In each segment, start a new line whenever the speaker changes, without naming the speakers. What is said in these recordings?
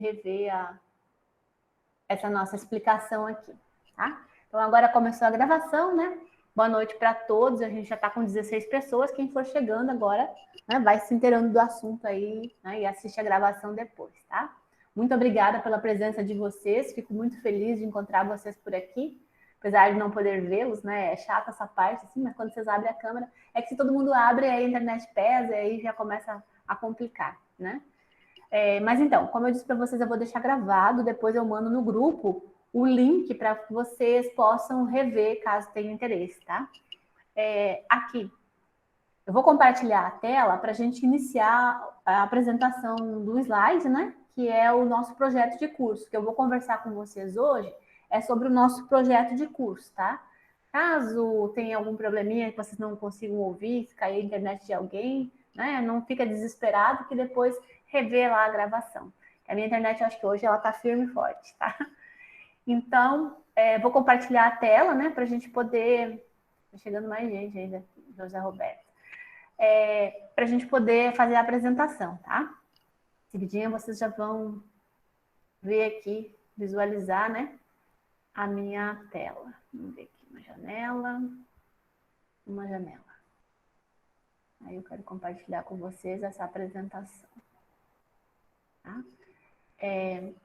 rever essa nossa explicação aqui, tá? Então, agora começou a gravação, né? Boa noite para todos. A gente já está com 16 pessoas. Quem for chegando agora, né, vai se inteirando do assunto aí, né, e assiste a gravação depois, tá? Muito obrigada pela presença de vocês. Fico muito feliz de encontrar vocês por aqui. Apesar de não poder vê-los, né? É chata essa parte, assim, mas quando vocês abrem a câmera, é que se todo mundo abre, aí a internet pesa, e aí já começa a complicar, né? Mas então, como eu disse para vocês, eu vou deixar gravado, depois eu mando no grupo o link para que vocês possam rever, caso tenham interesse, tá? Aqui, eu vou compartilhar a tela para a gente iniciar a apresentação do slide, né? Que é o nosso projeto de curso, que eu vou conversar com vocês hoje, é sobre o nosso projeto de curso, tá? Caso tenha algum probleminha que vocês não consigam ouvir, se cair a internet de alguém, né? Não fica desesperado que depois rever lá a gravação. A minha internet, eu acho que hoje ela tá firme e forte, tá? Então, vou compartilhar a tela, né? Para a gente poder... Tá chegando mais gente ainda, José Roberto. Para a gente poder fazer a apresentação, tá? Seguidinha vocês já vão ver aqui, visualizar, né? A minha tela. Vamos ver aqui, uma janela. Aí eu quero compartilhar com vocês essa apresentação. Tá?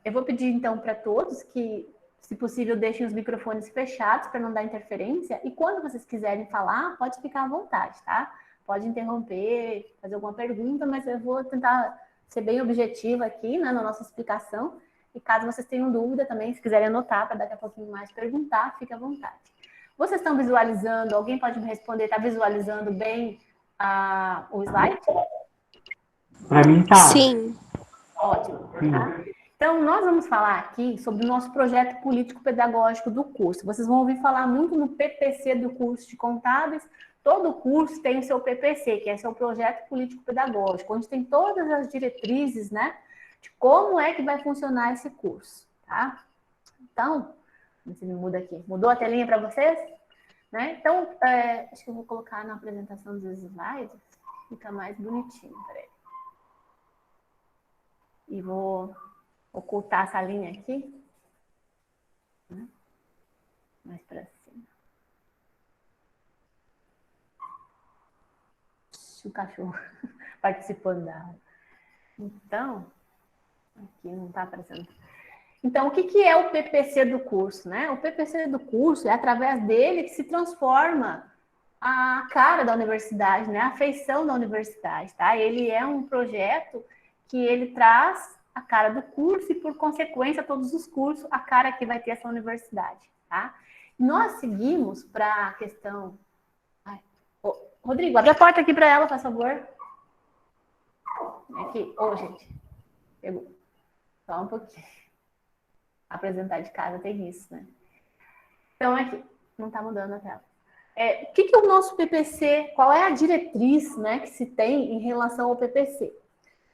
Eu vou pedir, então, para todos que, se possível, deixem os microfones fechados para não dar interferência. E quando vocês quiserem falar, pode ficar à vontade, tá? Pode interromper, fazer alguma pergunta, mas eu vou tentar ser bem objetiva aqui, né, na nossa explicação. E caso vocês tenham dúvida também, se quiserem anotar para daqui a pouquinho mais perguntar, fique à vontade. Vocês estão visualizando? Alguém pode me responder? Está visualizando bem o slide?
Para mim tá.
Sim. Ótimo. Tá? Então, nós vamos falar aqui sobre o nosso projeto político-pedagógico do curso. Vocês vão ouvir falar muito no PPC do curso de contábeis. Todo curso tem o seu PPC, que é seu projeto político-pedagógico, onde tem todas as diretrizes, né, de como é que vai funcionar esse curso, tá? Então, se me muda aqui. Mudou a telinha para vocês? Né? Então, acho que eu vou colocar na apresentação dos slides, fica mais bonitinho, peraí. E vou ocultar essa linha aqui, né? Mais para cima. O cachorro participando da aula. Então, aqui não está aparecendo. Então, o que é o PPC do curso, né? O PPC do curso é através dele que se transforma a cara da universidade, né? A feição da universidade, tá? Ele é um projeto que ele traz a cara do curso e, por consequência, todos os cursos, a cara que vai ter essa universidade, tá? Nós seguimos para a questão... Rodrigo, abre a porta aqui para ela, por favor. Aqui. Gente. Pegou. Só um pouquinho. Apresentar de casa tem isso, né? Então, aqui. Não está mudando a tela. O que é o nosso PPC? Qual é a diretriz, né, que se tem em relação ao PPC?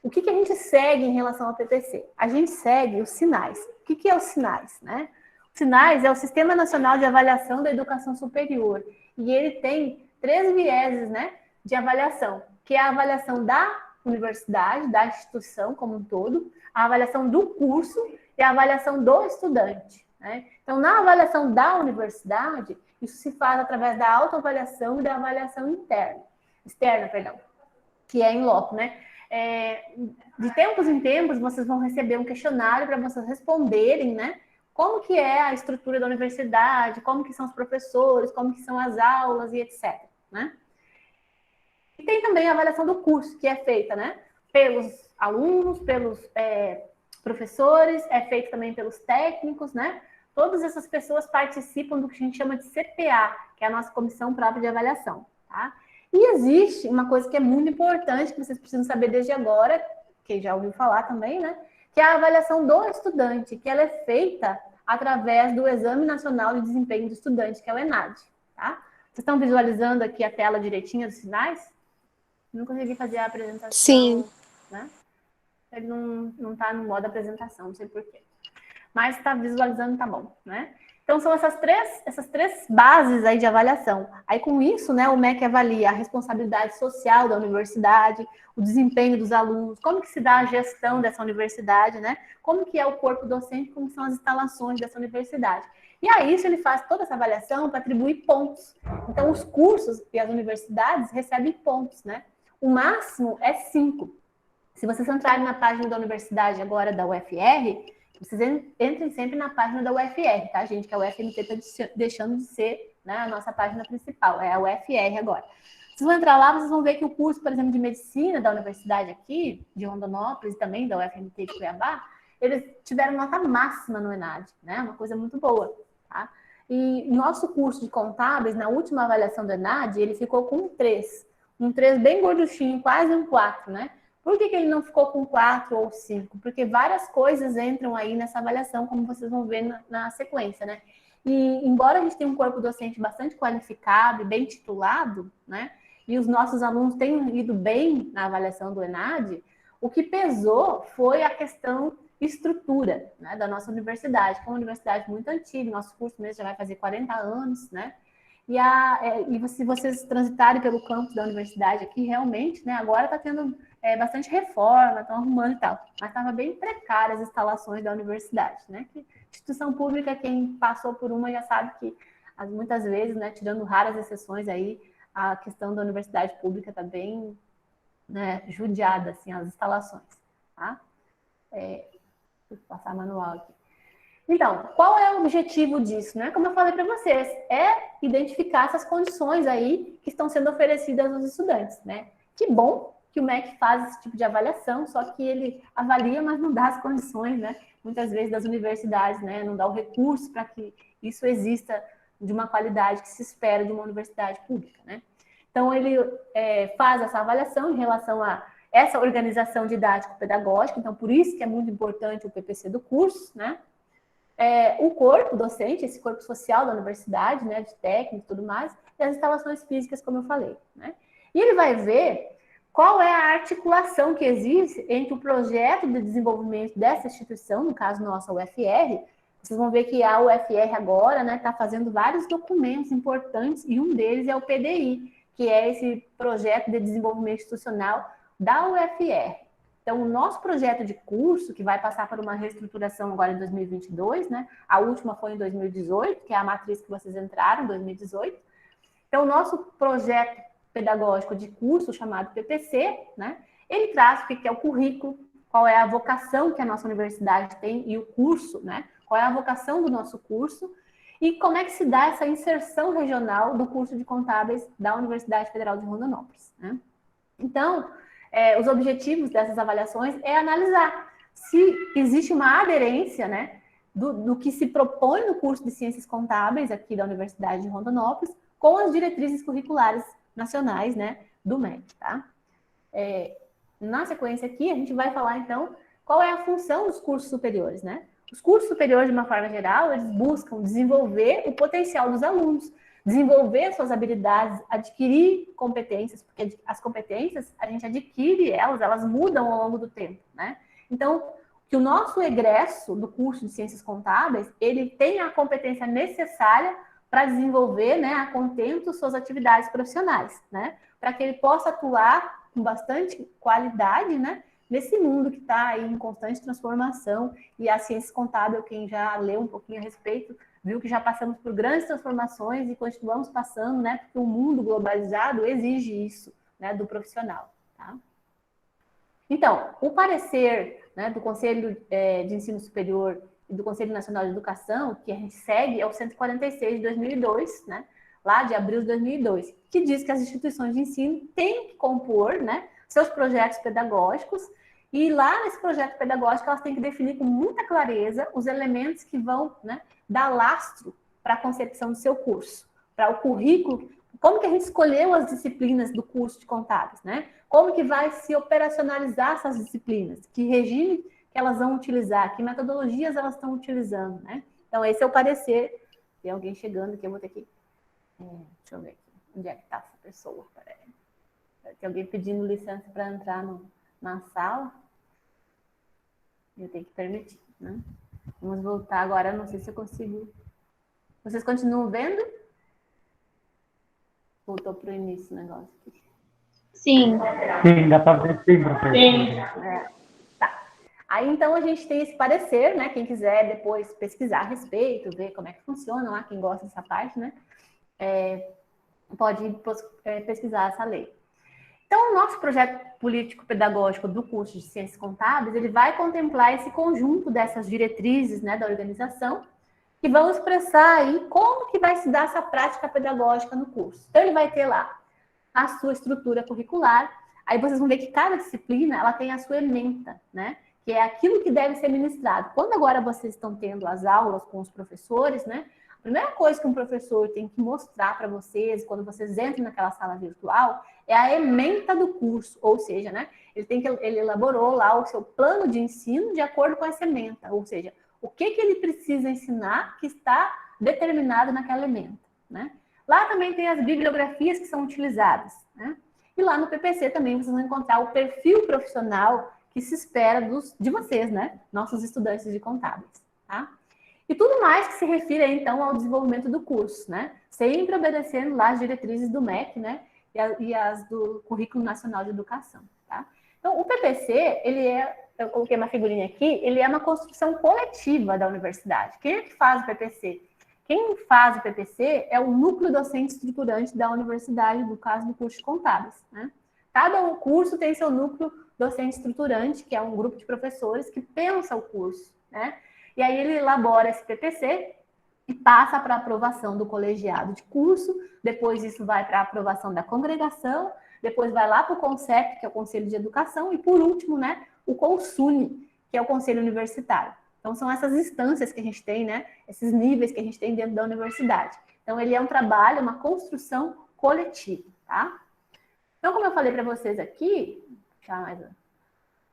O que a gente segue em relação ao PPC? A gente segue os sinais. O que é os sinais, né? Os sinais é o Sistema Nacional de Avaliação da Educação Superior. E ele tem 3 vieses, né, de avaliação, que é a avaliação da universidade, da instituição como um todo, a avaliação do curso e a avaliação do estudante, né? Então, na avaliação da universidade, isso se faz através da autoavaliação e da avaliação externa, que é em loco, né? De tempos em tempos, vocês vão receber um questionário para vocês responderem, né? Como que é a estrutura da universidade, como que são os professores, como que são as aulas e etc, né? E tem também a avaliação do curso, que é feita, né? Pelos alunos, pelos professores, é feito também pelos técnicos, né? Todas essas pessoas participam do que a gente chama de CPA, que é a nossa Comissão Própria de Avaliação, tá? E existe uma coisa que é muito importante, que vocês precisam saber desde agora, que já ouviu falar também, né? Que é a avaliação do estudante, que ela é feita através do Exame Nacional de Desempenho do Estudante, que é o ENAD, tá? Vocês estão visualizando aqui a tela direitinha dos sinais? Não consegui fazer a apresentação.
Sim.
Né? Ele não está no modo apresentação, não sei porquê. Mas está visualizando, tá bom, né? Então, são essas três bases aí de avaliação. Aí, com isso, né, o MEC avalia a responsabilidade social da universidade, o desempenho dos alunos, como que se dá a gestão dessa universidade, né? Como que é o corpo docente, como são as instalações dessa universidade. E aí, isso ele faz toda essa avaliação para atribuir pontos. Então, os cursos e as universidades recebem pontos, né? O máximo é 5. Se vocês entrarem na página da universidade agora da UFR, vocês entrem sempre na página da UFR, tá, gente? Que a UFMT está deixando de ser, né, a nossa página principal, é a UFR agora. Vocês vão entrar lá, vocês vão ver que o curso, por exemplo, de medicina da universidade aqui, de Rondonópolis, e também da UFMT de Cuiabá, eles tiveram nota máxima no ENAD, né? Uma coisa muito boa, tá? E nosso curso de contábeis, na última avaliação do ENAD, ele ficou com um 3. Um 3 bem gorduchinho, quase um 4, né? Por que ele não ficou com 4 ou 5? Porque várias coisas entram aí nessa avaliação, como vocês vão ver na sequência, né? E embora a gente tenha um corpo docente bastante qualificado e bem titulado, né? E os nossos alunos tenham ido bem na avaliação do ENAD, o que pesou foi a questão estrutura, né, da nossa universidade, que é uma universidade muito antiga, nosso curso mesmo já vai fazer 40 anos, né? E se vocês transitarem pelo campus da universidade aqui, realmente, né, agora está tendo bastante reforma, estão arrumando e tal, mas estava bem precária as instalações da universidade, né? Que instituição pública, quem passou por uma já sabe que muitas vezes, né, tirando raras exceções aí, a questão da universidade pública está bem, né, judiada, assim, as instalações, tá? Vou passar manual aqui. Então, qual é o objetivo disso, né? Como eu falei para vocês, é identificar essas condições aí que estão sendo oferecidas aos estudantes, né? Que bom que o MEC faz esse tipo de avaliação, só que ele avalia, mas não dá as condições, né? Muitas vezes das universidades, né? Não dá o recurso para que isso exista de uma qualidade que se espera de uma universidade pública, né? Então, ele faz essa avaliação em relação a essa organização didático-pedagógica, então, por isso que é muito importante o PPC do curso, né? O corpo docente, esse corpo social da universidade, né, de técnico e tudo mais, e as instalações físicas, como eu falei, né? E ele vai ver qual é a articulação que existe entre o projeto de desenvolvimento dessa instituição, no caso nossa UFR. Vocês vão ver que a UFR agora, né, está fazendo vários documentos importantes, e um deles é o PDI, que é esse projeto de desenvolvimento institucional da UFR. Então, o nosso projeto de curso, que vai passar por uma reestruturação agora em 2022, né? A última foi em 2018, que é a matriz que vocês entraram, em 2018. Então, o nosso projeto pedagógico de curso, chamado PPC, né? Ele traz o que é o currículo, qual é a vocação que a nossa universidade tem e o curso, né? Qual é a vocação do nosso curso e como é que se dá essa inserção regional do curso de contábeis da Universidade Federal de Rondonópolis, né? Então, os objetivos dessas avaliações é analisar se existe uma aderência, né, do que se propõe no curso de Ciências Contábeis aqui da Universidade de Rondonópolis com as diretrizes curriculares nacionais, né, do MEC, tá? Na sequência aqui, a gente vai falar, então, qual é a função dos cursos superiores, né? Os cursos superiores, de uma forma geral, eles buscam desenvolver o potencial dos alunos, desenvolver suas habilidades, adquirir competências, porque as competências, a gente adquire elas mudam ao longo do tempo, né? Então, que o nosso egresso do curso de Ciências Contábeis, ele tem a competência necessária para desenvolver, né, a contento suas atividades profissionais, né? Para que ele possa atuar com bastante qualidade, né, nesse mundo que está aí em constante transformação, e a ciência contábil, quem já leu um pouquinho a respeito, viu que já passamos por grandes transformações e continuamos passando, né, porque o mundo globalizado exige isso, né, do profissional, tá? Então, o parecer, né, do Conselho de Ensino Superior e do Conselho Nacional de Educação, que a gente segue, é o 146 de 2002, né, lá de abril de 2002, que diz que as instituições de ensino têm que compor, né, seus projetos pedagógicos, e lá nesse projeto pedagógico elas têm que definir com muita clareza os elementos que vão, né, dar lastro para a concepção do seu curso, para o currículo, como que a gente escolheu as disciplinas do curso de contábeis, né? Como que vai se operacionalizar essas disciplinas, que regime que elas vão utilizar, que metodologias elas estão utilizando, né? Então, esse é o parecer. Tem alguém chegando aqui, eu vou ter que... deixa eu ver aqui. Onde é que está essa pessoa? Tem alguém pedindo licença para entrar na sala. Eu tenho que permitir, né? Vamos voltar agora, não sei se eu consigo Vocês continuam vendo? Voltou para o início o negócio aqui.
Sim.
Sim, dá para ver sim, professor.
Sim.
Tá. Aí, então, a gente tem esse parecer, né? Quem quiser depois pesquisar a respeito, ver como é que funciona lá, quem gosta dessa parte, né? Pode pesquisar essa lei. Então, o nosso projeto político-pedagógico do curso de Ciências Contábeis, ele vai contemplar esse conjunto dessas diretrizes, né, da organização, que vão expressar aí como que vai se dar essa prática pedagógica no curso. Então, ele vai ter lá a sua estrutura curricular, aí vocês vão ver que cada disciplina, ela tem a sua ementa, né, que é aquilo que deve ser ministrado. Quando agora vocês estão tendo as aulas com os professores, né, a primeira coisa que um professor tem que mostrar para vocês, quando vocês entram naquela sala virtual, é a ementa do curso, ou seja, né, ele elaborou lá o seu plano de ensino de acordo com essa ementa, ou seja, o que ele precisa ensinar que está determinado naquela ementa, né? Lá também tem as bibliografias que são utilizadas, né? E lá no PPC também vocês vão encontrar o perfil profissional que se espera de vocês, né? Nossos estudantes de contábeis, tá? E tudo mais que se refere, então, ao desenvolvimento do curso, né? Sempre obedecendo lá as diretrizes do MEC, né? E as do Currículo Nacional de Educação, tá? Então, o PPC, eu coloquei uma figurinha aqui, ele é uma construção coletiva da universidade. Quem é que faz o PPC? Quem faz o PPC é o núcleo docente estruturante da universidade, no caso do curso de contábeis, né? Cada curso tem seu núcleo docente estruturante, que é um grupo de professores que pensa o curso, né? E aí ele elabora esse PPC e passa para aprovação do colegiado de curso, depois isso vai para a aprovação da congregação, depois vai lá para o CONCEP, que é o Conselho de Educação, e por último, né, o CONSUNE, que é o Conselho Universitário. Então, são essas instâncias que a gente tem, né, esses níveis que a gente tem dentro da universidade. Então, ele é um trabalho, uma construção coletiva, tá? Então, como eu falei para vocês aqui,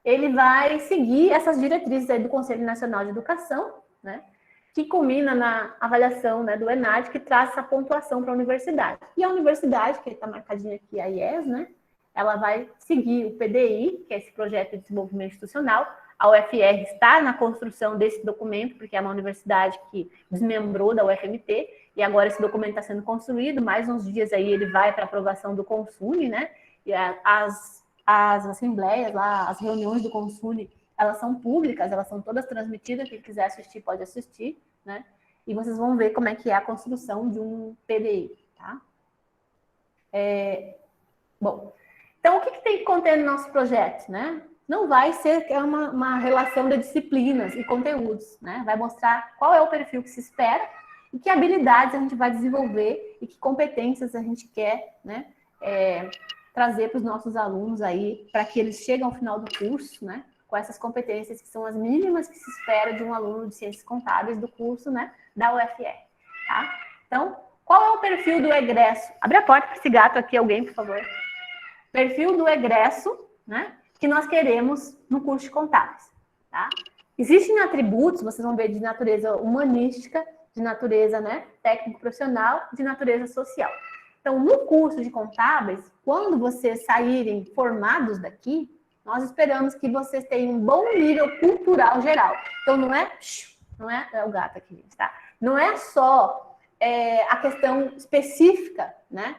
ele vai seguir essas diretrizes aí do Conselho Nacional de Educação, né, que culmina na avaliação, né, do ENAD, que traz essa pontuação para a universidade. E a universidade, que está marcadinha aqui, a IES, né, ela vai seguir o PDI, que é esse Projeto de Desenvolvimento Institucional. A UFR está na construção desse documento, porque é uma universidade que desmembrou da UFMT, e agora esse documento está sendo construído, mais uns dias aí ele vai para aprovação do CONSUNE, né, e as assembleias lá, as reuniões do CONSUNE, elas são públicas, elas são todas transmitidas, quem quiser assistir pode assistir, né? E vocês vão ver como é que é a construção de um PDI, tá? Bom, então o que tem que conter no nosso projeto, né? Não vai ser uma relação de disciplinas e conteúdos, né? Vai mostrar qual é o perfil que se espera e que habilidades a gente vai desenvolver e que competências a gente quer, né? Trazer para os nossos alunos aí, para que eles cheguem ao final do curso, né? Com essas competências que são as mínimas que se espera de um aluno de Ciências Contábeis do curso, né, da UFR, tá? Então, qual é o perfil do egresso? Abre a porta para esse gato aqui, alguém, por favor. Perfil do egresso, né, que nós queremos no curso de contábeis, tá? Existem atributos, vocês vão ver, de natureza humanística, de natureza, né, técnico-profissional, de natureza social. Então, no curso de contábeis, quando vocês saírem formados daqui, nós esperamos que vocês tenham um bom nível cultural geral. Então, não é o gato aqui, gente, tá? Não é só a questão específica, né?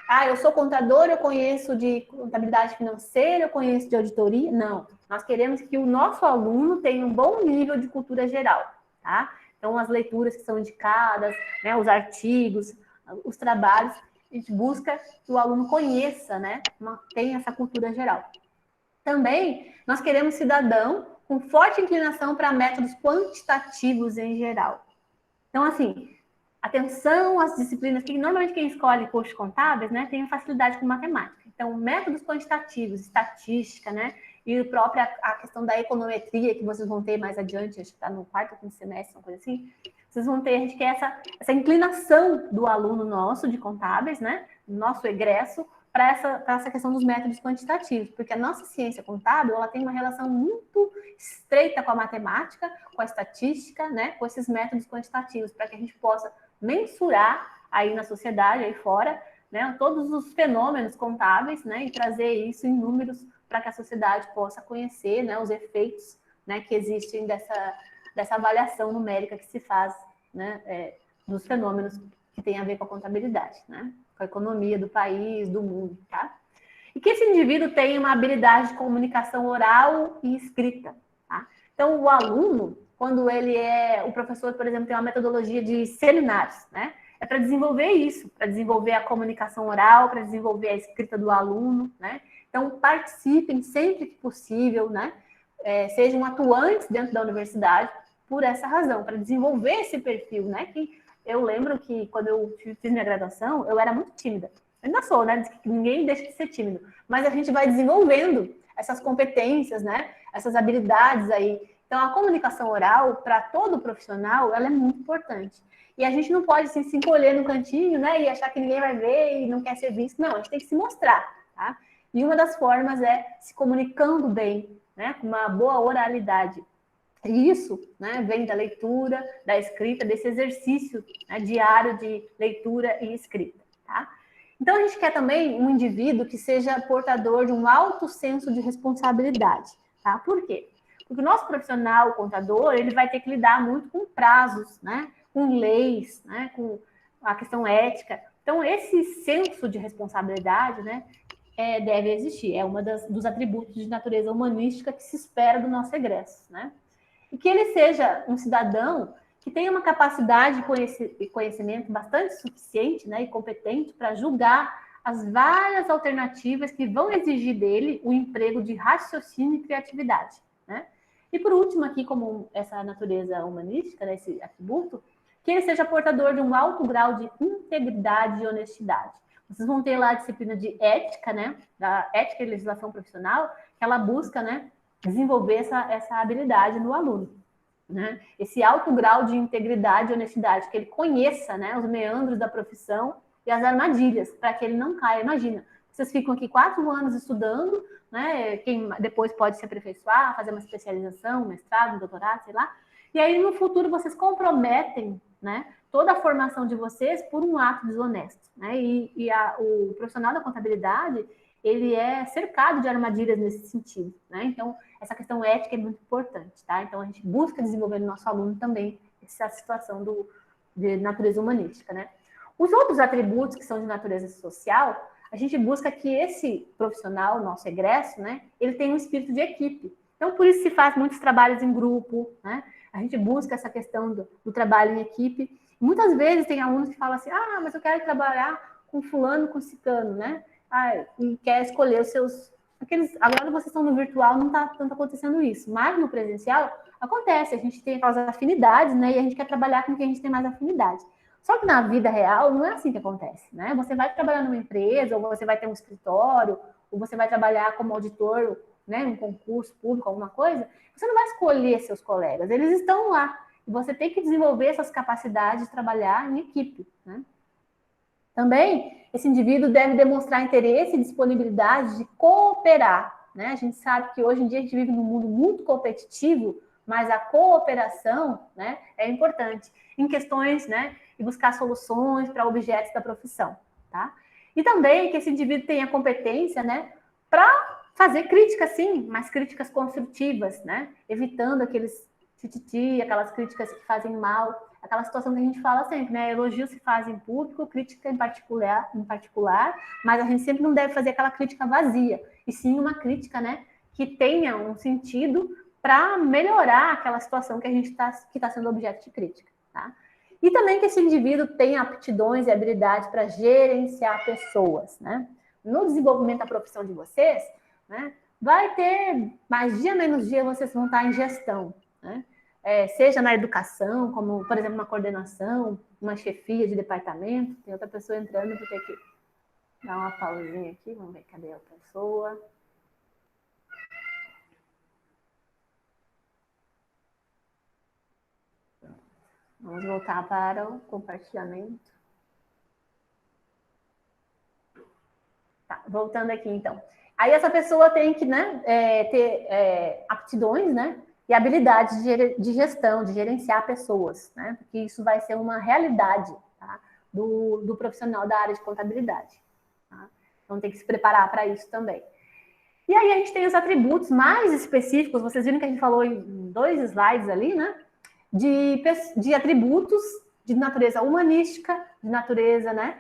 Ah, eu sou contador, eu conheço de contabilidade financeira, eu conheço de auditoria. Não, nós queremos que o nosso aluno tenha um bom nível de cultura geral, tá? Então, as leituras que são indicadas, né, os artigos, os trabalhos, a gente busca que o aluno conheça, né? Tenha essa cultura geral. Também, nós queremos cidadão com forte inclinação para métodos quantitativos em geral. Então, assim, atenção às disciplinas que normalmente quem escolhe curso de contábeis, né, tem facilidade com matemática. Então, métodos quantitativos, estatística, né, e a questão da econometria, que vocês vão ter mais adiante, acho que está no quarto ou quinto semestre, uma coisa assim, vocês vão ter, a gente quer essa inclinação do aluno nosso de contábeis, né, nosso egresso, para essa questão dos métodos quantitativos, porque a nossa ciência contábil, ela tem uma relação muito estreita com a matemática, com a estatística, né, com esses métodos quantitativos, para que a gente possa mensurar aí na sociedade, aí fora, né, todos os fenômenos contábeis, né, e trazer isso em números para que a sociedade possa conhecer, né, os efeitos, né, que existem dessa avaliação numérica que se faz, né, dos fenômenos que tem a ver com a contabilidade, né? Com a economia do país, do mundo, tá? E que esse indivíduo tenha uma habilidade de comunicação oral e escrita, tá? Então, o aluno, quando ele o professor, por exemplo, tem uma metodologia de seminários, né? É para desenvolver isso, para desenvolver a comunicação oral, para desenvolver a escrita do aluno, né? Então, participem sempre que possível, né? Sejam atuantes dentro da universidade por essa razão, para desenvolver esse perfil, né? Que eu lembro que quando eu fiz minha graduação, eu era muito tímida. Ainda sou, né? Diz que ninguém deixa de ser tímido. Mas a gente vai desenvolvendo essas competências, né? Essas habilidades aí. Então, a comunicação oral, para todo profissional, ela é muito importante. E a gente não pode assim, se encolher no cantinho, né? E achar que ninguém vai ver e não quer ser visto. Não, a gente tem que se mostrar, tá? E uma das formas é se comunicando bem, né? Com uma boa oralidade. E isso, né, vem da leitura, da escrita, desse exercício, né, diário de leitura e escrita, tá? Então, a gente quer também um indivíduo que seja portador de um alto senso de responsabilidade, tá? Por quê? Porque o nosso profissional, o contador, ele vai ter que lidar muito com prazos, né? Com leis, né? Com a questão ética. Então, esse senso de responsabilidade, né? Deve existir. É uma dos atributos de natureza humanística que se espera do nosso egresso, né? E que ele seja um cidadão que tenha uma capacidade e conhecimento bastante suficiente, né, e competente para julgar as várias alternativas que vão exigir dele o emprego de raciocínio e criatividade, né? E por último aqui, como essa natureza humanística, né, esse atributo, que ele seja portador de um alto grau de integridade e honestidade. Vocês vão ter lá a disciplina de ética, né, da ética e legislação profissional, que ela busca, né, desenvolver essa habilidade no aluno, né? Esse alto grau de integridade e honestidade, que ele conheça, né, os meandros da profissão e as armadilhas, para que ele não caia. Imagina, vocês ficam aqui 4 anos estudando, né, quem depois pode se aperfeiçoar, fazer uma especialização, mestrado, doutorado, sei lá, e aí no futuro vocês comprometem, né, toda a formação de vocês por um ato desonesto, né? O profissional da contabilidade, ele é cercado de armadilhas nesse sentido, né? Então, essa questão ética é muito importante, tá? Então, a gente busca desenvolver no nosso aluno também essa situação de natureza humanística, né? Os outros atributos que são de natureza social, a gente busca que esse profissional, nosso egresso, né, ele tenha um espírito de equipe. Então, por isso se faz muitos trabalhos em grupo, né? A gente busca essa questão do trabalho em equipe. Muitas vezes tem alunos que falam assim, mas eu quero trabalhar com fulano, com ciclano, né? E quer escolher os seus... Agora vocês estão no virtual, não está tanto acontecendo isso. Mas no presencial, acontece. A gente tem aquelas afinidades, né? E a gente quer trabalhar com quem a gente tem mais afinidade. Só que na vida real, não é assim que acontece, né? Você vai trabalhar numa empresa, ou você vai ter um escritório, ou você vai trabalhar como auditor, né? Um concurso público, alguma coisa. Você não vai escolher seus colegas. Eles estão lá. E você tem que desenvolver essas capacidades de trabalhar em equipe, né? Também, esse indivíduo deve demonstrar interesse e disponibilidade de cooperar, né? A gente sabe que hoje em dia a gente vive num mundo muito competitivo, mas a cooperação, né, é importante em questões, né, e buscar soluções para objetos da profissão, tá? E também que esse indivíduo tenha competência, né, para fazer críticas, sim, mas críticas construtivas, né? Evitando aqueles tititi, aquelas críticas que fazem mal, aquela situação que a gente fala sempre, né? Elogio se faz em público, crítica em particular, mas a gente sempre não deve fazer aquela crítica vazia, e sim uma crítica, né, que tenha um sentido para melhorar aquela situação que a gente que está sendo objeto de crítica, tá? E também que esse indivíduo tenha aptidões e habilidades para gerenciar pessoas, né? No desenvolvimento da profissão de vocês, né, vai ter mais dia, menos dia, vocês vão estar em gestão, né? Seja na educação, como, por exemplo, uma coordenação, uma chefia de departamento. Tem outra pessoa entrando, vou ter que dar uma pausinha aqui, vamos ver, cadê a pessoa? Vamos voltar para o compartilhamento. Tá, voltando aqui, então. Aí essa pessoa tem que, né, ter aptidões, né, e habilidades de gestão, de gerenciar pessoas, né? Porque isso vai ser uma realidade, tá, do profissional da área de contabilidade. Tá? Então tem que se preparar para isso também. E aí a gente tem os atributos mais específicos, vocês viram que a gente falou em 2 slides ali, né? De atributos de natureza humanística, de natureza, né,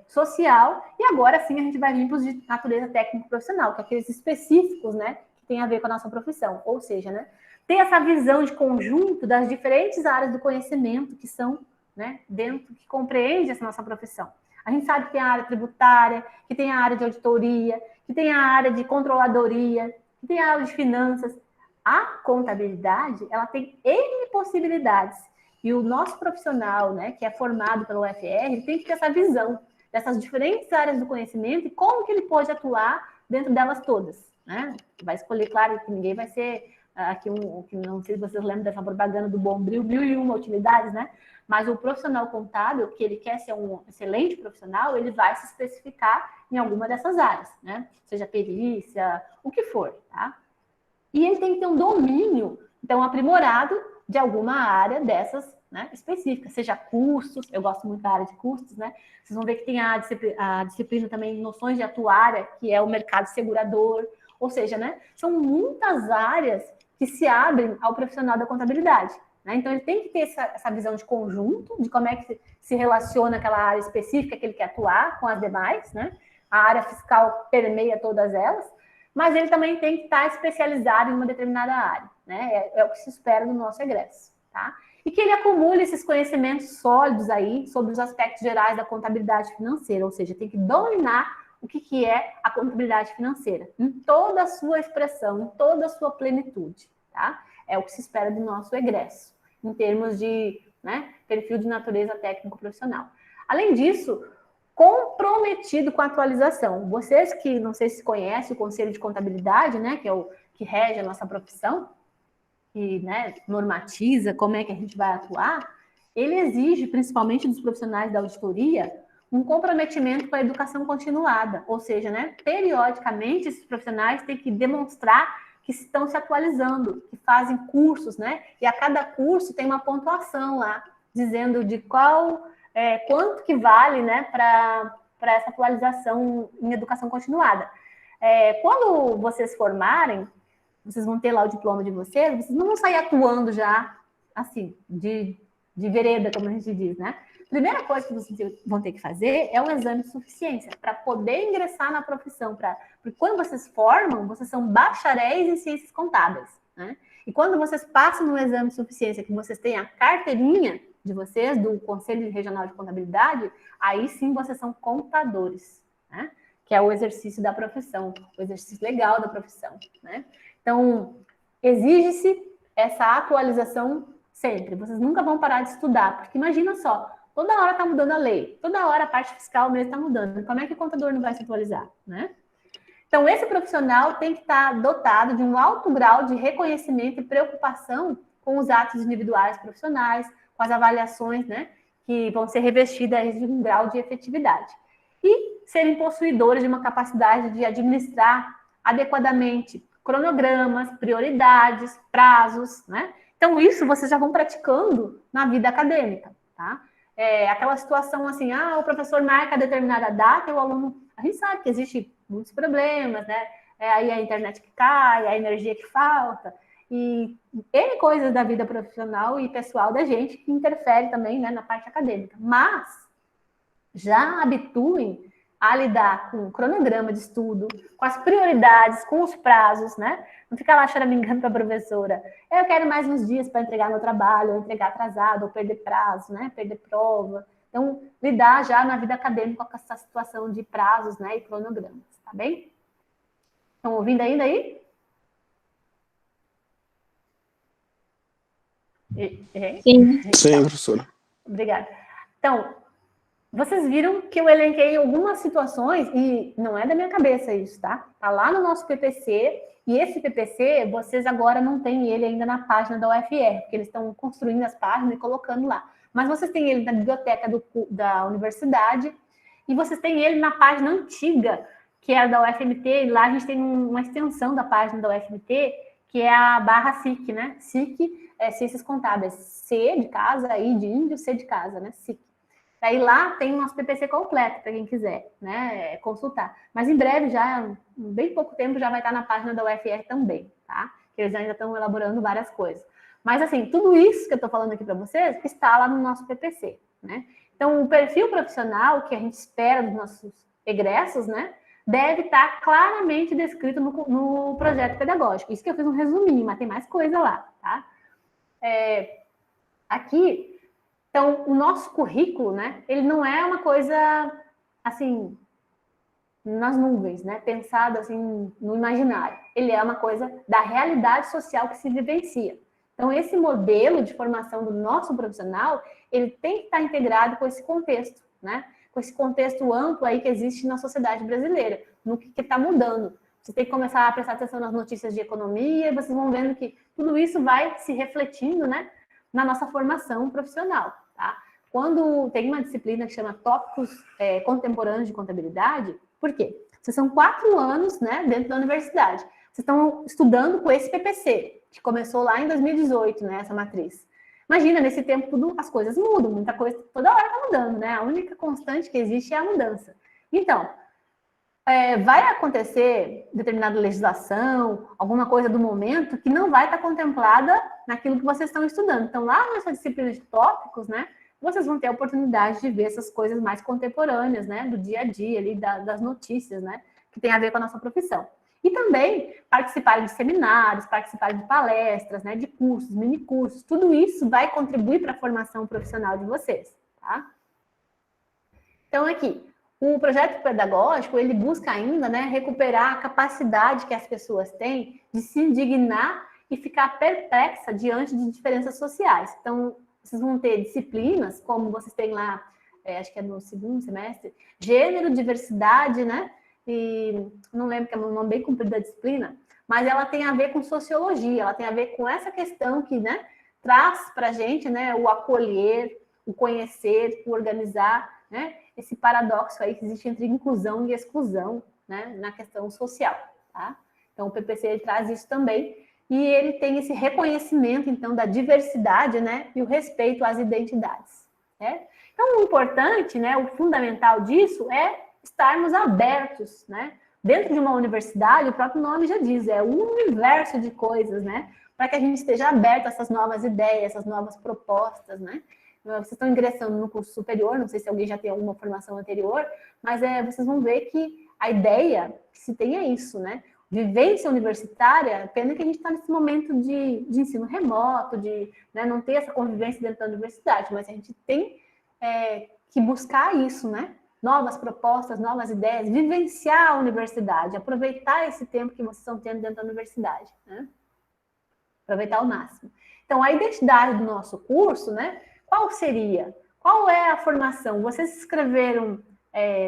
social, e agora sim a gente vai vir para os de natureza técnico-profissional, que é aqueles específicos, né, que tem a ver com a nossa profissão, ou seja, né, ter essa visão de conjunto das diferentes áreas do conhecimento que são, né, dentro, que compreende essa nossa profissão. A gente sabe que tem a área tributária, que tem a área de auditoria, que tem a área de controladoria, que tem a área de finanças. A contabilidade, ela tem N possibilidades. E o nosso profissional, né, que é formado pelo UFR, ele tem que ter essa visão dessas diferentes áreas do conhecimento e como que ele pode atuar dentro delas todas, né? Vai escolher, claro, que ninguém vai ser aqui não sei se vocês lembram dessa propaganda do Bombril, 1001 utilidades, né? Mas o profissional contábil, que ele quer ser um excelente profissional, ele vai se especificar em alguma dessas áreas, né? Seja perícia, o que for, tá? E ele tem que ter um domínio, então, aprimorado de alguma área dessas, né, específicas, seja custos, eu gosto muito da área de custos, né? Vocês vão ver que tem a disciplina também, noções de atuária, que é o mercado segurador, ou seja, né, são muitas áreas que se abrem ao profissional da contabilidade, né? Então, ele tem que ter essa visão de conjunto, de como é que se relaciona aquela área específica que ele quer atuar com as demais, né? A área fiscal permeia todas elas, mas ele também tem que estar especializado em uma determinada área, né? É o que se espera do nosso egresso, tá? E que ele acumule esses conhecimentos sólidos aí sobre os aspectos gerais da contabilidade financeira, ou seja, tem que dominar o que é a contabilidade financeira, em toda a sua expressão, em toda a sua plenitude, tá? É o que se espera do nosso egresso, em termos de, né, perfil de natureza técnico-profissional. Além disso, comprometido com a atualização. Vocês que, não sei se conhecem o Conselho de Contabilidade, né, que é o que rege a nossa profissão, que, né, normatiza como é que a gente vai atuar, ele exige, principalmente dos profissionais da auditoria, um comprometimento com a educação continuada, ou seja, né, periodicamente esses profissionais têm que demonstrar que estão se atualizando, que fazem cursos, né, e a cada curso tem uma pontuação lá, dizendo de quanto que vale, né, para essa atualização em educação continuada. Quando vocês formarem, vocês vão ter lá o diploma de vocês não vão sair atuando já, assim, de vereda, como a gente diz, né? Primeira coisa que vocês vão ter que fazer é um exame de suficiência para poder ingressar na profissão. Porque quando vocês formam, vocês são bacharéis em ciências contábeis, né? E quando vocês passam no exame de suficiência, que vocês têm a carteirinha de vocês, do Conselho Regional de Contabilidade, aí sim vocês são contadores, né? Que é o exercício da profissão, o exercício legal da profissão, né? Então, exige-se essa atualização sempre. Vocês nunca vão parar de estudar, porque imagina só, toda hora está mudando a lei, toda hora a parte fiscal mesmo está mudando. Como é que o contador não vai se atualizar, né? Então, esse profissional tem que estar dotado de um alto grau de reconhecimento e preocupação com os atos individuais profissionais, com as avaliações, né, que vão ser revestidas de um grau de efetividade. E serem possuidores de uma capacidade de administrar adequadamente cronogramas, prioridades, prazos, né? Então, isso vocês já vão praticando na vida acadêmica, tá? Aquela situação assim, o professor marca determinada data e o aluno... A gente sabe que existe muitos problemas, né? Aí a internet que cai, a energia que falta, e N coisas da vida profissional e pessoal da gente que interfere também, né, na parte acadêmica. Mas já habituem a lidar com o cronograma de estudo, com as prioridades, com os prazos, né? Não ficar lá choramingando para a professora. Eu quero mais uns dias para entregar meu trabalho, ou entregar atrasado, ou perder prazo, né? Perder prova. Então, lidar já na vida acadêmica com essa situação de prazos, né? E cronogramas, tá bem? Estão ouvindo ainda aí?
Sim.
Sim, professora.
Obrigada. Então, vocês viram que eu elenquei algumas situações, e não é da minha cabeça isso, tá? Tá lá no nosso PPC, e esse PPC, vocês agora não têm ele ainda na página da UFR, porque eles estão construindo as páginas e colocando lá. Mas vocês têm ele na biblioteca da universidade, e vocês têm ele na página antiga, que era da UFMT, e lá a gente tem uma extensão da página da UFMT, que é a /SIC, né? SIC é Ciências Contábeis. C de casa, I de índio, C de casa, né? SIC. Aí lá tem o nosso PPC completo, para quem quiser, né, consultar. Mas em breve, já, em bem pouco tempo, já vai estar na página da UFR também, tá? Que eles ainda estão elaborando várias coisas. Mas, assim, tudo isso que eu estou falando aqui para vocês está lá no nosso PPC, né? Então, o perfil profissional que a gente espera dos nossos egressos, né, deve estar claramente descrito no projeto pedagógico. Isso que eu fiz um resuminho, mas tem mais coisa lá, tá? Aqui, então, o nosso currículo, né, ele não é uma coisa, assim, nas nuvens, né, pensado, assim, no imaginário. Ele é uma coisa da realidade social que se vivencia. Então, esse modelo de formação do nosso profissional, ele tem que estar integrado com esse contexto, né? Com esse contexto amplo aí que existe na sociedade brasileira, no que está mudando. Você tem que começar a prestar atenção nas notícias de economia, e vocês vão vendo que tudo isso vai se refletindo, né, na nossa formação profissional, tá? Quando tem uma disciplina que chama Tópicos Contemporâneos de Contabilidade, por quê? Vocês são 4 anos, né, dentro da universidade. Vocês estão estudando com esse PPC, que começou lá em 2018, né, essa matriz. Imagina, nesse tempo tudo, as coisas mudam, muita coisa, toda hora está mudando, né? A única constante que existe é a mudança. Então, vai acontecer determinada legislação, alguma coisa do momento que não vai estar contemplada naquilo que vocês estão estudando. Então, lá nessa disciplina de tópicos, né, vocês vão ter a oportunidade de ver essas coisas mais contemporâneas, né, do dia a dia, ali, das notícias, né, que tem a ver com a nossa profissão. E também participarem de seminários, participarem de palestras, né, de cursos, minicursos, tudo isso vai contribuir para a formação profissional de vocês, tá? Então, aqui, o projeto pedagógico, ele busca ainda, né, recuperar a capacidade que as pessoas têm de se indignar e ficar perplexa diante de diferenças sociais. Então, vocês vão ter disciplinas, como vocês têm lá, acho que é no 2º semestre, gênero, diversidade, né, e não lembro que é um nome bem comprido da disciplina, mas ela tem a ver com sociologia, ela tem a ver com essa questão que, né, traz para a gente, né, o acolher, o conhecer, o organizar, né, esse paradoxo aí que existe entre inclusão e exclusão, né, na questão social, tá? Então, o PPC ele traz isso também, e ele tem esse reconhecimento, então, da diversidade, né, e o respeito às identidades, né? Então, o importante, né, o fundamental disso é estarmos abertos, né? Dentro de uma universidade, o próprio nome já diz, é um universo de coisas, né? Para que a gente esteja aberto a essas novas ideias, essas novas propostas, né? Vocês estão ingressando no curso superior, não sei se alguém já tem alguma formação anterior, mas vocês vão ver que a ideia que se tem é isso, né? Vivência universitária, pena que a gente está nesse momento de ensino remoto, de, né, não ter essa convivência dentro da universidade, mas a gente tem que buscar isso, né? Novas propostas, novas ideias, vivenciar a universidade, aproveitar esse tempo que vocês estão tendo dentro da universidade, né? Aproveitar ao máximo. Então, a identidade do nosso curso, né? Qual seria? Qual é a formação? Vocês se inscreveram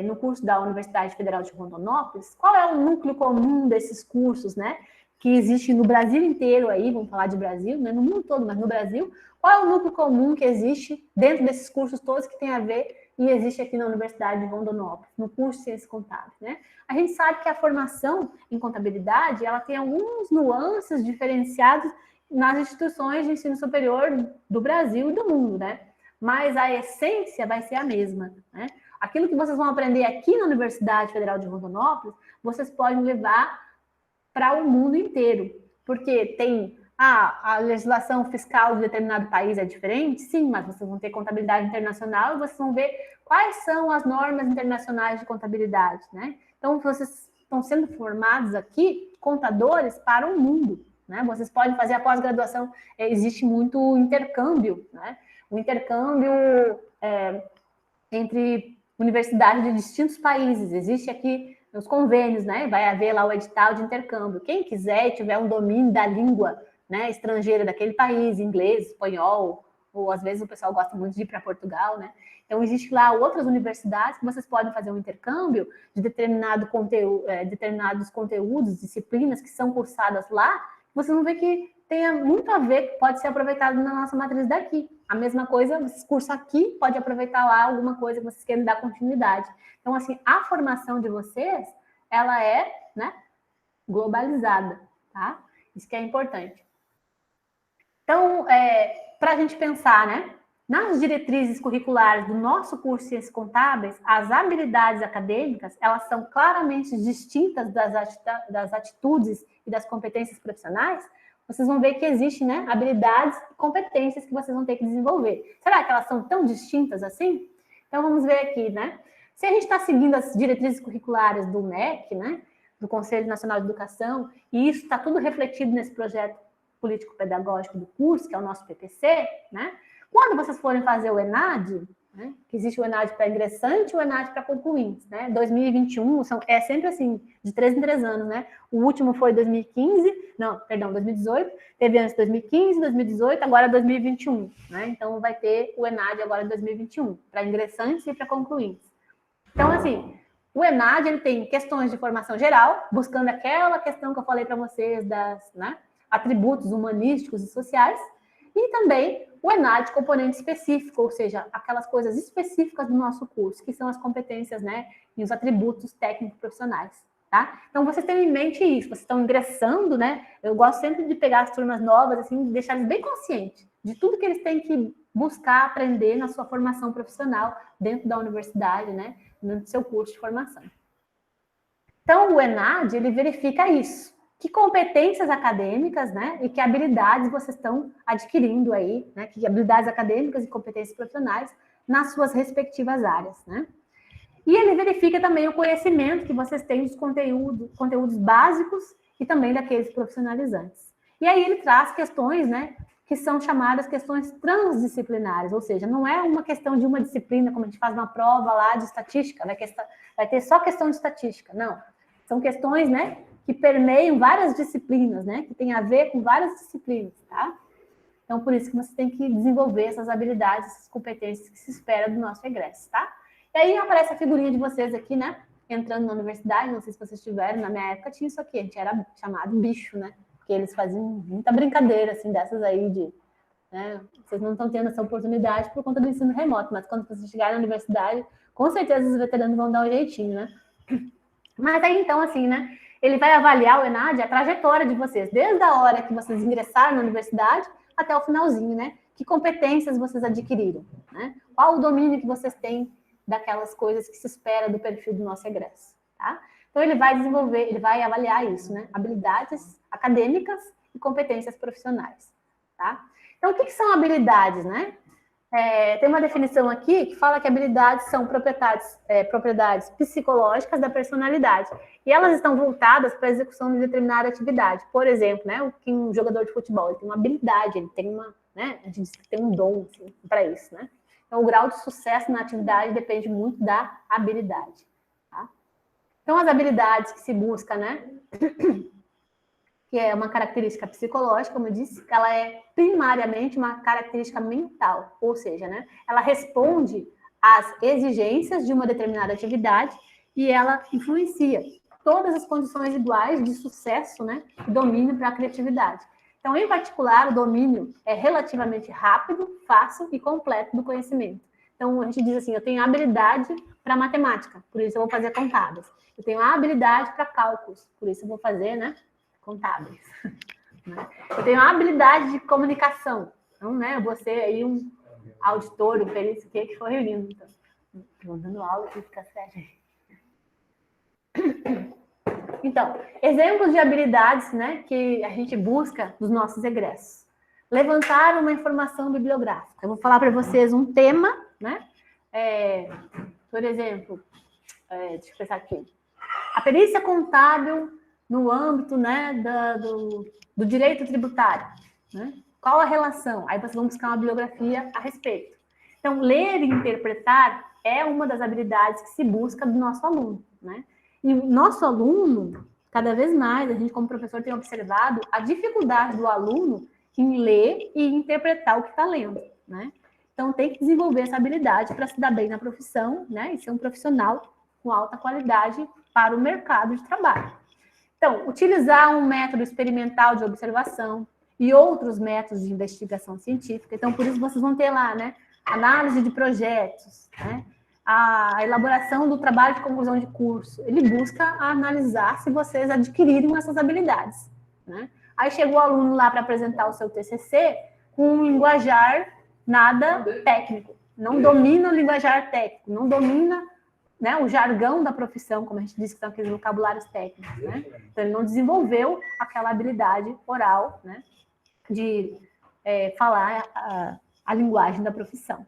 no curso da Universidade Federal de Rondonópolis? Qual é o núcleo comum desses cursos, né? Que existe no Brasil inteiro aí, vamos falar de Brasil, né? No mundo todo, mas no Brasil. Qual é o núcleo comum que existe dentro desses cursos todos que tem a ver e existe aqui na Universidade de Rondonópolis, no curso de Ciências Contábeis, né? A gente sabe que a formação em contabilidade, ela tem alguns nuances diferenciados nas instituições de ensino superior do Brasil e do mundo, né? Mas a essência vai ser a mesma, né? Aquilo que vocês vão aprender aqui na Universidade Federal de Rondonópolis, vocês podem levar para o mundo inteiro, porque tem a legislação fiscal de determinado país é diferente, sim, mas vocês vão ter contabilidade internacional e vocês vão ver quais são as normas internacionais de contabilidade, né? Então, vocês estão sendo formados aqui, contadores para o mundo, né? Vocês podem fazer a pós-graduação, existe muito intercâmbio, né? O intercâmbio entre universidades de distintos países, existe aqui nos convênios, né? Vai haver lá o edital de intercâmbio. Quem quiser e tiver um domínio da língua, né, estrangeira daquele país, inglês, espanhol, ou às vezes o pessoal gosta muito de ir para Portugal, né? Então, existe lá outras universidades que vocês podem fazer um intercâmbio de determinados conteúdos, disciplinas que são cursadas lá, vocês vão ver que tenha muito a ver, que pode ser aproveitado na nossa matriz daqui. A mesma coisa, vocês cursam aqui, pode aproveitar lá alguma coisa que vocês querem dar continuidade. Então, assim, a formação de vocês, ela é, né, globalizada, tá? Isso que é importante. Então, para a gente pensar, né, nas diretrizes curriculares do nosso curso de Ciências Contábeis, as habilidades acadêmicas, elas são claramente distintas das atitudes e das competências profissionais, vocês vão ver que existem, né, habilidades e competências que vocês vão ter que desenvolver. Será que elas são tão distintas assim? Então, vamos ver aqui, né? Se a gente está seguindo as diretrizes curriculares do MEC, né, do Conselho Nacional de Educação, e isso está tudo refletido nesse projeto político-pedagógico do curso, que é o nosso PPC, né? Quando vocês forem fazer o ENAD, né, que existe o ENAD para ingressante e o ENAD para concluintes, né? 2021 é sempre assim, de 3 em 3 anos, né? O último foi 2018, teve antes 2015, 2018, agora 2021, né? Então vai ter o ENAD agora em 2021, para ingressantes e para concluintes. Então, assim, o ENAD ele tem questões de formação geral, buscando aquela questão que eu falei para vocês das, né, atributos humanísticos e sociais, e também o ENAD componente específico, ou seja, aquelas coisas específicas do nosso curso, que são as competências, né, e os atributos técnico-profissionais, tá? Então, vocês tenham em mente isso, vocês estão ingressando, né, eu gosto sempre de pegar as turmas novas, assim, deixar eles bem conscientes de tudo que eles têm que buscar aprender na sua formação profissional dentro da universidade, né, no seu curso de formação. Então, o ENAD, ele verifica isso. Que competências acadêmicas, né, e que habilidades vocês estão adquirindo aí, né, que habilidades acadêmicas e competências profissionais nas suas respectivas áreas, né. E ele verifica também o conhecimento que vocês têm dos conteúdos básicos e também daqueles profissionalizantes. E aí ele traz questões, né, que são chamadas questões transdisciplinares, ou seja, não é uma questão de uma disciplina, como a gente faz uma prova lá de estatística, vai ter só questão de estatística, não. São questões, né, que permeiam várias disciplinas, né, que tem a ver com várias disciplinas, tá? Então, por isso que você tem que desenvolver essas habilidades, essas competências que se espera do nosso egresso, tá? E aí aparece a figurinha de vocês aqui, né, entrando na universidade, não sei se vocês tiveram, na minha época tinha isso aqui, a gente era chamado bicho, né, porque eles faziam muita brincadeira, assim, dessas aí de, né, vocês não estão tendo essa oportunidade por conta do ensino remoto, mas quando vocês chegarem na universidade, com certeza os veteranos vão dar um jeitinho, né? Mas aí, então, assim, né, ele vai avaliar o ENAD, a trajetória de vocês, desde a hora que vocês ingressaram na universidade até o finalzinho, né? Que competências vocês adquiriram, né? Qual o domínio que vocês têm daquelas coisas que se espera do perfil do nosso egresso, tá? Então, ele vai desenvolver, ele vai avaliar isso, né? Habilidades acadêmicas e competências profissionais, tá? Então, o que são habilidades, né? Tem uma definição aqui que fala que habilidades são propriedades psicológicas da personalidade. E elas estão voltadas para a execução de determinada atividade. Por exemplo, né, um jogador de futebol ele tem uma habilidade, ele tem uma, né, a gente diz que tem um dom assim, para isso, né? Então, o grau de sucesso na atividade depende muito da habilidade. Tá? Então, as habilidades que se busca, né? Que é uma característica psicológica, como eu disse, ela é primariamente uma característica mental, ou seja, né, ela responde às exigências de uma determinada atividade e ela influencia todas as condições iguais de sucesso, né, e domínio para a criatividade. Então, em particular, o domínio é relativamente rápido, fácil e completo do conhecimento. Então, a gente diz assim, eu tenho habilidade para matemática, por isso eu vou fazer contábeis. Eu tenho habilidade para cálculos, por isso eu vou fazer, né, contábeis. Eu tenho a habilidade de comunicação. Então, né, você aí um auditor, um perito, que for reunindo. Então, dando aula, que fica sério. Então, exemplos de habilidades, né, que a gente busca nos nossos egressos. Levantar uma informação bibliográfica. Eu vou falar para vocês um tema, né? Por exemplo, deixa eu pensar aqui. A perícia contábil no âmbito, né, do direito tributário, né? Qual a relação? Aí vocês vão buscar uma bibliografia a respeito. Então, ler e interpretar é uma das habilidades que se busca do nosso aluno, né? E o nosso aluno, cada vez mais, a gente como professor tem observado a dificuldade do aluno em ler e interpretar o que está lendo, né? Então, tem que desenvolver essa habilidade para se dar bem na profissão, né? E ser um profissional com alta qualidade para o mercado de trabalho. Então, utilizar um método experimental de observação e outros métodos de investigação científica. Então, por isso vocês vão ter lá, né? Análise de projetos, né? A elaboração do trabalho de conclusão de curso. Ele busca analisar se vocês adquiriram essas habilidades, né? Aí chega o aluno lá para apresentar o seu TCC com um linguajar nada técnico. Não domina o linguajar técnico, não domina né, o jargão da profissão, como a gente disse, que são aqueles vocabulários técnicos, né? Então, ele não desenvolveu aquela habilidade oral, né, de falar a linguagem da profissão.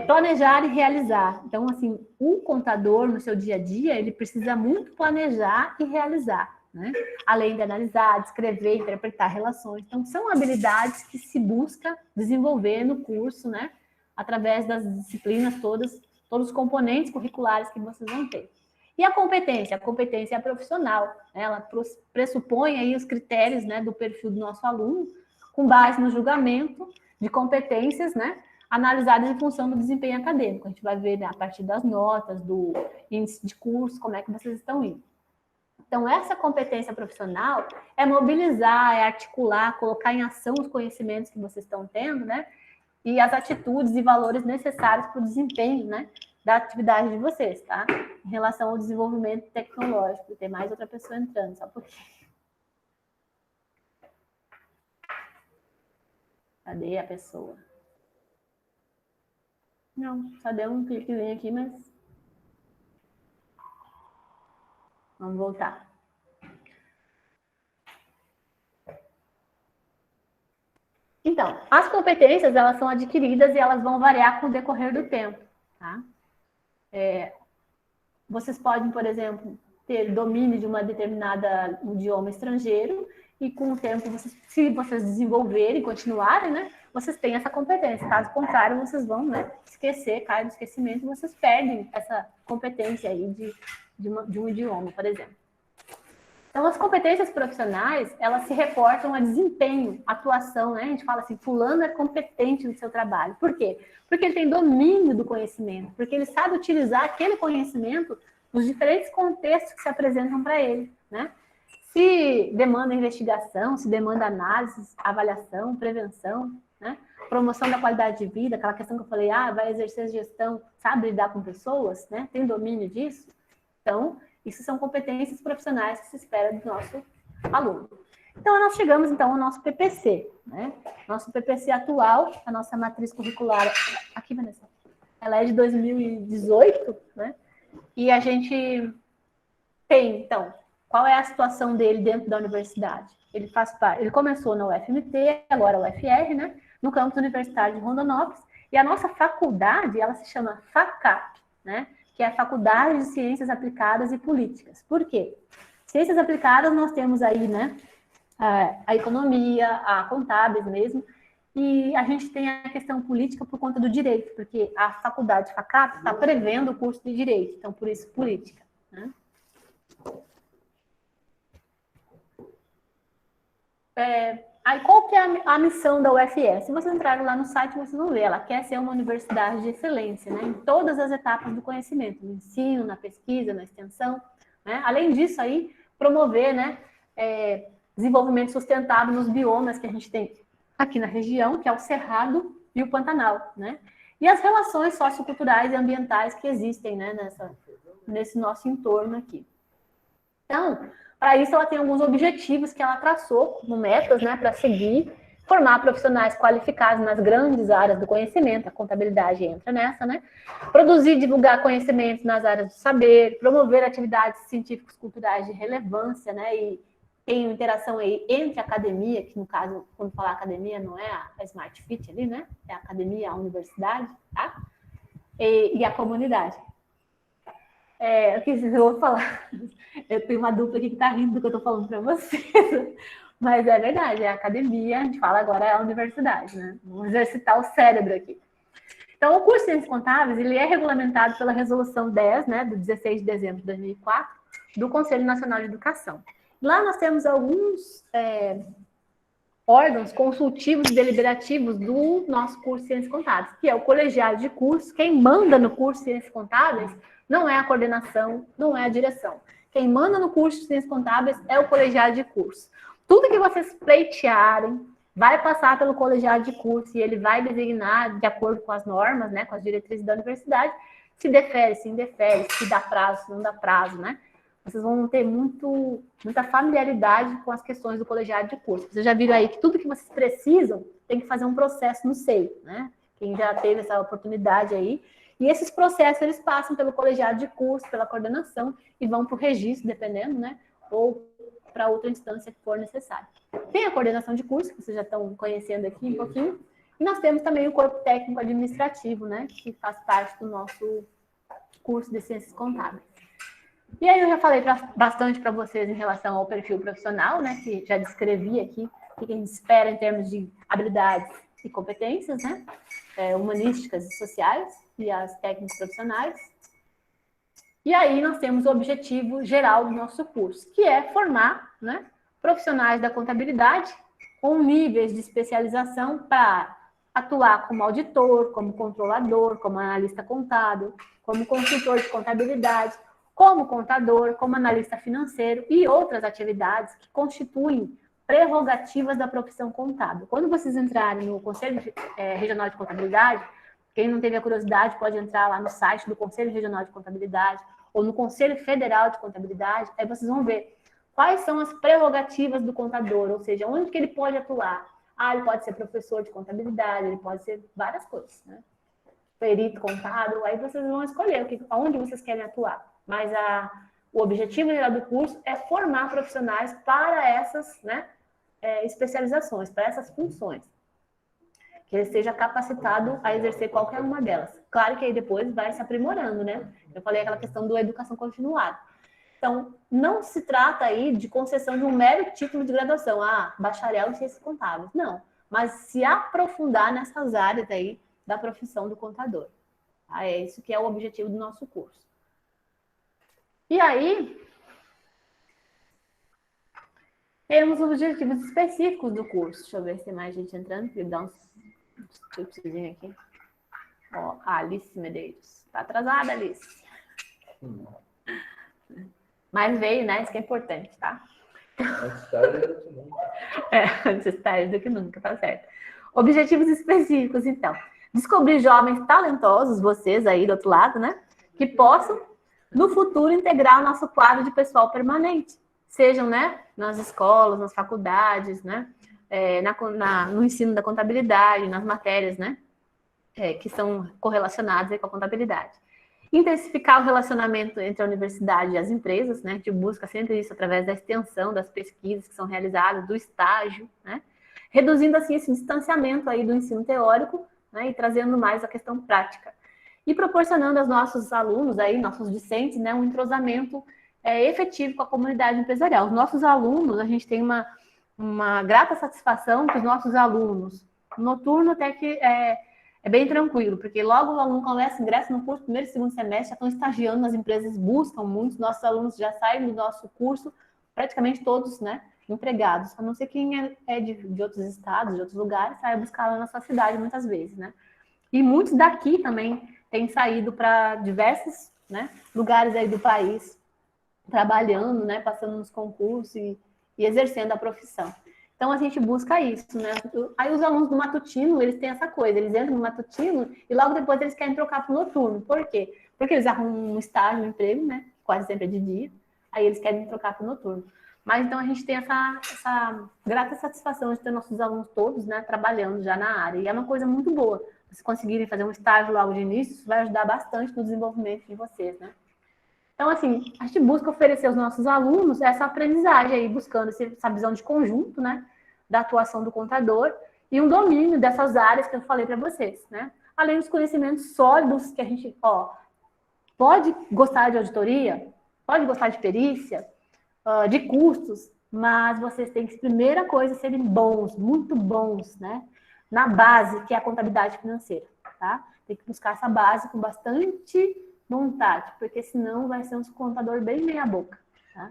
Planejar e realizar. Então, assim, o contador, no seu dia a dia, ele precisa muito planejar e realizar, né? Além de analisar, descrever, interpretar relações. Então, são habilidades que se busca desenvolver no curso, né? Através das disciplinas todos os componentes curriculares que vocês vão ter. E a competência é profissional, né? Ela pressupõe aí os critérios, né, do perfil do nosso aluno, com base no julgamento de competências, né, analisadas em função do desempenho acadêmico. A gente vai ver, né, a partir das notas, do índice de curso, como é que vocês estão indo. Então, essa competência profissional é mobilizar, é articular, colocar em ação os conhecimentos que vocês estão tendo, né, e as atitudes e valores necessários para o desempenho, né, da atividade de vocês, tá? Em relação ao desenvolvimento tecnológico. Tem mais outra pessoa entrando, só porque... Cadê a pessoa? Não, só deu um cliquezinho aqui, mas... Vamos voltar. Então, as competências, elas são adquiridas e elas vão variar com o decorrer do tempo, tá? Vocês podem, por exemplo, ter domínio de uma determinada idioma estrangeiro e com o tempo, se vocês desenvolverem e continuarem, né, vocês têm essa competência. Caso contrário, vocês vão, né, esquecer, cair no esquecimento e vocês perdem essa competência aí de um idioma, por exemplo. Então, as competências profissionais, elas se reportam a desempenho, atuação, né? A gente fala assim, fulano é competente no seu trabalho. Por quê? Porque ele tem domínio do conhecimento, porque ele sabe utilizar aquele conhecimento nos diferentes contextos que se apresentam para ele, né? Se demanda investigação, se demanda análise, avaliação, prevenção, né? Promoção da qualidade de vida, aquela questão que eu falei, vai exercer gestão, sabe lidar com pessoas, né? Tem domínio disso? Então, isso são competências profissionais que se espera do nosso aluno. Então, nós chegamos, então, ao nosso PPC, né? Nosso PPC atual, a nossa matriz curricular, aqui, Vanessa, ela é de 2018, né? E a gente tem, então, qual é a situação dele dentro da universidade? Ele faz parte, ele começou na UFMT, agora UFR, né? No campus universitário de Rondonópolis, e a nossa faculdade, ela se chama FACAP, né? Que é a Faculdade de Ciências Aplicadas e Políticas. Por quê? Ciências aplicadas nós temos aí, né, a economia, a contábeis mesmo, e a gente tem a questão política por conta do direito, porque a faculdade FACAP está prevendo o curso de direito, então por isso política, né? Aí qual que é a missão da UFS? Se vocês entrarem lá no site, vocês vão ver, ela quer ser uma universidade de excelência, né, em todas as etapas do conhecimento, no ensino, na pesquisa, na extensão, né? Além disso aí, promover, né, desenvolvimento sustentável nos biomas que a gente tem aqui na região, que é o Cerrado e o Pantanal, né? E as relações socioculturais e ambientais que existem, né, nesse nosso entorno aqui. Então, para isso, ela tem alguns objetivos que ela traçou como metas, né, para seguir, formar profissionais qualificados nas grandes áreas do conhecimento, a contabilidade entra nessa, né? Produzir e divulgar conhecimentos nas áreas do saber, promover atividades científicas culturais de relevância, né? E tem interação aí entre a academia, que no caso, quando falar academia, não é a Smart Fit ali, né? É a academia, a universidade, tá? E a comunidade. O que eu vou falar? Eu tenho uma dupla aqui que está rindo do que eu estou falando para vocês. Mas é verdade, é a academia, a gente fala agora é a universidade, né? Vamos exercitar o cérebro aqui. Então, o curso de Ciências Contábeis, ele é regulamentado pela Resolução 10, né, do 16 de dezembro de 2004, do Conselho Nacional de Educação. Lá nós temos alguns órgãos consultivos e deliberativos do nosso curso de Ciências Contábeis, que é o colegiado de curso. Quem manda no curso de Ciências Contábeis não é a coordenação, não é a direção. Quem manda no curso de Ciências Contábeis é o colegiado de curso. Tudo que vocês pleitearem vai passar pelo colegiado de curso e ele vai designar de acordo com as normas, né, com as diretrizes da universidade, se defere, se indefere, se dá prazo, se não dá prazo, né? Vocês vão ter muita familiaridade com as questões do colegiado de curso. Vocês já viram aí que tudo que vocês precisam tem que fazer um processo no SEI, né? Quem já teve essa oportunidade aí, E esses processos, eles passam pelo colegiado de curso, pela coordenação, e vão para o registro, dependendo, né? Ou para outra instância que for necessário. Tem a coordenação de curso, que vocês já estão conhecendo aqui um pouquinho, e nós temos também o corpo técnico administrativo, né? Que faz parte do nosso curso de ciências contábeis. E aí eu já falei bastante para vocês em relação ao perfil profissional, né? Que já descrevi aqui o que a gente espera em termos de habilidades e competências, né? Humanísticas e sociais e as técnicas profissionais. E aí nós temos o objetivo geral do nosso curso, que é formar, né, profissionais da contabilidade com níveis de especialização para atuar como auditor, como controlador, como analista contábil, como consultor de contabilidade, como contador, como analista financeiro e outras atividades que constituem prerrogativas da profissão contábil. Quando vocês entrarem no Conselho Regional de Contabilidade, quem não teve a curiosidade pode entrar lá no site do Conselho Regional de Contabilidade ou no Conselho Federal de Contabilidade, aí vocês vão ver quais são as prerrogativas do contador, ou seja, onde que ele pode atuar. Ele pode ser professor de contabilidade, ele pode ser várias coisas, né? Perito contábil, aí vocês vão escolher onde vocês querem atuar. Mas o objetivo geral do curso é formar profissionais para essas, né, especializações, para essas funções. Que ele seja capacitado a exercer qualquer uma delas. Claro que aí depois vai se aprimorando, né? Eu falei aquela questão da educação continuada. Então, não se trata aí de concessão de um mero título de graduação, bacharel em ciências contábeis. Não, mas se aprofundar nessas áreas aí da profissão do contador. É isso que é o objetivo do nosso curso. E aí, temos os objetivos específicos do curso. Deixa eu ver se tem mais gente entrando, para dar uns tipzinhos aqui. Alice Medeiros. Tá atrasada, Alice. Mas veio, né? Isso que é importante, tá?
Antes tarde do que nunca.
Antes tarde do que nunca, tá certo. Objetivos específicos, então. Descobrir jovens talentosos, vocês aí do outro lado, né? Que possam, no futuro, integrar o nosso quadro de pessoal permanente. Sejam, né? Nas escolas, nas faculdades, né? No ensino da contabilidade, nas matérias, né? Que são correlacionadas aí com a contabilidade. Intensificar o relacionamento entre a universidade e as empresas, né? A gente busca sempre isso através da extensão das pesquisas que são realizadas, do estágio, né? Reduzindo, assim, esse distanciamento aí do ensino teórico, né? E trazendo mais a questão prática. E proporcionando aos nossos alunos, aí, nossos discentes, né? Um entrosamento efetivo com a comunidade empresarial. Os nossos alunos, a gente tem uma grata satisfação que os nossos alunos, noturno até que é bem tranquilo, porque logo o aluno ingressa no curso, primeiro e segundo semestre, já estão estagiando nas empresas, buscam muitos, nossos alunos já saem do nosso curso, praticamente todos, né, empregados, a não ser quem é de outros estados, de outros lugares, sai buscar lá na sua cidade muitas vezes, né. E muitos daqui também têm saído para diversos, né, lugares aí do país, trabalhando, né, passando nos concursos e exercendo a profissão. Então, a gente busca isso, né? Aí, os alunos do matutino, eles têm essa coisa, eles entram no matutino e logo depois eles querem trocar para o noturno. Por quê? Porque eles arrumam um estágio, um emprego, né? Quase sempre é de dia, aí eles querem trocar para o noturno. Mas, então, a gente tem essa grata satisfação de ter nossos alunos todos, né, trabalhando já na área. E é uma coisa muito boa. Se conseguirem fazer um estágio logo de início, isso vai ajudar bastante no desenvolvimento de vocês, né? Então, assim, a gente busca oferecer aos nossos alunos essa aprendizagem aí, buscando essa visão de conjunto, né, da atuação do contador e um domínio dessas áreas que eu falei para vocês, né? Além dos conhecimentos sólidos que a gente, pode gostar de auditoria, pode gostar de perícia, de custos, mas vocês têm que, primeira coisa, serem bons, muito bons, né? Na base, que é a contabilidade financeira, tá? Tem que buscar essa base com bastante vontade, porque senão vai ser um contador bem meia boca, tá?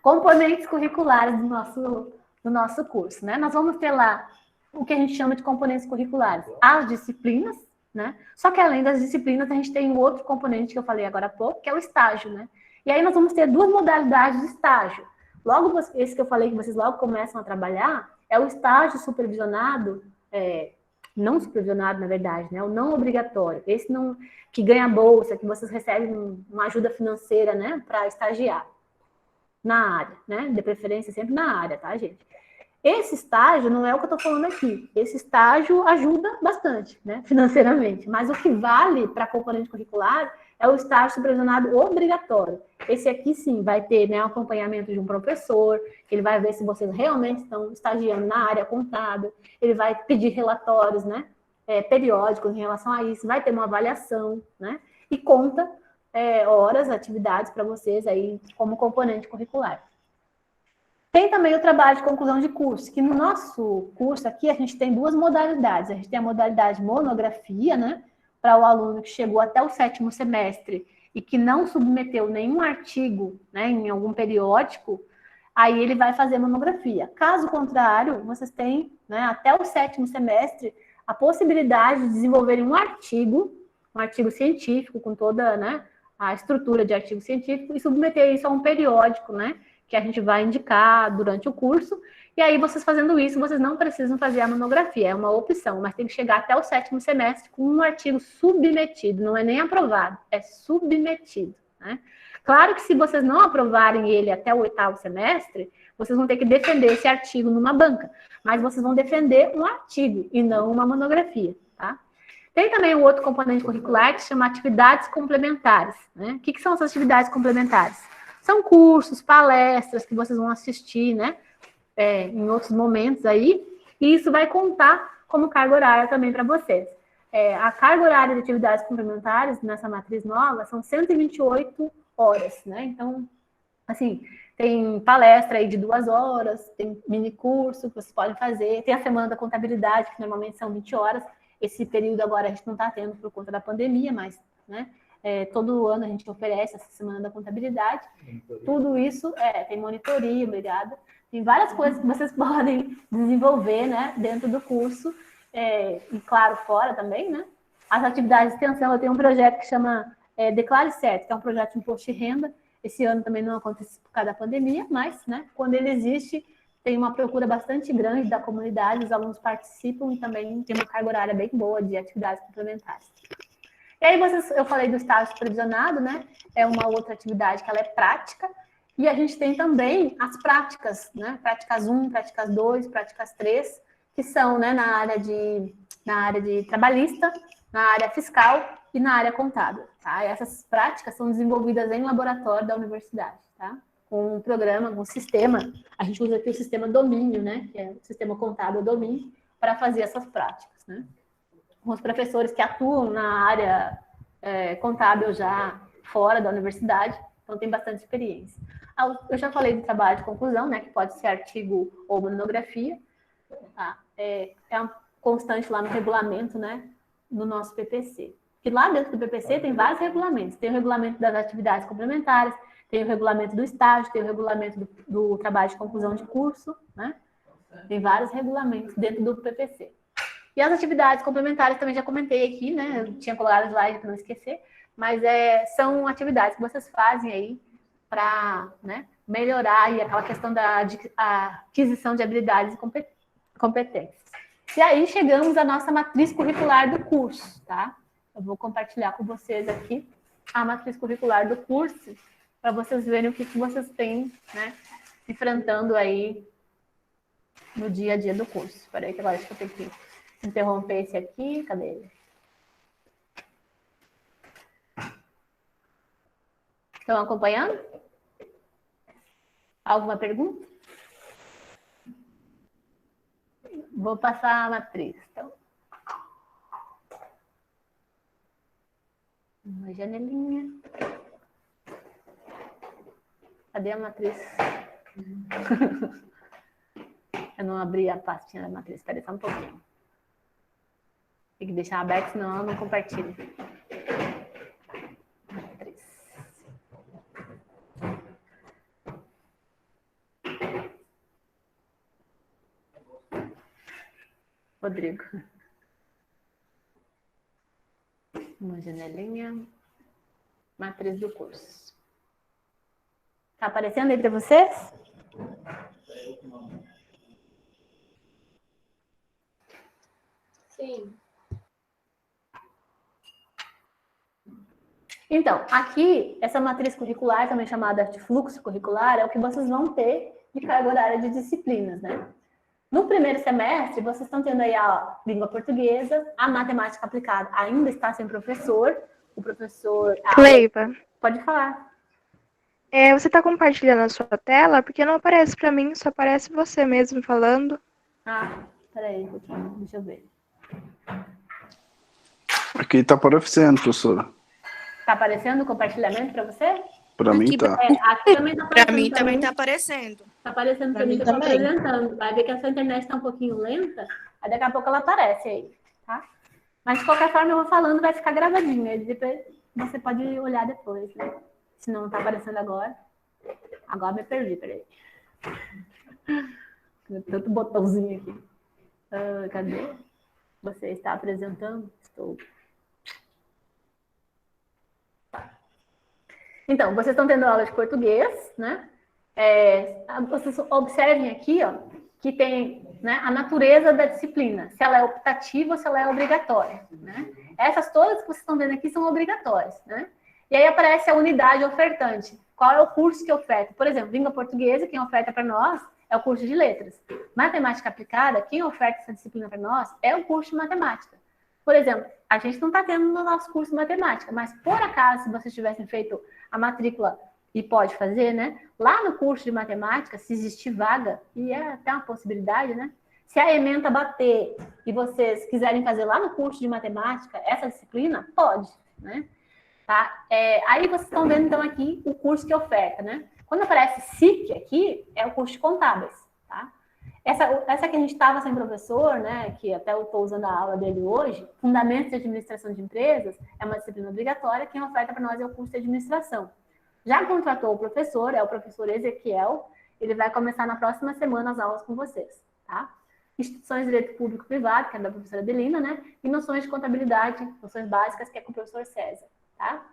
Componentes curriculares do nosso curso, né? Nós vamos ter lá o que a gente chama de componentes curriculares, as disciplinas, né? Só que além das disciplinas, a gente tem um outro componente que eu falei agora há pouco, que é o estágio, né? E aí nós vamos ter duas modalidades de estágio. Logo, esse que eu falei que vocês logo começam a trabalhar, é o estágio supervisionado, não supervisionado, na verdade, né? O não obrigatório. Esse não, que ganha bolsa, que vocês recebem uma ajuda financeira, né? Para estagiar na área, né? De preferência sempre na área, tá, gente? Esse estágio não é o que eu estou falando aqui. Esse estágio ajuda bastante, né, financeiramente. Mas o que vale para componente curricular é o estágio supervisionado obrigatório. Esse aqui, sim, vai ter, né, um acompanhamento de um professor, ele vai ver se vocês realmente estão estagiando na área contábil, ele vai pedir relatórios, né, periódicos em relação a isso, vai ter uma avaliação, né, e conta horas, atividades para vocês aí como componente curricular. Tem também o trabalho de conclusão de curso, que no nosso curso aqui a gente tem duas modalidades. A gente tem a modalidade monografia, né, para o aluno que chegou até o 7º semestre e que não submeteu nenhum artigo, né, em algum periódico, aí ele vai fazer monografia. Caso contrário, vocês têm, né, até o 7º semestre a possibilidade de desenvolverem um artigo científico, com toda, né, a estrutura de artigo científico, e submeter isso a um periódico, né, que a gente vai indicar durante o curso, e aí vocês fazendo isso, vocês não precisam fazer a monografia, é uma opção, mas tem que chegar até o 7º semestre com um artigo submetido, não é nem aprovado, é submetido, né? Claro que se vocês não aprovarem ele até o 8º semestre, vocês vão ter que defender esse artigo numa banca, mas vocês vão defender um artigo e não uma monografia, tá? Tem também um outro componente curricular que se chama atividades complementares, né? O que são essas atividades complementares? São cursos, palestras que vocês vão assistir, né, em outros momentos aí, e isso vai contar como carga horária também para vocês. A carga horária de atividades complementares nessa matriz nova são 128 horas, né? Então, assim, tem palestra aí de 2 horas, tem mini curso que vocês podem fazer, tem a semana da contabilidade, que normalmente são 20 horas. Esse período agora a gente não está tendo por conta da pandemia, mas, né, todo ano a gente oferece essa semana da contabilidade. Tudo isso, tem monitoria, obrigada. Tem várias coisas que vocês podem desenvolver, né, dentro do curso, e claro, fora também, né. As atividades de extensão, eu tenho um projeto que chama Declare Certo, que é um projeto de imposto de renda. Esse ano também não acontece por causa da pandemia, mas, né, quando ele existe, tem uma procura bastante grande da comunidade, os alunos participam e também tem uma carga horária bem boa de atividades complementares. E aí eu falei do estágio supervisionado, né? É uma outra atividade que ela é prática. E a gente tem também as práticas, né? Práticas 1, práticas 2, práticas 3, que são, né, na área de trabalhista, na área fiscal e na área contábil, tá? E essas práticas são desenvolvidas em laboratório da universidade, tá? Com um programa, um sistema. A gente usa aqui o sistema domínio, né? Que é o sistema contábil domínio, para fazer essas práticas, né? Com os professores que atuam na área contábil já fora da universidade, então tem bastante experiência. Eu já falei do trabalho de conclusão, né, que pode ser artigo ou monografia, tá? É uma constante lá no regulamento, né, no nosso PPC. E lá dentro do PPC tem vários regulamentos. Tem o regulamento das atividades complementares, tem o regulamento do estágio, tem o regulamento do trabalho de conclusão de curso, né? Tem vários regulamentos dentro do PPC. E as atividades complementares também já comentei aqui, né? Eu tinha colocado slide para não esquecer, mas são atividades que vocês fazem aí para, né, melhorar aí aquela questão da aquisição de habilidades e competências. E aí chegamos à nossa matriz curricular do curso, tá? Eu vou compartilhar com vocês aqui a matriz curricular do curso, para vocês verem o que vocês têm, né, enfrentando aí no dia a dia do curso. Espera aí que agora eu tenho que interromper esse aqui. Cadê ele? Estão acompanhando? Alguma pergunta? Vou passar a matriz. Então, uma janelinha. Cadê a matriz? Eu não abri a pastinha da matriz. Espera só um pouquinho. Tem que deixar aberto, senão eu não compartilho. Matriz. Rodrigo. Uma janelinha. Matriz do curso. Tá aparecendo aí para vocês?
Sim.
Então, aqui, essa matriz curricular, também chamada de fluxo curricular, é o que vocês vão ter de carga horária de disciplinas, né? No primeiro semestre, vocês estão tendo aí a língua portuguesa, a matemática aplicada ainda está sem professor. O professor...
Cleiva,
Pode falar.
você está compartilhando a sua tela? Porque não aparece para mim, só aparece você mesmo falando.
Peraí um pouquinho, deixa eu ver.
Aqui está aparecendo, professora.
Tá aparecendo o compartilhamento para você?
Para mim
Aqui
tá.
Aqui também tá aparecendo.
Para mim também está aparecendo.
Tá aparecendo
Pra
para mim
mim
que eu tô
também.
apresentando. Vai ver que a sua internet tá um pouquinho lenta, aí daqui a pouco ela aparece aí, tá? Mas de qualquer forma eu vou falando, vai ficar gravadinho. Aí depois você pode olhar depois, né? Se não tá aparecendo agora. Agora me perdi, peraí. Tem tanto botãozinho aqui. Cadê? Você está apresentando? Estou. Então, vocês estão tendo aula de português, né? Vocês observem aqui, ó, que tem, né, a natureza da disciplina, se ela é optativa ou se ela é obrigatória, né? Essas todas que vocês estão vendo aqui são obrigatórias, né? E aí aparece a unidade ofertante. Qual é o curso que oferta? Por exemplo, língua portuguesa, quem oferta para nós é o curso de letras. Matemática aplicada, quem oferta essa disciplina para nós é o curso de matemática. Por exemplo, a gente não está tendo no nosso curso de matemática, mas por acaso, se vocês tivessem feito a matrícula, e pode fazer, né? Lá no curso de matemática, se existir vaga, e é até uma possibilidade, né? Se a ementa bater e vocês quiserem fazer lá no curso de matemática essa disciplina, pode, né? Tá? Aí vocês estão vendo, então, aqui o curso que oferta, né? Quando aparece SIC aqui, é o curso de contábeis, tá? Essa que a gente estava sem professor, né? Que até eu estou usando a aula dele hoje, Fundamentos de Administração de Empresas, é uma disciplina obrigatória, quem oferta para nós é o curso de administração. Já contratou o professor, é o professor Ezequiel, ele vai começar na próxima semana as aulas com vocês, tá? Instituições de Direito Público e Privado, que é da professora Adelina, né? E noções de contabilidade, noções básicas, que é com o professor César, tá?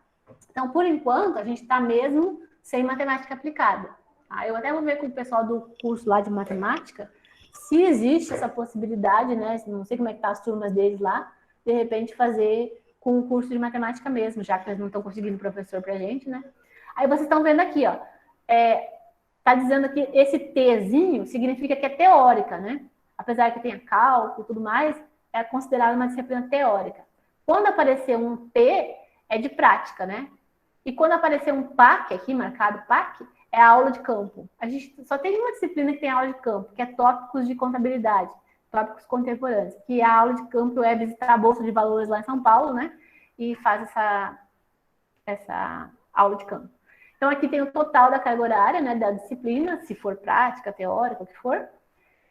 Então, por enquanto, a gente está mesmo sem matemática aplicada. Tá? Eu até vou ver com o pessoal do curso lá de matemática se existe essa possibilidade, né? Não sei como é que tá as turmas deles lá, de repente fazer com o curso de matemática mesmo, já que eles não estão conseguindo professor pra gente, né? Aí vocês estão vendo aqui, ó, tá dizendo que esse Tzinho significa que é teórica, né? Apesar que tenha cálculo e tudo mais, é considerada uma disciplina teórica. Quando aparecer um T, é de prática, né? E quando aparecer um PAC aqui, marcado PAC, é a aula de campo. A gente só tem uma disciplina que tem aula de campo, que é tópicos de contabilidade, tópicos contemporâneos, que a aula de campo é visitar a Bolsa de Valores lá em São Paulo, né? E faz essa aula de campo. Então, aqui tem o total da carga horária, né, da disciplina, se for prática, teórica, o que for.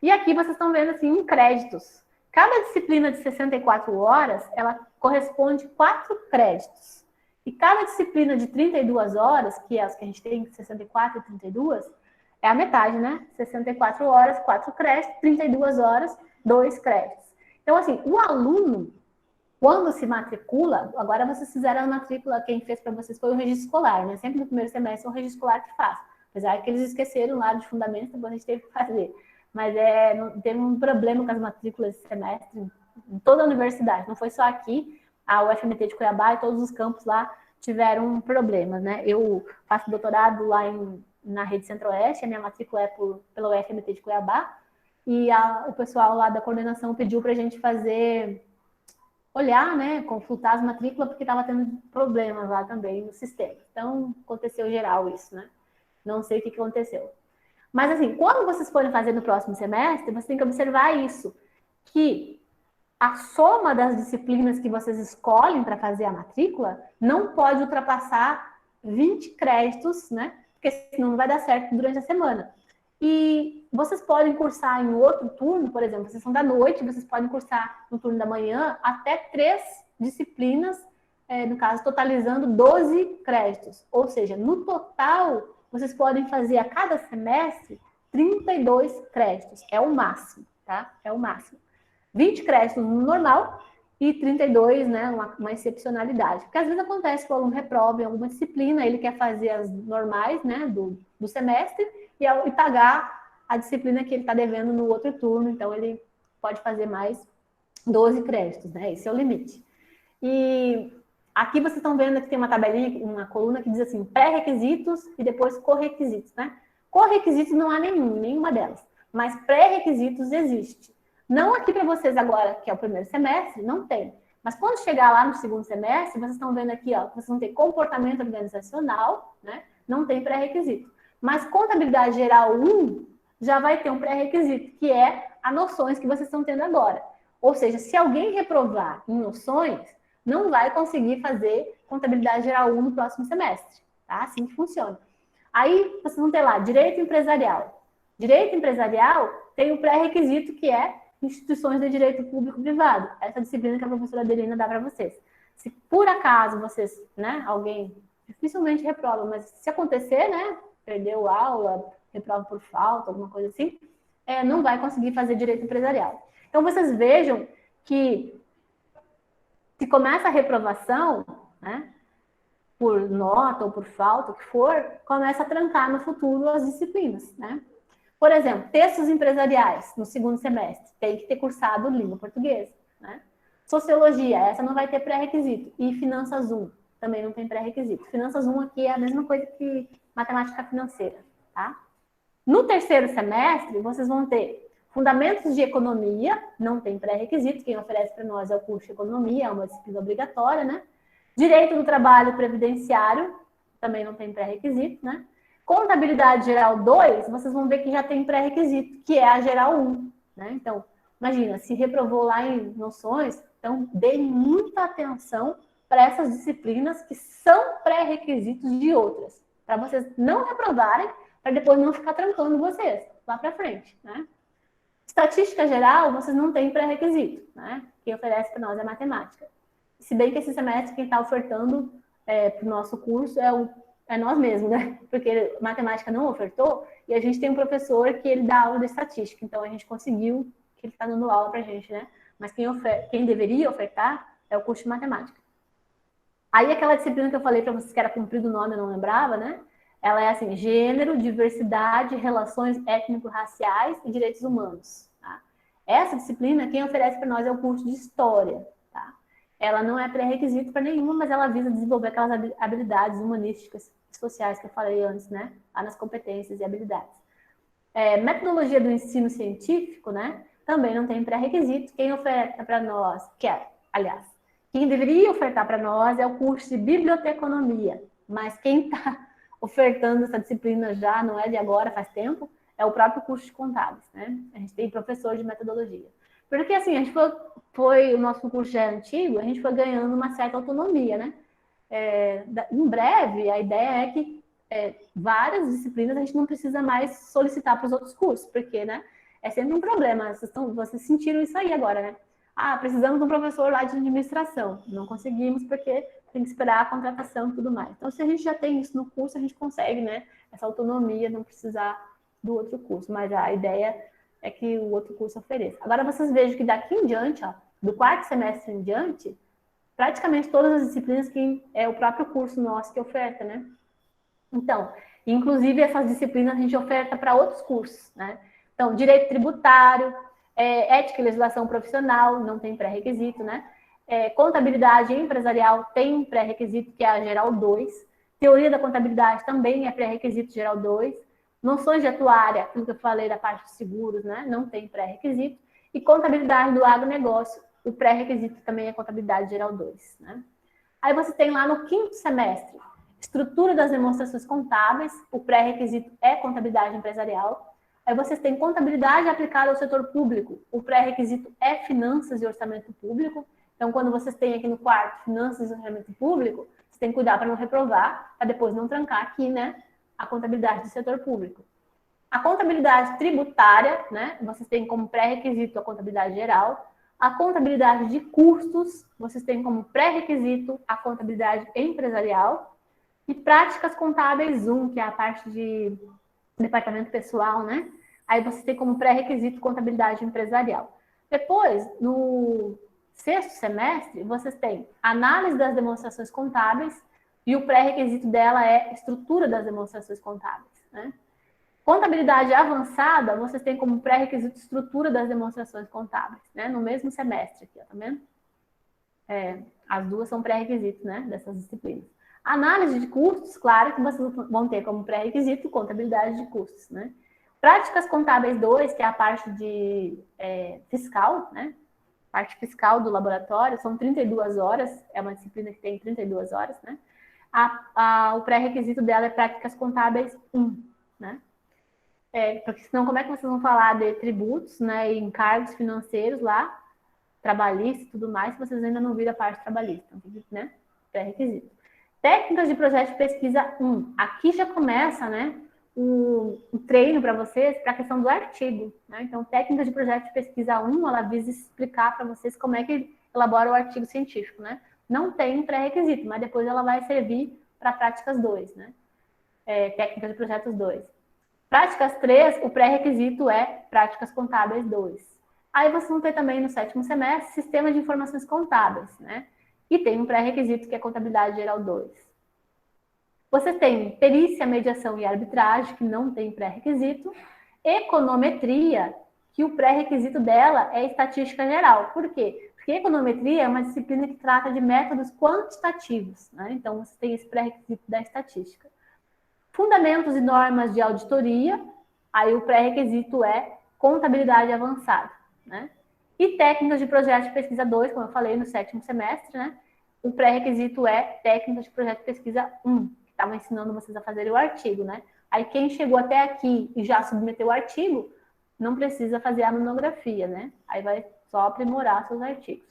E aqui vocês estão vendo, assim, em créditos. Cada disciplina de 64 horas, ela corresponde a 4 créditos. E cada disciplina de 32 horas, que é as que a gente tem, 64 e 32, é a metade, né? 64 horas, 4 créditos, 32 horas, 2 créditos. Então, assim, o aluno, quando se matricula, agora vocês fizeram a matrícula, quem fez para vocês foi o registro escolar, né? Sempre no primeiro semestre é o registro escolar que faz. Apesar que eles esqueceram lá de fundamentos, depois a gente teve que fazer. Mas teve um problema com as matrículas esse semestre em toda a universidade. Não foi só aqui, a UFMT de Cuiabá e todos os campos lá tiveram problemas, né? Eu faço doutorado lá na Rede Centro-Oeste, a minha matrícula é pela UFMT de Cuiabá, e o pessoal lá da coordenação pediu para a gente olhar, né, consultar as matrículas, porque estava tendo problemas lá também no sistema. Então, aconteceu geral isso, né? Não sei o que aconteceu. Mas, assim, quando vocês forem fazer no próximo semestre, você tem que observar isso, que a soma das disciplinas que vocês escolhem para fazer a matrícula não pode ultrapassar 20 créditos, né? Porque senão não vai dar certo durante a semana. E vocês podem cursar em outro turno, por exemplo, vocês são da noite, vocês podem cursar no turno da manhã até 3 disciplinas, no caso, totalizando 12 créditos. Ou seja, no total, vocês podem fazer a cada semestre 32 créditos. É o máximo, tá? É o máximo. 20 créditos no normal e 32, né, uma excepcionalidade. Porque às vezes acontece que o aluno reprova em alguma disciplina, ele quer fazer as normais, né, do semestre e pagar a disciplina que ele está devendo no outro turno, então ele pode fazer mais 12 créditos, né, esse é o limite. E aqui vocês estão vendo que tem uma tabelinha, uma coluna que diz assim, pré-requisitos e depois correquisitos, né? Correquisitos não há nenhuma delas. mas pré-requisitos existe. Não aqui para vocês agora, que é o primeiro semestre, não tem. Mas quando chegar lá no segundo semestre, vocês estão vendo aqui, ó, vocês vão ter comportamento organizacional, né? Não tem pré-requisito. Mas contabilidade geral 1 já vai ter um pré-requisito, que é as noções que vocês estão tendo agora. Ou seja, se alguém reprovar em noções, não vai conseguir fazer contabilidade geral 1 no próximo semestre. Tá? Assim que funciona. Aí vocês vão ter lá direito empresarial. Direito empresarial tem o pré-requisito que é instituições de direito público e privado. Essa disciplina que a professora Adelina dá para vocês. Se por acaso vocês, né, alguém dificilmente reprova, mas se acontecer, né, perdeu aula, reprova por falta, alguma coisa assim, não vai conseguir fazer direito empresarial. Então vocês vejam que se começa a reprovação, né, por nota ou por falta, o que for, começa a trancar no futuro as disciplinas, né? Por exemplo, textos empresariais no segundo semestre, tem que ter cursado língua portuguesa, né? Sociologia, essa não vai ter pré-requisito. E finanças 1, também não tem pré-requisito. Finanças 1 aqui é a mesma coisa que matemática financeira, tá? No terceiro semestre, vocês vão ter fundamentos de economia, não tem pré-requisito, quem oferece para nós é o curso de economia, é uma disciplina obrigatória, né? Direito do trabalho previdenciário, também não tem pré-requisito, né? Contabilidade geral 2, vocês vão ver que já tem pré-requisito, que é a geral 1, né? Então, imagina, se reprovou lá em noções, então dê muita atenção para essas disciplinas que são pré-requisitos de outras, para vocês não reprovarem, para depois não ficar trancando vocês lá para frente, né? Estatística geral, vocês não têm pré-requisito, né? Quem oferece para nós é matemática. Se bem que esse semestre quem está ofertando para o nosso curso é nós mesmos, né? Porque matemática não ofertou e a gente tem um professor que ele dá aula de estatística, então a gente conseguiu que ele está dando aula para a gente, né? Mas quem deveria ofertar é o curso de matemática. Aí aquela disciplina que eu falei para vocês que era cumprido o nome, eu não lembrava, né? Ela é assim, gênero, diversidade, relações étnico-raciais e direitos humanos. Tá? Essa disciplina, quem oferece para nós é o curso de história. Tá? Ela não é pré-requisito para nenhuma, mas ela visa desenvolver aquelas habilidades humanísticas e sociais que eu falei antes, né? Lá nas competências e habilidades. Metodologia do ensino científico, né? Também não tem pré-requisito. Quem oferta para nós, quem deveria ofertar para nós é o curso de biblioteconomia, mas quem está ofertando essa disciplina já, não é de agora, faz tempo, é o próprio curso de contábeis, né? A gente tem professor de metodologia. Porque assim, a gente o nosso curso já é antigo, a gente foi ganhando uma certa autonomia, né? Em breve, a ideia é que várias disciplinas a gente não precisa mais solicitar para os outros cursos, porque, né? É sempre um problema, vocês sentiram isso aí agora, né? Ah, precisamos de um professor lá de administração. Não conseguimos porque tem que esperar a contratação e tudo mais. Então, se a gente já tem isso no curso, a gente consegue, né? Essa autonomia, não precisar do outro curso. Mas a ideia é que o outro curso ofereça. Agora, vocês vejam que daqui em diante, ó, do quarto semestre em diante, praticamente todas as disciplinas que é o próprio curso nosso que oferta, né? Então, inclusive essas disciplinas a gente oferta para outros cursos, né? Então, direito tributário, ética e legislação profissional, não tem pré-requisito, né? Contabilidade empresarial tem um pré-requisito, que é a geral 2. Teoria da contabilidade também é pré-requisito geral 2. Noções de atuária, aquilo que eu falei da parte dos seguros, né? Não tem pré-requisito. E contabilidade do agronegócio, o pré-requisito também é contabilidade geral 2, né? Aí você tem lá no quinto semestre, estrutura das demonstrações contábeis, o pré-requisito é contabilidade empresarial. Aí vocês têm contabilidade aplicada ao setor público, o pré-requisito é finanças e orçamento público. Então, quando vocês têm aqui no quarto finanças e orçamento público, vocês têm que cuidar para não reprovar, para depois não trancar aqui, né, a contabilidade do setor público. A contabilidade tributária, né, vocês têm como pré-requisito a contabilidade geral. A contabilidade de custos, vocês têm como pré-requisito a contabilidade empresarial. E práticas contábeis 1, que é a parte de departamento pessoal, né? Aí você tem como pré-requisito contabilidade empresarial. Depois, no sexto semestre, vocês têm análise das demonstrações contábeis e o pré-requisito dela é estrutura das demonstrações contábeis, né? Contabilidade avançada, vocês têm como pré-requisito estrutura das demonstrações contábeis, né? No mesmo semestre aqui, ó, tá vendo? As duas são pré-requisitos, né? Dessas disciplinas. Análise de custos, claro que vocês vão ter como pré-requisito contabilidade de custos, né? Práticas Contábeis 2, que é a parte de fiscal, né? Parte fiscal do laboratório, são 32 horas, é uma disciplina que tem 32 horas, né? O pré-requisito dela é Práticas Contábeis 1, né? Porque senão como é que vocês vão falar de tributos, né, e encargos financeiros lá, trabalhista e tudo mais, se vocês ainda não viram a parte trabalhista, né? Pré-requisito. Técnicas de projeto de pesquisa 1. Aqui já começa, né, o treino para vocês para a questão do artigo, né? Então, técnicas de projeto de pesquisa 1, ela visa explicar para vocês como é que elabora o artigo científico, né? Não tem pré-requisito, mas depois ela vai servir para práticas 2, né? Técnicas de projetos 2. Práticas 3, o pré-requisito é práticas contábeis 2. Aí vocês vão ter também no 7º semestre sistema de informações contábeis, né? E tem um pré-requisito que é contabilidade geral 2. Você tem perícia, mediação e arbitragem, que não tem pré-requisito. Econometria, que o pré-requisito dela é estatística geral. Por quê? Porque econometria é uma disciplina que trata de métodos quantitativos, né? Então, você tem esse pré-requisito da estatística. Fundamentos e normas de auditoria, aí o pré-requisito é contabilidade avançada, né? E técnicas de projeto de pesquisa 2, como eu falei, no 7º semestre, né? O pré-requisito é técnicas de projeto de pesquisa 1, que estavam ensinando vocês a fazerem o artigo, né? Aí quem chegou até aqui e já submeteu o artigo, não precisa fazer a monografia, né? Aí vai só aprimorar seus artigos.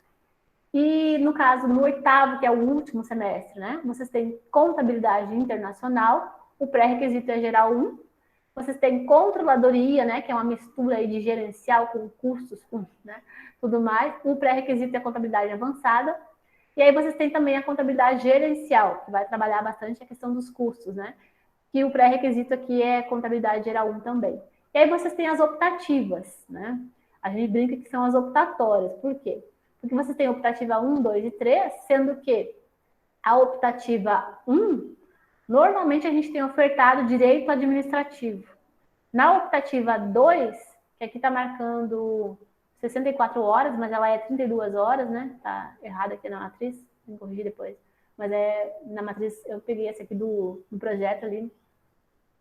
E no caso, no 8º, que é o último semestre, né? Vocês têm contabilidade internacional, o pré-requisito é geral 1. Vocês têm controladoria, né? Que é uma mistura aí de gerencial com cursos, né? Tudo mais. O pré-requisito é contabilidade avançada. E aí vocês têm também a contabilidade gerencial, que vai trabalhar bastante a questão dos custos, né? Que o pré-requisito aqui é contabilidade geral 1 também. E aí vocês têm as optativas, né? A gente brinca que são as optatórias. Por quê? Porque vocês têm optativa 1, 2 e 3, sendo que a optativa 1, normalmente a gente tem ofertado direito administrativo. Na optativa 2, que aqui está marcando 64 horas, mas ela é 32 horas, né? Tá errado aqui na matriz, vou corrigir depois. Mas na matriz, eu peguei esse aqui do projeto ali,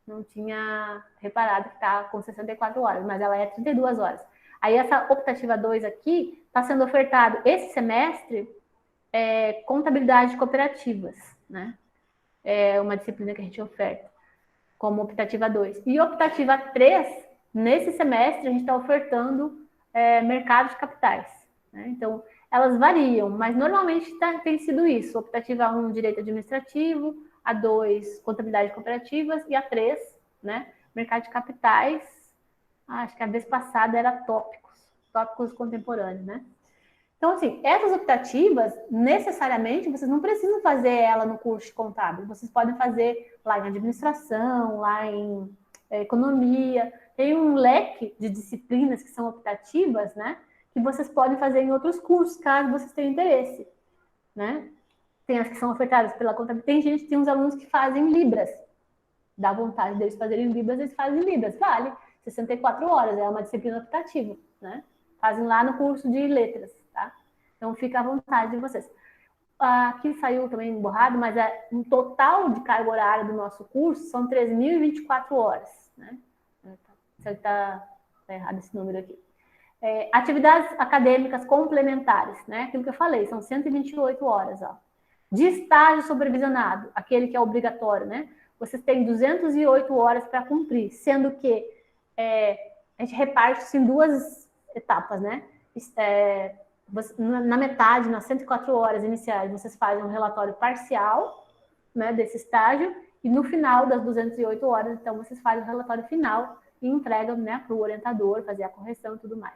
não tinha reparado que está com 64 horas, mas ela é 32 horas. Aí essa optativa 2 aqui está sendo ofertado esse semestre contabilidade de cooperativas, né? É uma disciplina que a gente oferta como optativa 2. E optativa 3, nesse semestre, a gente está ofertando mercado de capitais, né? Então, elas variam, mas normalmente tem sido isso. Optativa 1, direito administrativo, a 2, contabilidade de cooperativas, e a 3, né, mercado de capitais. Acho que a vez passada era tópicos contemporâneos, né? Então, assim, essas optativas, necessariamente, vocês não precisam fazer ela no curso de contábil. Vocês podem fazer lá em administração, lá em economia. Tem um leque de disciplinas que são optativas, né? Que vocês podem fazer em outros cursos, caso vocês tenham interesse, né? Tem as que são ofertadas pela contabilidade. Tem uns alunos que fazem Libras. Dá vontade deles fazerem Libras, eles fazem Libras. Vale 64 horas, é uma disciplina optativa, né? Fazem lá no curso de letras, tá? Então, fica à vontade de vocês. Aqui saiu também borrado, mas um total de carga horária do nosso curso são 3.024 horas, né? Tá errado esse número aqui. Atividades acadêmicas complementares, né? Aquilo que eu falei, são 128 horas, ó. De estágio supervisionado, aquele que é obrigatório, né? Vocês têm 208 horas para cumprir, sendo que a gente reparte isso em 2 etapas, né? Na metade, nas 104 horas iniciais, vocês fazem um relatório parcial, né, desse estágio, e no final das 208 horas, então, vocês fazem o relatório final e entregam, né, para o orientador, fazer a correção e tudo mais.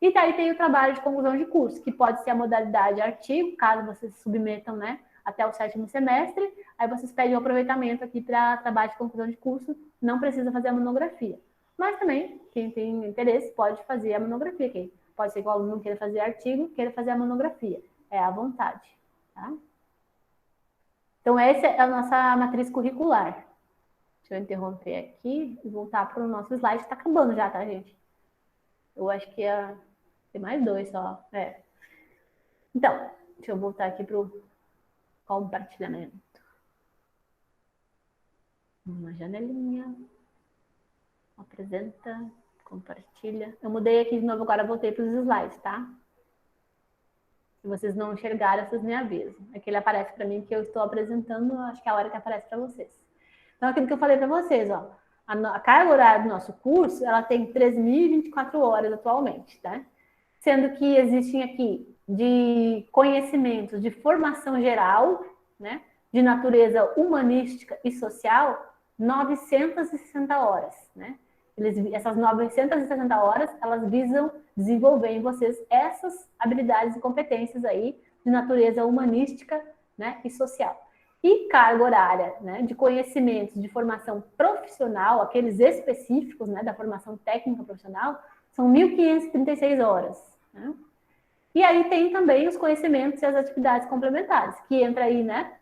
E daí tem o trabalho de conclusão de curso, que pode ser a modalidade artigo, caso vocês submetam, né, até o 7º semestre, aí vocês pedem o aproveitamento aqui para trabalho de conclusão de curso, não precisa fazer a monografia. Mas também, quem tem interesse pode fazer a monografia. Quem pode ser que o aluno não queira fazer artigo, queira fazer a monografia. É à vontade, tá? Então, essa é a nossa matriz curricular. Deixa eu interromper aqui e voltar para o nosso slide. Está acabando já, tá, gente? Eu acho que tem mais 2 só. Então, deixa eu voltar aqui para o compartilhamento. Uma janelinha. Apresenta, compartilha. Eu mudei aqui de novo, agora voltei para os slides, tá? Se vocês não enxergaram, vocês me avisam. Aqui ele aparece para mim que eu estou apresentando, acho que é a hora que aparece para vocês. Então, aquilo que eu falei para vocês, ó, a carga horária do nosso curso, ela tem 3.024 horas atualmente, né? Sendo que existem aqui de conhecimentos de formação geral, né? De natureza humanística e social, 960 horas, né? Essas 960 horas, elas visam desenvolver em vocês essas habilidades e competências aí de natureza humanística, né, e social. E carga horária, né, de conhecimentos de formação profissional, aqueles específicos, né, da formação técnica profissional, são 1.536 horas. Né? E aí tem também os conhecimentos e as atividades complementares, que entra aí, né,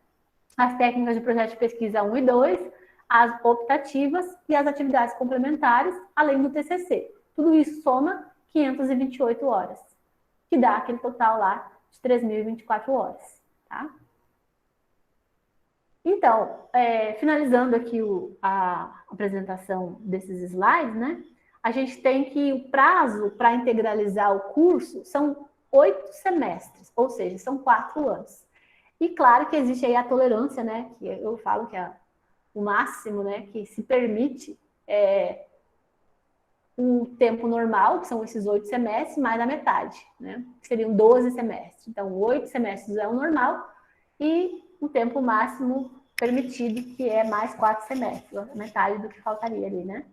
as técnicas de projeto de pesquisa 1 e 2, as optativas e as atividades complementares, além do TCC. Tudo isso soma 528 horas, que dá aquele total lá de 3.024 horas, tá? Então, finalizando aqui a apresentação desses slides, né? A gente tem que o prazo para integralizar o curso são 8 semestres, ou seja, são 4 anos. E claro que existe aí a tolerância, né? Que eu falo que é o máximo, né, que se permite o tempo normal, que são esses 8 semestres, mais a metade, né, que seriam 12 semestres. Então, 8 semestres é o normal e o tempo máximo permitido, que é mais 4 semestres, a metade do que faltaria ali, né.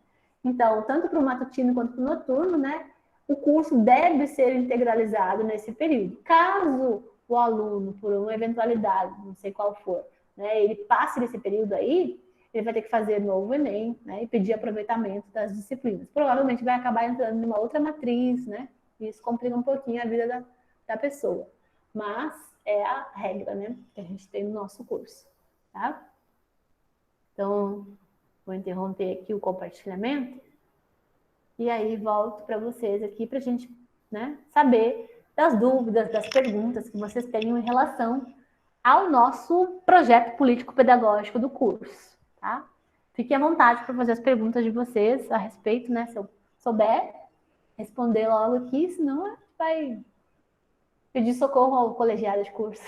Então, tanto para o matutino quanto para o noturno, né, o curso deve ser integralizado nesse período. Caso o aluno, por uma eventualidade, não sei qual for, né, ele passe nesse período aí, ele vai ter que fazer novo Enem, né, e pedir aproveitamento das disciplinas. Provavelmente vai acabar entrando numa outra matriz, né, e isso complica um pouquinho a vida da pessoa. Mas é a regra, né, que a gente tem no nosso curso, tá? Então, vou interromper aqui o compartilhamento e aí volto para vocês aqui para a gente, né, saber das dúvidas, das perguntas que vocês tenham em relação ao nosso projeto político-pedagógico do curso. Tá? Fiquem à vontade para fazer as perguntas de vocês a respeito, né? Se eu souber responder logo aqui, senão a gente vai pedir socorro ao colegiado de curso.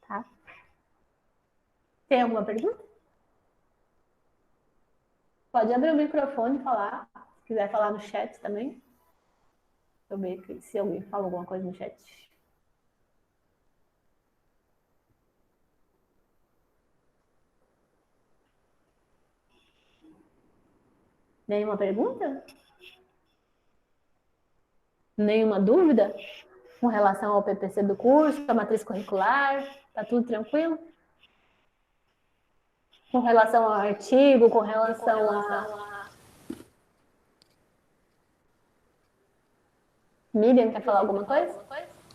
Tá? Tem alguma pergunta? Pode abrir o microfone e falar. Se quiser falar no chat também. Deixa eu ver se alguém fala alguma coisa no chat. Nenhuma pergunta? Nenhuma dúvida com relação ao PPC do curso, a matriz curricular? Tá tudo tranquilo? Com relação ao artigo, com relação a... Miriam, quer falar alguma coisa?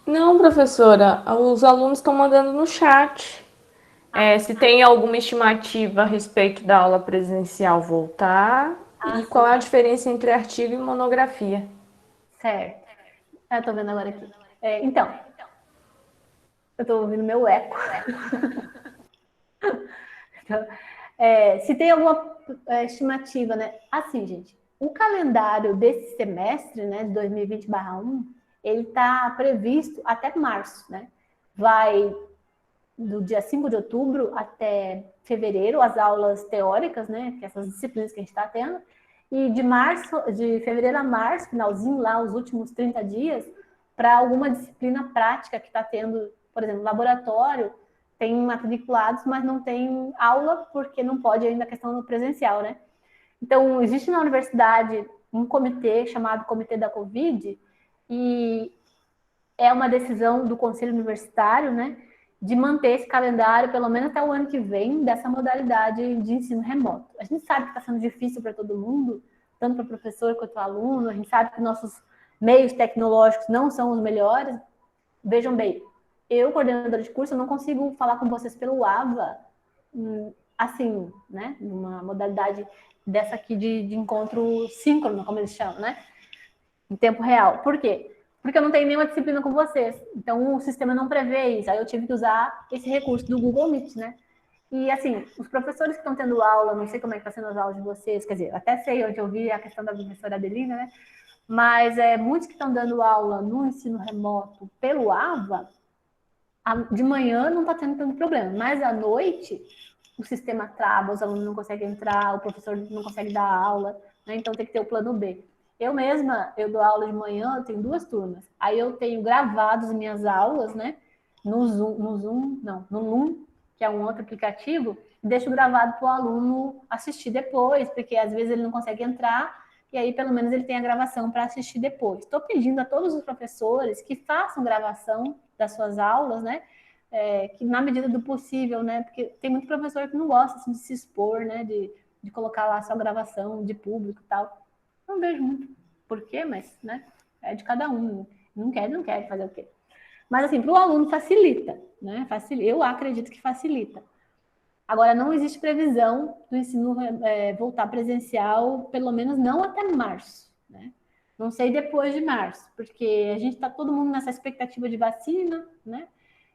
Não, professora. Os alunos estão mandando no chat. Se tem alguma estimativa a respeito da aula presencial voltar e qual é a diferença entre artigo e monografia.
Certo. Eu estou vendo agora aqui. Então, eu estou ouvindo meu eco. Então, se tem alguma estimativa, né? Assim, gente, o calendário desse semestre, né, de 2020/1, ele está previsto até março, né? Vai do dia 5 de outubro até fevereiro, as aulas teóricas, né, que essas disciplinas que a gente está tendo, e de fevereiro a março, finalzinho lá, os últimos 30 dias, para alguma disciplina prática que está tendo, por exemplo, laboratório, tem matriculados, mas não tem aula, porque não pode ainda a questão do presencial, né? Então, existe na universidade um comitê chamado Comitê da Covid, e é uma decisão do Conselho Universitário, né, de manter esse calendário, pelo menos até o ano que vem, dessa modalidade de ensino remoto. A gente sabe que está sendo difícil para todo mundo, tanto para o professor quanto para o aluno, a gente sabe que nossos meios tecnológicos não são os melhores. Vejam bem, eu, coordenadora de curso, não consigo falar com vocês pelo AVA, assim, né, numa modalidade dessa aqui de encontro síncrono, como eles chamam, né, em tempo real. Por quê? Porque eu não tenho nenhuma disciplina com vocês. Então, o sistema não prevê isso. Aí eu tive que usar esse recurso do Google Meet, né? E, assim, os professores que estão tendo aula, não sei como é que está sendo as aulas de vocês, quer dizer, até sei onde eu vi a questão da professora Adelina, né? Mas muitos que estão dando aula no ensino remoto pelo AVA, de manhã não está tendo tanto problema, mas à noite o sistema trava, os alunos não conseguem entrar, o professor não consegue dar aula, né? Então tem que ter o plano B. Eu mesma, eu dou aula de manhã, eu tenho 2 turmas. Aí eu tenho gravados minhas aulas, né? No Loom, que é um outro aplicativo, e deixo gravado para o aluno assistir depois, porque às vezes ele não consegue entrar, e aí pelo menos ele tem a gravação para assistir depois. Estou pedindo a todos os professores que façam gravação das suas aulas, né? Que na medida do possível, né? Porque tem muito professor que não gosta assim, de se expor, né? De colocar lá sua gravação de público e tal. Não vejo muito por quê, mas, né? É de cada um. Não quer fazer o quê? Mas, assim, para o aluno facilita, né? Eu acredito que facilita. Agora, não existe previsão do ensino voltar presencial, pelo menos não até março, né? Não sei depois de março, porque a gente está todo mundo nessa expectativa de vacina, né?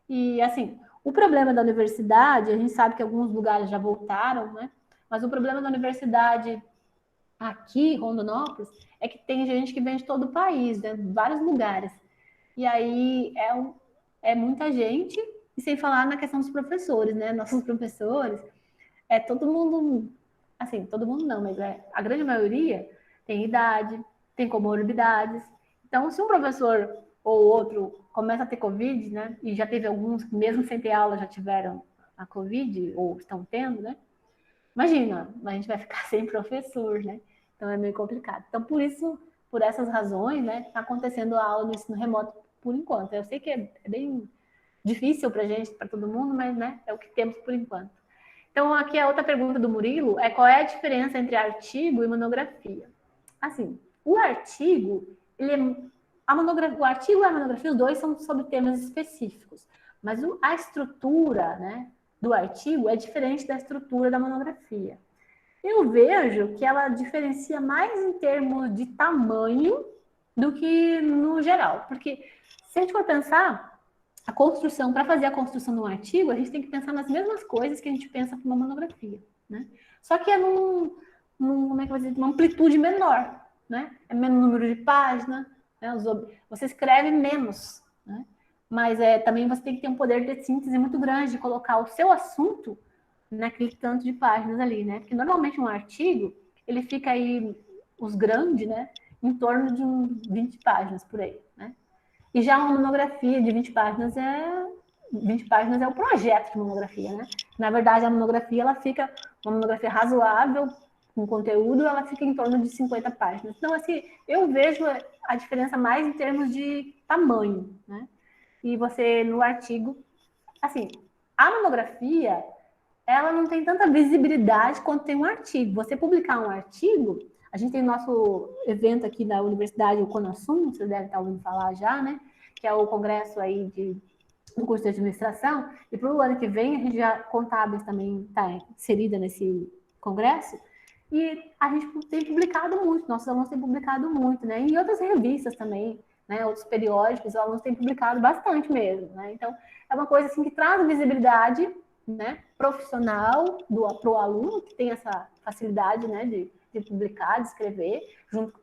E, assim, o problema da universidade, a gente sabe que alguns lugares já voltaram, né? Mas o problema da universidade aqui, Rondonópolis, é que tem gente que vem de todo o país, né? De vários lugares. E aí é muita gente, e sem falar na questão dos professores, né? Nossos professores, todo mundo, assim, todo mundo não, mas a grande maioria tem idade, tem comorbidades. Então, se um professor ou outro começa a ter Covid, né? E já teve alguns que mesmo sem ter aula já tiveram a Covid, ou estão tendo, né? Imagina, a gente vai ficar sem professor, né? Então é meio complicado. Então, por essas razões, né, está acontecendo a aula no ensino remoto por enquanto. Eu sei que é bem difícil para a gente, para todo mundo, mas, né, é o que temos por enquanto. Então, aqui a outra pergunta do Murilo qual é a diferença entre artigo e monografia? Assim, o artigo, o artigo e a monografia, os dois são sobre temas específicos, mas a estrutura, né, do artigo é diferente da estrutura da monografia. Eu vejo que ela diferencia mais em termos de tamanho do que no geral, porque se a gente for pensar, para fazer a construção de um artigo, a gente tem que pensar nas mesmas coisas que a gente pensa para uma monografia, né? Só que é como é que eu vou dizer, uma amplitude menor, né? É menos número de páginas, né? Você escreve menos, né? Mas também você tem que ter um poder de síntese muito grande de colocar o seu assunto naquele tanto de páginas ali, né? Porque normalmente um artigo, ele fica aí, os grandes, né? Em torno de 20 páginas por aí, né? E já uma monografia de 20 páginas é o projeto de monografia, né? Na verdade, a monografia, ela fica uma monografia razoável, com conteúdo, ela fica em torno de 50 páginas. Então, assim, eu vejo a diferença mais em termos de tamanho, né? E você, no artigo, assim, a monografia, ela não tem tanta visibilidade quanto tem um artigo. Você publicar um artigo, a gente tem nosso evento aqui da universidade, o CONASUM, vocês devem estar ouvindo falar já, né? Que é o congresso aí do curso de administração. E para o ano que vem, a gente já, contábeis também está inserida nesse congresso. E a gente tem publicado muito, nossos alunos têm publicado muito, né? E outras revistas também, né? Outros periódicos, os alunos têm publicado bastante mesmo, né? Então, é uma coisa assim que traz visibilidade, né, profissional para o aluno, que tem essa facilidade, né, de publicar, de escrever,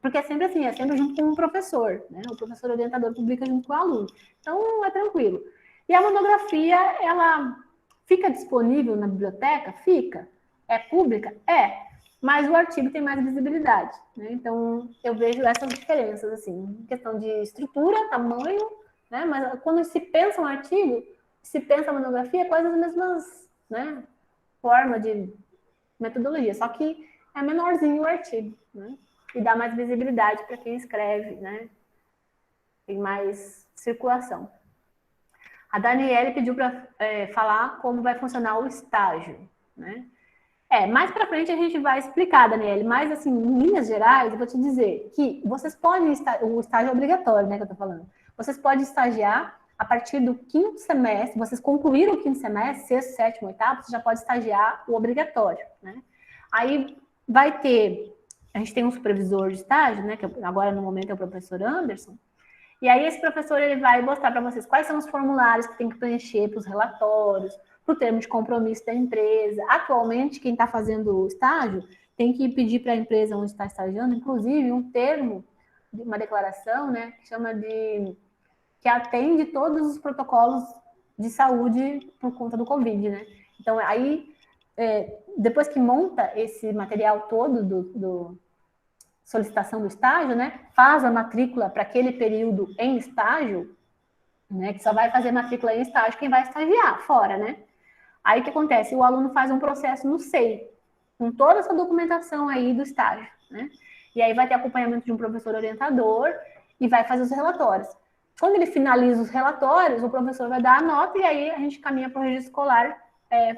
porque é sempre assim, é sempre junto com o professor, né? O professor orientador publica junto com o aluno. Então, é tranquilo. E a monografia, ela fica disponível na biblioteca? Fica. É pública? É. Mas o artigo tem mais visibilidade, né? Então, eu vejo essas diferenças, assim, questão de estrutura, tamanho, né? Mas quando se pensa um artigo, se pensa a monografia, quase as mesmas, né, forma de metodologia, só que é menorzinho o artigo, né, e dá mais visibilidade para quem escreve, né, tem mais circulação. A Daniele pediu para falar como vai funcionar o estágio, né. Mais para frente a gente vai explicar, Daniele, mas assim, em linhas gerais, eu vou te dizer que vocês podem, o estágio é obrigatório, né, que eu tô falando, vocês podem estagiar a partir do 5º semestre, vocês concluíram o 5º semestre, 6º, 7º, 8º, você já pode estagiar o obrigatório, né? Aí vai ter, a gente tem um supervisor de estágio, né, que agora no momento é o professor Anderson, e aí esse professor ele vai mostrar para vocês quais são os formulários que tem que preencher para os relatórios, para o termo de compromisso da empresa. Atualmente, quem está fazendo o estágio tem que pedir para a empresa onde está estagiando, inclusive, um termo, uma declaração, né, que chama de... que atende todos os protocolos de saúde por conta do Covid, né? Então, aí, depois que monta esse material todo do solicitação do estágio, né, faz a matrícula para aquele período em estágio, né, que só vai fazer matrícula em estágio quem vai estagiar fora, né? Aí o que acontece? O aluno faz um processo no SEI, com toda essa documentação aí do estágio, né? E aí vai ter acompanhamento de um professor orientador e vai fazer os relatórios. Quando ele finaliza os relatórios, o professor vai dar a nota e aí a gente caminha para o registro escolar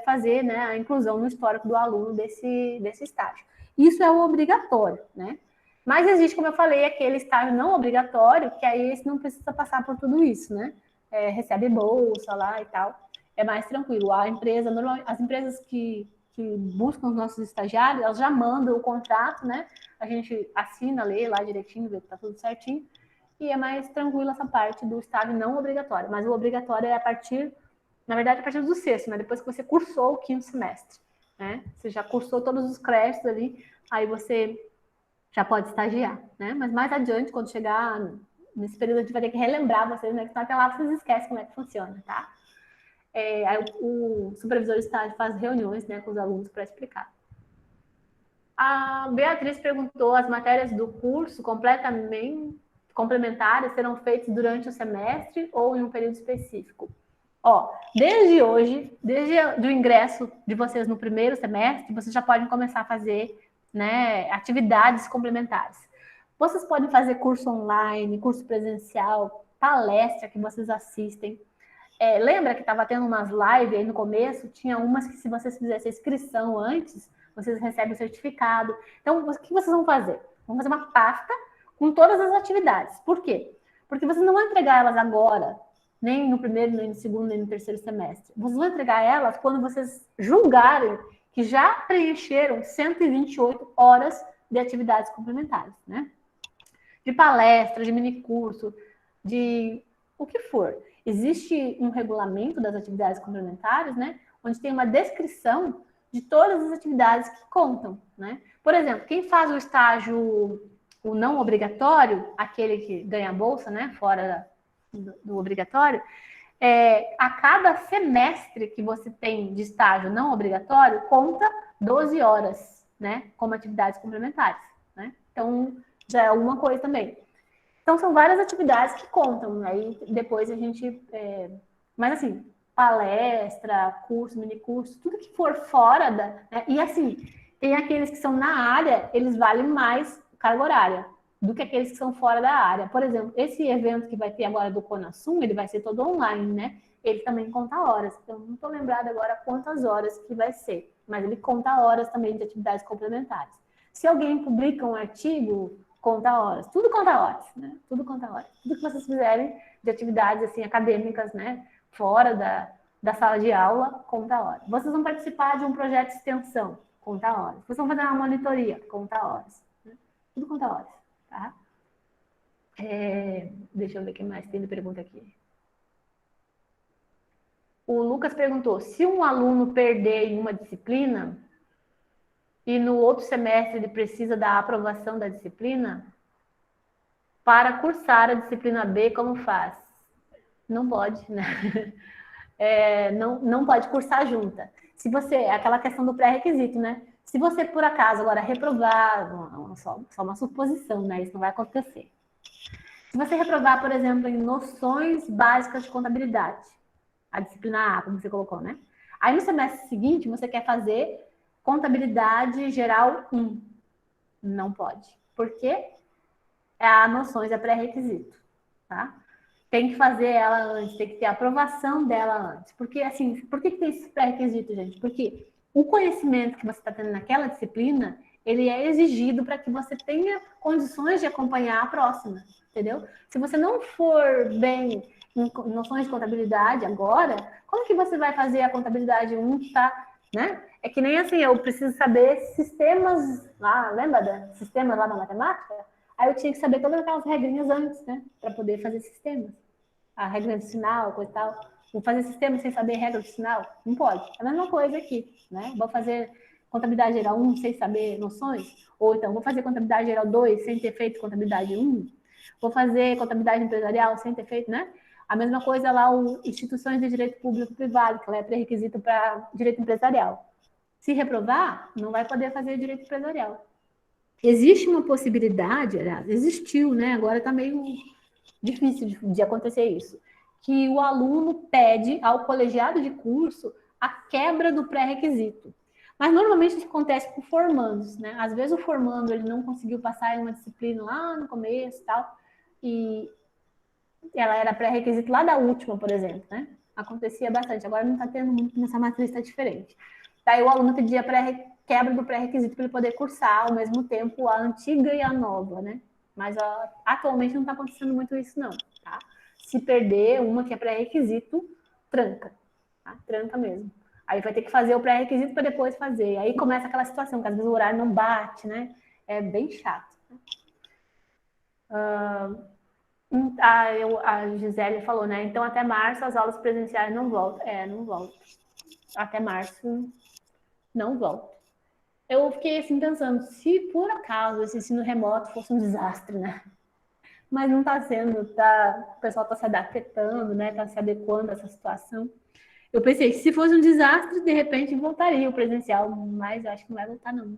fazer, né, a inclusão no histórico do aluno desse estágio. Isso é o obrigatório, né? Mas existe, como eu falei, aquele estágio não obrigatório, que aí esse não precisa passar por tudo isso, né? Recebe bolsa lá e tal, é mais tranquilo. A empresa, as empresas que buscam os nossos estagiários, elas já mandam o contrato, né? A gente assina, lê lá direitinho, vê que tá tudo certinho, e é mais tranquilo essa parte do estágio não obrigatório. Mas o obrigatório é a partir, na verdade, a partir do sexto, né? Depois que você cursou o quinto semestre, né? Você já cursou todos os créditos ali, aí você já pode estagiar, né? Mas mais adiante, quando chegar nesse período, a gente vai ter que relembrar vocês, né? Que até lá vocês esquecem como é que funciona, tá? Aí o supervisor de estágio faz reuniões, né, com os alunos para explicar. A Beatriz perguntou: as matérias do curso complementares serão feitas durante o semestre ou em um período específico? Desde hoje, desde o ingresso de vocês no primeiro semestre, vocês já podem começar a fazer, né, atividades complementares. Vocês podem fazer curso online, curso presencial, palestra que vocês assistem. Lembra que estava tendo umas lives aí no começo? Tinha umas que, se vocês fizessem inscrição antes, vocês recebem o certificado. Então, o que vocês vão fazer? Vão fazer uma pasta com todas as atividades. Por quê? Porque vocês não vão entregar elas agora, nem no primeiro, nem no segundo, nem no terceiro semestre. Vocês vão entregar elas quando vocês julgarem que já preencheram 128 horas de atividades complementares, né? De palestra, de minicurso, de o que for. Existe um regulamento das atividades complementares, né? Onde tem uma descrição de todas as atividades que contam, né? Por exemplo, quem faz o estágio, o não obrigatório, aquele que ganha a bolsa, né? Fora do obrigatório, a cada semestre que você tem de estágio não obrigatório, conta 12 horas, né? Como atividades complementares, né? Então, já é alguma coisa também. Então, são várias atividades que contam. Aí, depois a gente... Mas, assim, palestra, curso, minicurso, tudo que for fora da... Né? E, assim, tem aqueles que são na área, eles valem mais carga horária do que aqueles que são fora da área. Por exemplo, esse evento que vai ter agora do Conasum, ele vai ser todo online, né? Ele também conta horas. Então, não estou lembrada agora quantas horas que vai ser. Mas ele conta horas também de atividades complementares. Se alguém publica um artigo... conta horas, tudo conta horas, né? Tudo conta horas. Tudo que vocês fizerem de atividades assim acadêmicas, né? Fora da sala de aula, conta horas. Vocês vão participar de um projeto de extensão, conta horas. Vocês vão fazer uma monitoria, conta horas. Né? Tudo conta horas, tá? Deixa eu ver o que mais tem de pergunta aqui. O Lucas perguntou: se um aluno perder em uma disciplina e no outro semestre ele precisa da aprovação da disciplina, para cursar a disciplina B, como faz? Não pode, né? Não pode cursar junta. Se você, aquela questão do pré-requisito, né? Se você, por acaso, agora reprovar, só uma suposição, né? Isso não vai acontecer. Se você reprovar, por exemplo, em noções básicas de contabilidade, a disciplina A, como você colocou, né? Aí no semestre seguinte, você quer fazer contabilidade geral 1. Não pode. Por quê? A noções é pré-requisito, tá? Tem que fazer ela antes, tem que ter a aprovação dela antes. Porque, assim, por que tem esse pré-requisito, gente? Porque o conhecimento que você está tendo naquela disciplina, ele é exigido para que você tenha condições de acompanhar a próxima, entendeu? Se você não for bem em noções de contabilidade agora, como que você vai fazer a contabilidade 1, tá? Né? É que nem assim, eu preciso saber sistemas lá, lembra sistemas lá na matemática? Aí eu tinha que saber todas aquelas regrinhas antes, né? Para poder fazer sistemas. A regra de sinal, coisa e tal. Vou fazer sistema sem saber regra do sinal? Não pode. É a mesma coisa aqui, né? Vou fazer contabilidade geral 1 sem saber noções? Ou então, vou fazer contabilidade geral 2 sem ter feito contabilidade 1? Vou fazer contabilidade empresarial sem ter feito, né? A mesma coisa lá, instituições de direito público e privado, que lá é pré-requisito para direito empresarial. Se reprovar, não vai poder fazer direito empresarial. Existe uma possibilidade, aliás, existiu, né? Agora está meio difícil de acontecer isso, que o aluno pede ao colegiado de curso a quebra do pré-requisito. Mas normalmente isso acontece com formandos, né? Às vezes o formando ele não conseguiu passar em uma disciplina lá no começo e tal, e ela era pré-requisito lá da última, por exemplo, né? Acontecia bastante, agora não está tendo muito, nessa matriz está diferente. Daí o aluno pedia quebra do pré-requisito para ele poder cursar ao mesmo tempo a antiga e a nova, né? Mas atualmente não está acontecendo muito isso, não, tá? Se perder uma que é pré-requisito, tranca, tá? Tranca mesmo. Aí vai ter que fazer o pré-requisito para depois fazer. Aí começa aquela situação, que às vezes o horário não bate, né? É bem chato. A Gisele falou, né? Então, até março as aulas presenciais não voltam. Não voltam. Até março não voltam. Eu fiquei assim pensando, se por acaso esse ensino remoto fosse um desastre, né? Mas não está sendo, o pessoal está se adaptando, né? Está se adequando a essa situação. Eu pensei que se fosse um desastre, de repente voltaria o presencial, mas acho que não vai voltar, não.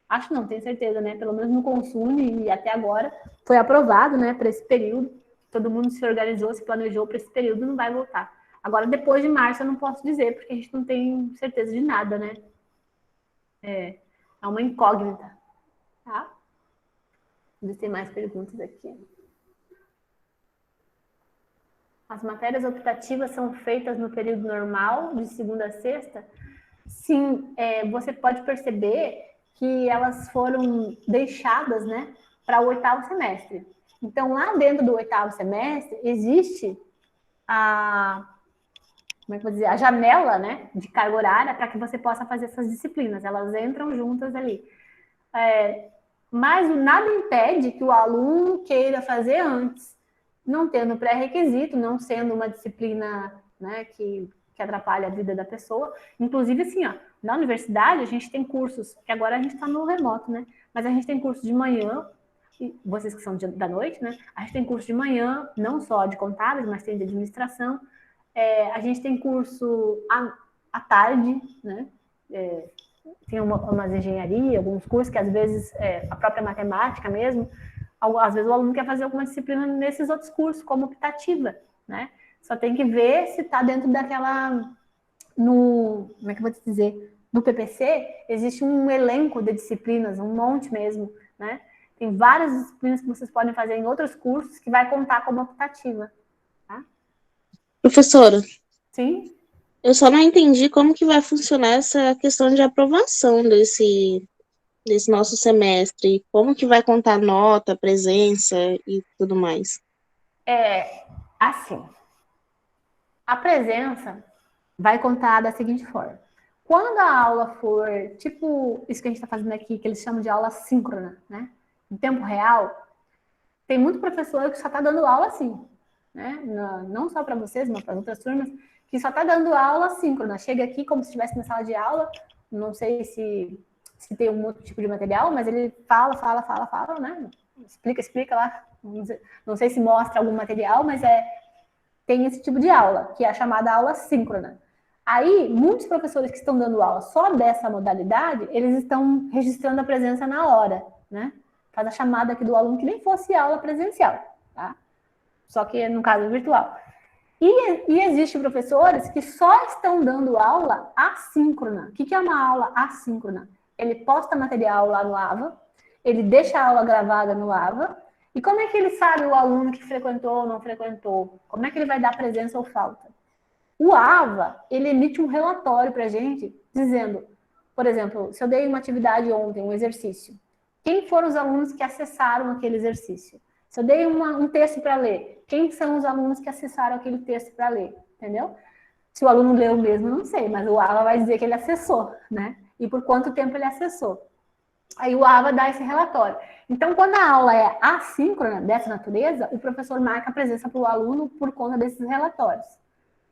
Acho não, tenho certeza, né? Pelo menos no Consune, e até agora foi aprovado, né? Para esse período. Todo mundo se organizou, se planejou para esse período, não vai voltar. Agora, depois de março, eu não posso dizer, porque a gente não tem certeza de nada, né? É uma incógnita, tá? Vamos ver se tem mais perguntas aqui. As matérias optativas são feitas no período normal, de segunda a sexta? Sim, você pode perceber que elas foram deixadas, né, para o 8º semestre. Então, lá dentro do 8º semestre, existe a janela, né, de carga horária para que você possa fazer essas disciplinas. Elas entram juntas ali. Mas nada impede que o aluno queira fazer antes, não tendo pré-requisito, não sendo uma disciplina, né, que atrapalha a vida da pessoa. Inclusive, assim, na universidade, a gente tem cursos, que agora a gente está no remoto, né? Mas a gente tem curso de manhã, e vocês que são da noite, né? A gente tem curso de manhã, não só de contábeis, mas tem de administração. A gente tem curso à tarde, né? Tem umas engenharia, alguns cursos que às vezes a própria matemática mesmo, às vezes o aluno quer fazer alguma disciplina nesses outros cursos, como optativa, né? Só tem que ver se está dentro daquela... como é que eu vou te dizer? No PPC, existe um elenco de disciplinas, um monte mesmo, né? Tem várias disciplinas que vocês podem fazer em outros cursos que vai contar como optativa, tá?
Professora,
Sim?
eu só não entendi como que vai funcionar essa questão de aprovação desse nosso semestre. Como que vai contar nota, presença e tudo mais?
Assim, a presença vai contar da seguinte forma. Quando a aula for, tipo isso que a gente está fazendo aqui, que eles chamam de aula síncrona, né? Em tempo real, tem muito professor que só está dando aula assim, né? Não só para vocês, mas para outras turmas, que só está dando aula síncrona. Chega aqui como se estivesse na sala de aula, não sei se tem um outro tipo de material, mas ele fala, né? Explica lá. Não sei se mostra algum material, mas tem esse tipo de aula, que é a chamada aula síncrona. Aí, muitos professores que estão dando aula só dessa modalidade, eles estão registrando a presença na hora, né? Faz a chamada aqui do aluno que nem fosse aula presencial, tá? Só que, no caso, virtual. E existem professores que só estão dando aula assíncrona. O que é uma aula assíncrona? Ele posta material lá no AVA, ele deixa a aula gravada no AVA, e como é que ele sabe o aluno que frequentou ou não frequentou? Como é que ele vai dar presença ou falta? O AVA, ele emite um relatório para a gente, dizendo, por exemplo, se eu dei uma atividade ontem, um exercício, quem foram os alunos que acessaram aquele exercício? Se eu dei um texto para ler, quem são os alunos que acessaram aquele texto para ler? Entendeu? Se o aluno leu mesmo, não sei, mas o AVA vai dizer que ele acessou, né? E por quanto tempo ele acessou. Aí o AVA dá esse relatório. Então, quando a aula é assíncrona, dessa natureza, o professor marca a presença para o aluno por conta desses relatórios.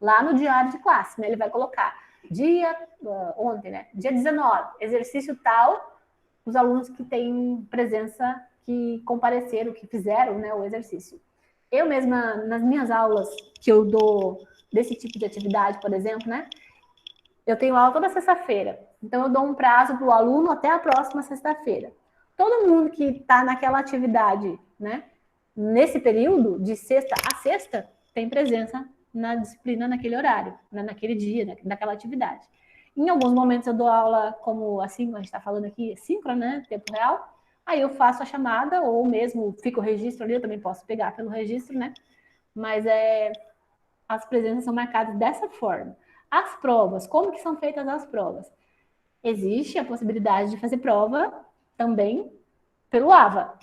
lá no diário de classe, né? Ele vai colocar ontem, né? Dia 19, exercício tal, os alunos que têm presença, que compareceram, que fizeram, né, o exercício. Eu mesma, nas minhas aulas que eu dou desse tipo de atividade, por exemplo, né? Eu tenho aula toda sexta-feira. Então, eu dou um prazo para o aluno até a próxima sexta-feira. Todo mundo que está naquela atividade, né? Nesse período, de sexta a sexta, tem presença na disciplina naquele horário, né, naquele dia, naquela atividade. Em alguns momentos eu dou aula como assim, a gente está falando aqui, síncrona, né? Tempo real. Aí eu faço a chamada, ou mesmo fica o registro ali, eu também posso pegar pelo registro, né? Mas as presenças são marcadas dessa forma. As provas, como que são feitas as provas? Existe a possibilidade de fazer prova também pelo AVA.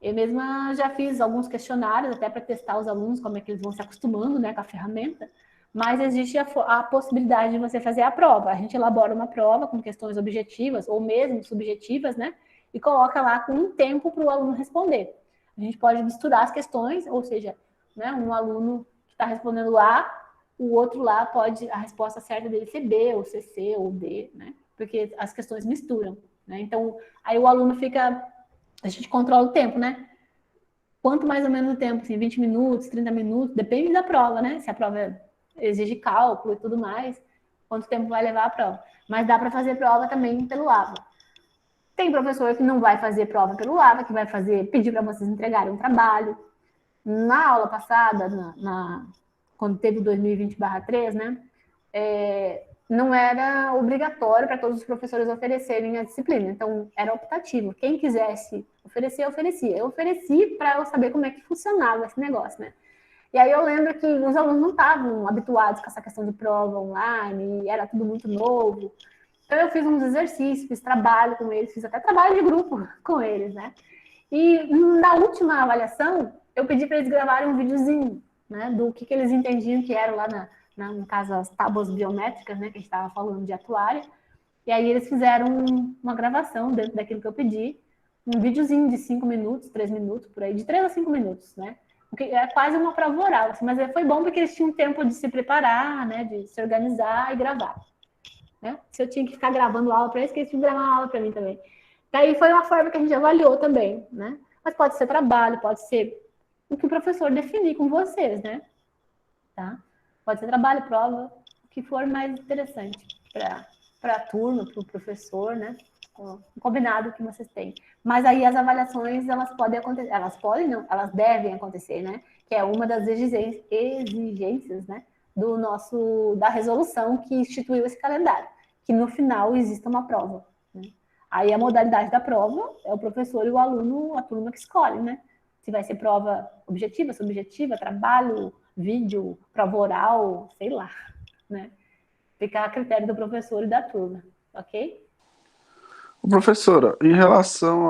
Eu mesma já fiz alguns questionários até para testar os alunos, como é que eles vão se acostumando, né, com a ferramenta, mas existe a possibilidade de você fazer a prova. A gente elabora uma prova com questões objetivas ou mesmo subjetivas, né, e coloca lá com um tempo para o aluno responder. A gente pode misturar as questões, ou seja, né, um aluno que está respondendo A, o outro lá pode, a resposta certa dele ser B, ou ser C, ou D, né, porque as questões misturam, né, então aí o aluno fica... A gente controla o tempo, né? Quanto mais ou menos o tempo, assim, 20 minutos, 30 minutos, depende da prova, né? Se a prova exige cálculo e tudo mais, quanto tempo vai levar a prova. Mas dá para fazer prova também pelo AVA. Tem professor que não vai fazer prova pelo AVA, que vai pedir para vocês entregarem um trabalho. Na aula passada, quando teve o 2020/3, né? Não era obrigatório para todos os professores oferecerem a disciplina, então era optativo. Quem quisesse oferecer, oferecia. Eu ofereci para eu saber como é que funcionava esse negócio, né? E aí eu lembro que os alunos não estavam habituados com essa questão de prova online, era tudo muito novo. Então eu fiz uns exercícios, fiz trabalho com eles, fiz até trabalho de grupo com eles, né? E na última avaliação, eu pedi para eles gravarem um videozinho, né, do que eles entendiam que era lá no caso, as tábuas biométricas, né, que a gente estava falando de atuária, e aí eles fizeram uma gravação dentro daquilo que eu pedi, um videozinho de 5 minutos, 3 minutos, por aí, de 3 a 5 minutos, né, porque é quase uma prova oral, assim, mas foi bom porque eles tinham tempo de se preparar, né, de se organizar e gravar, né, se eu tinha que ficar gravando aula para eles, que eles tinham que gravar uma aula para mim também. Daí foi uma forma que a gente avaliou também, né, mas pode ser trabalho, pode ser o que o professor definir com vocês, né, tá? Pode ser trabalho, prova, o que for mais interessante para a turma, para o professor, né? O combinado que vocês têm. Mas aí as avaliações, elas podem acontecer, elas podem não, elas devem acontecer, né? Que é uma das exigências, né? Da resolução que instituiu esse calendário, que no final exista uma prova, né? Aí a modalidade da prova é o professor e o aluno, a turma que escolhe, né? Se vai ser prova objetiva, subjetiva, trabalho, vídeo, prova oral, sei lá, né? Fica a critério do professor e da turma, ok?
Professora, em relação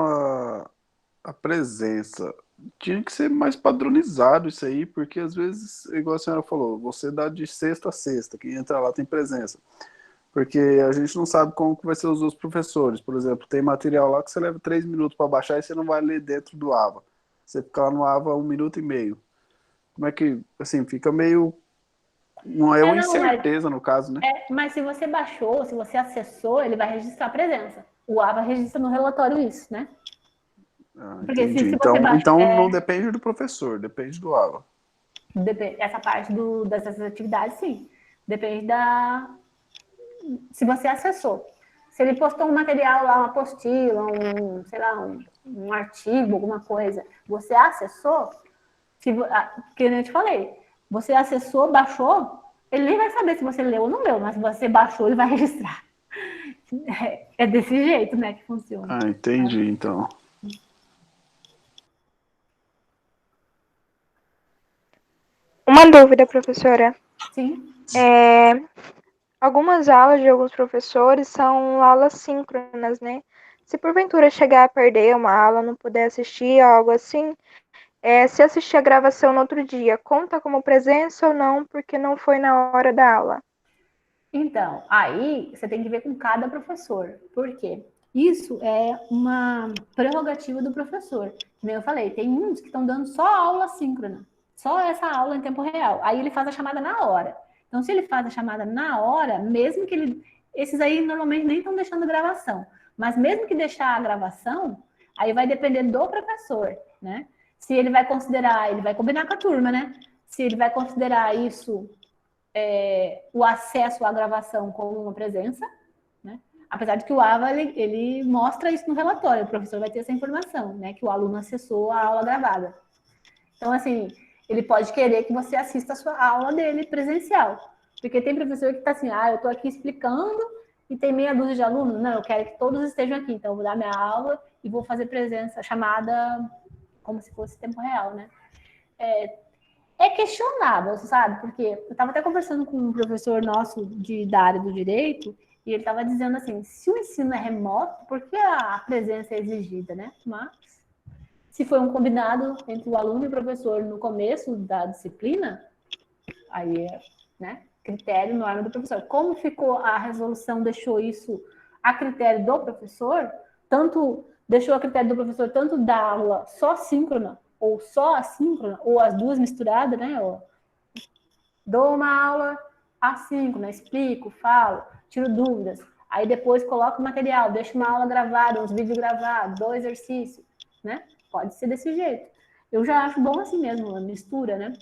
à presença, tinha que ser mais padronizado isso aí, porque às vezes, igual a senhora falou, você dá de sexta a sexta, quem entra lá tem presença. Porque a gente não sabe como que vai ser os outros professores. Por exemplo, tem material lá que você leva 3 minutos para baixar e você não vai ler dentro do AVA. Você fica lá no AVA 1 minuto e meio. Como é que, assim, fica meio... Não é uma incerteza no caso, né?
Mas se você baixou, se você acessou, ele vai registrar a presença. O AVA registra no relatório isso, né?
Porque entendi. Então não depende do professor, depende do AVA.
Essa parte dessas atividades, sim. Depende se você acessou. Se ele postou um material lá, uma apostila, sei lá, um artigo, alguma coisa, você acessou, que eu te falei, você acessou, baixou, ele nem vai saber se você leu ou não leu, mas se você baixou, ele vai registrar. É desse jeito, né, que funciona.
Ah, entendi, então.
Uma dúvida, professora.
Sim.
Algumas aulas de alguns professores são aulas síncronas, né? Se porventura chegar a perder uma aula, não puder assistir, algo assim, se assistir a gravação no outro dia, conta como presença ou não, porque não foi na hora da aula?
Então, aí você tem que ver com cada professor. Por quê? Isso é uma prerrogativa do professor. Como eu falei, tem uns que estão dando só aula síncrona, só essa aula em tempo real. Aí ele faz a chamada na hora. Então, se ele faz a chamada na hora, mesmo que ele... Esses aí normalmente nem estão deixando gravação. Mas mesmo que deixar a gravação, aí vai depender do professor, né? Se ele vai considerar, ele vai combinar com a turma, né? Se ele vai considerar isso, o acesso à gravação como uma presença, né? Apesar de que o AVA, ele mostra isso no relatório, o professor vai ter essa informação, né? Que o aluno acessou a aula gravada. Então, assim, ele pode querer que você assista a sua aula dele presencial. Porque tem professor que está assim, eu estou aqui explicando e tem meia dúzia de alunos. Não, eu quero que todos estejam aqui. Então, eu vou dar minha aula e vou fazer presença, chamada como se fosse tempo real, né? É questionável, sabe? Porque eu estava até conversando com um professor nosso da área do direito e ele estava dizendo assim, se o ensino é remoto, por que a presença é exigida, né? Mas, se foi um combinado entre o aluno e o professor no começo da disciplina, aí é, né, critério, norma do professor. Como ficou a resolução, deixou isso a critério do professor, deixou a critério do professor tanto da aula só síncrona, ou só assíncrona, ou as duas misturadas, né? Dou uma aula assíncrona, explico, falo, tiro dúvidas. Aí depois coloco o material, deixo uma aula gravada, uns vídeos gravados, 2 exercícios, né? Pode ser desse jeito. Eu já acho bom assim mesmo, a mistura, né?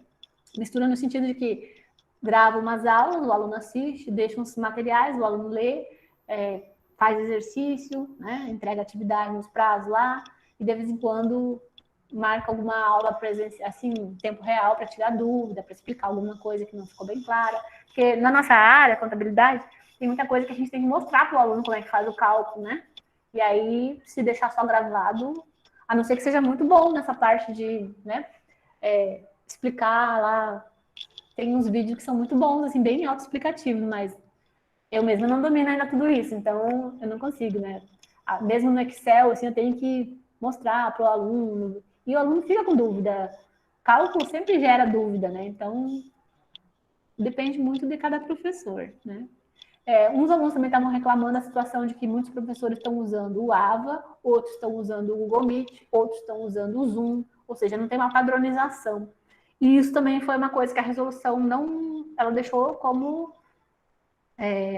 Mistura no sentido de que grava umas aulas, o aluno assiste, deixa uns materiais, o aluno lê, faz exercício, né? Entrega atividade nos prazos lá, e de vez em quando marca alguma aula presencial, assim, em tempo real, para tirar dúvida, para explicar alguma coisa que não ficou bem clara. Porque na nossa área, contabilidade, tem muita coisa que a gente tem que mostrar para o aluno como é que faz o cálculo, né? E aí, se deixar só gravado, a não ser que seja muito bom nessa parte de, né, explicar lá. Tem uns vídeos que são muito bons, assim, bem autoexplicativos, mas eu mesma não domino ainda tudo isso, então eu não consigo, né? Mesmo no Excel, assim, eu tenho que mostrar para o aluno, e o aluno fica com dúvida. Cálculo sempre gera dúvida, né? Então, depende muito de cada professor, né? Uns alunos também estavam reclamando da situação de que muitos professores estão usando o AVA, outros estão usando o Google Meet, outros estão usando o Zoom, ou seja, não tem uma padronização. E isso também foi uma coisa que a resolução ela deixou como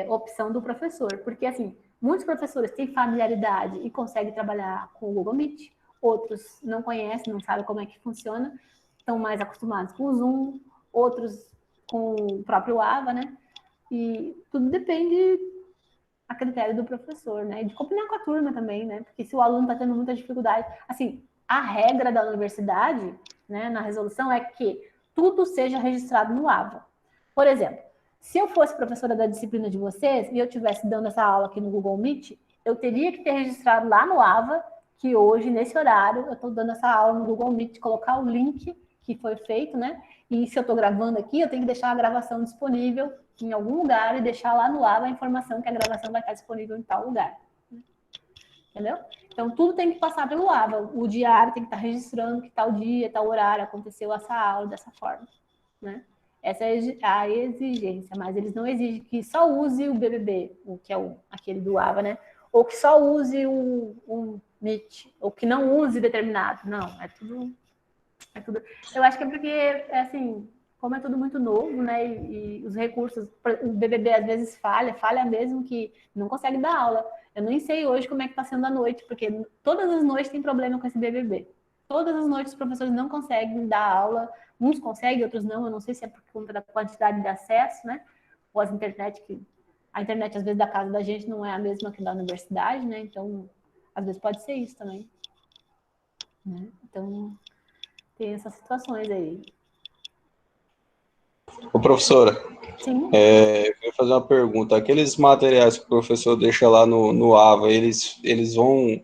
opção do professor, porque assim, muitos professores têm familiaridade e conseguem trabalhar com o Google Meet, outros não conhecem, não sabem como é que funciona, estão mais acostumados com o Zoom, outros com o próprio AVA, né? E tudo depende a critério do professor, né? E de combinar com a turma também, né? Porque se o aluno está tendo muita dificuldade, assim, a regra da universidade, né, na resolução é que tudo seja registrado no AVA. Por exemplo, se eu fosse professora da disciplina de vocês e eu estivesse dando essa aula aqui no Google Meet, eu teria que ter registrado lá no AVA que hoje, nesse horário, eu estou dando essa aula no Google Meet, colocar o link que foi feito, né? E se eu estou gravando aqui, eu tenho que deixar a gravação disponível em algum lugar e deixar lá no AVA a informação que a gravação vai estar disponível em tal lugar. Entendeu? Então, tudo tem que passar pelo AVA. O diário tem que estar registrando que tal dia, tal horário aconteceu essa aula dessa forma, né? Essa é a exigência, mas eles não exigem que só use o BBB, que é aquele do AVA, né? Ou que só use o Meet, ou que não use determinado. Não, é tudo. Eu acho que é porque, assim, como é tudo muito novo, né? E os recursos, o BBB às vezes falha mesmo que não consegue dar aula. Eu nem sei hoje como é que está sendo a noite, porque todas as noites tem problema com esse BBB. Todas as noites os professores não conseguem dar aula, uns conseguem, outros não. Eu não sei se é por conta da quantidade de acesso, né? Ou a internet às vezes da casa da gente não é a mesma que da universidade, né? Então, às vezes pode ser isso também, né? Então, tem essas situações aí.
Ô, professora,
Sim.
eu queria fazer uma pergunta. Aqueles materiais que o professor deixa lá no AVA, eles vão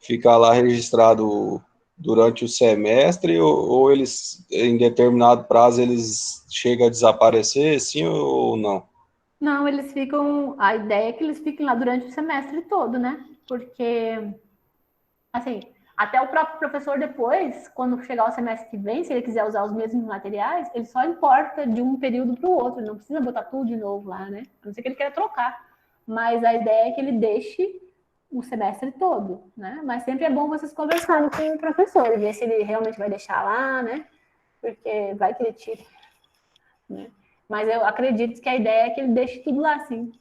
ficar lá registrado durante o semestre ou eles, em determinado prazo, eles chegam a desaparecer, sim ou não?
Não, eles ficam... A ideia é que eles fiquem lá durante o semestre todo, né? Porque, assim, até o próprio professor depois, quando chegar o semestre que vem, se ele quiser usar os mesmos materiais, ele só importa de um período para o outro, ele não precisa botar tudo de novo lá, né? A não ser que ele queira trocar. Mas a ideia é que ele deixe o semestre todo, né? Mas sempre é bom vocês conversarem com o professor, ver se ele realmente vai deixar lá, né? Porque vai que ele tire, né? Mas eu acredito que a ideia é que ele deixe tudo lá, sim.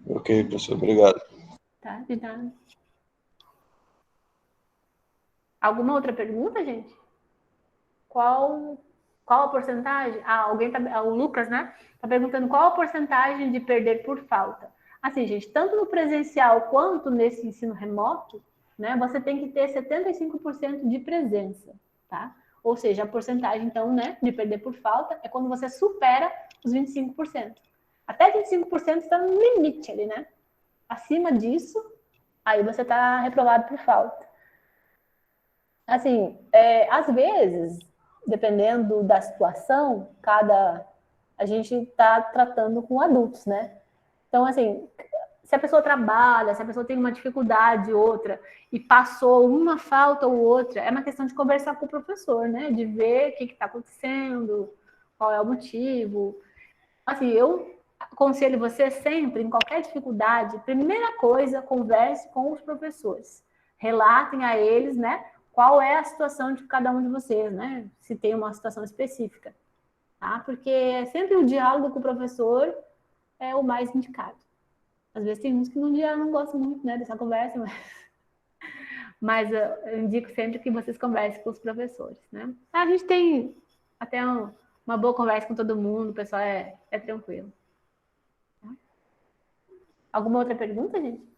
Ok, professor, obrigado.
Tá? De nada. Alguma outra pergunta, gente? Qual a porcentagem? O Lucas, né? Tá perguntando qual a porcentagem de perder por falta. Assim, gente, tanto no presencial quanto nesse ensino remoto, né? Você tem que ter 75% de presença, tá? Ou seja, a porcentagem, então, né, de perder por falta é quando você supera os 25%. Até 25% está no limite ali, né? Acima disso, aí você está reprovado por falta. Assim, às vezes, dependendo da situação, a gente está tratando com adultos, né? Então, assim, se a pessoa trabalha, se a pessoa tem uma dificuldade outra e passou uma falta ou outra, é uma questão de conversar com o professor, né? De ver o que está acontecendo, qual é o motivo. Assim, eu aconselho você sempre, em qualquer dificuldade, primeira coisa, converse com os professores. Relatem a eles, né? Qual é a situação de cada um de vocês, né? Se tem uma situação específica, tá? Porque sempre o diálogo com o professor é o mais indicado. Às vezes tem uns que não gostam muito, né, dessa conversa, mas eu indico sempre que vocês conversem com os professores, né? A gente tem até uma boa conversa com todo mundo, o pessoal é tranquilo. Alguma outra pergunta, gente?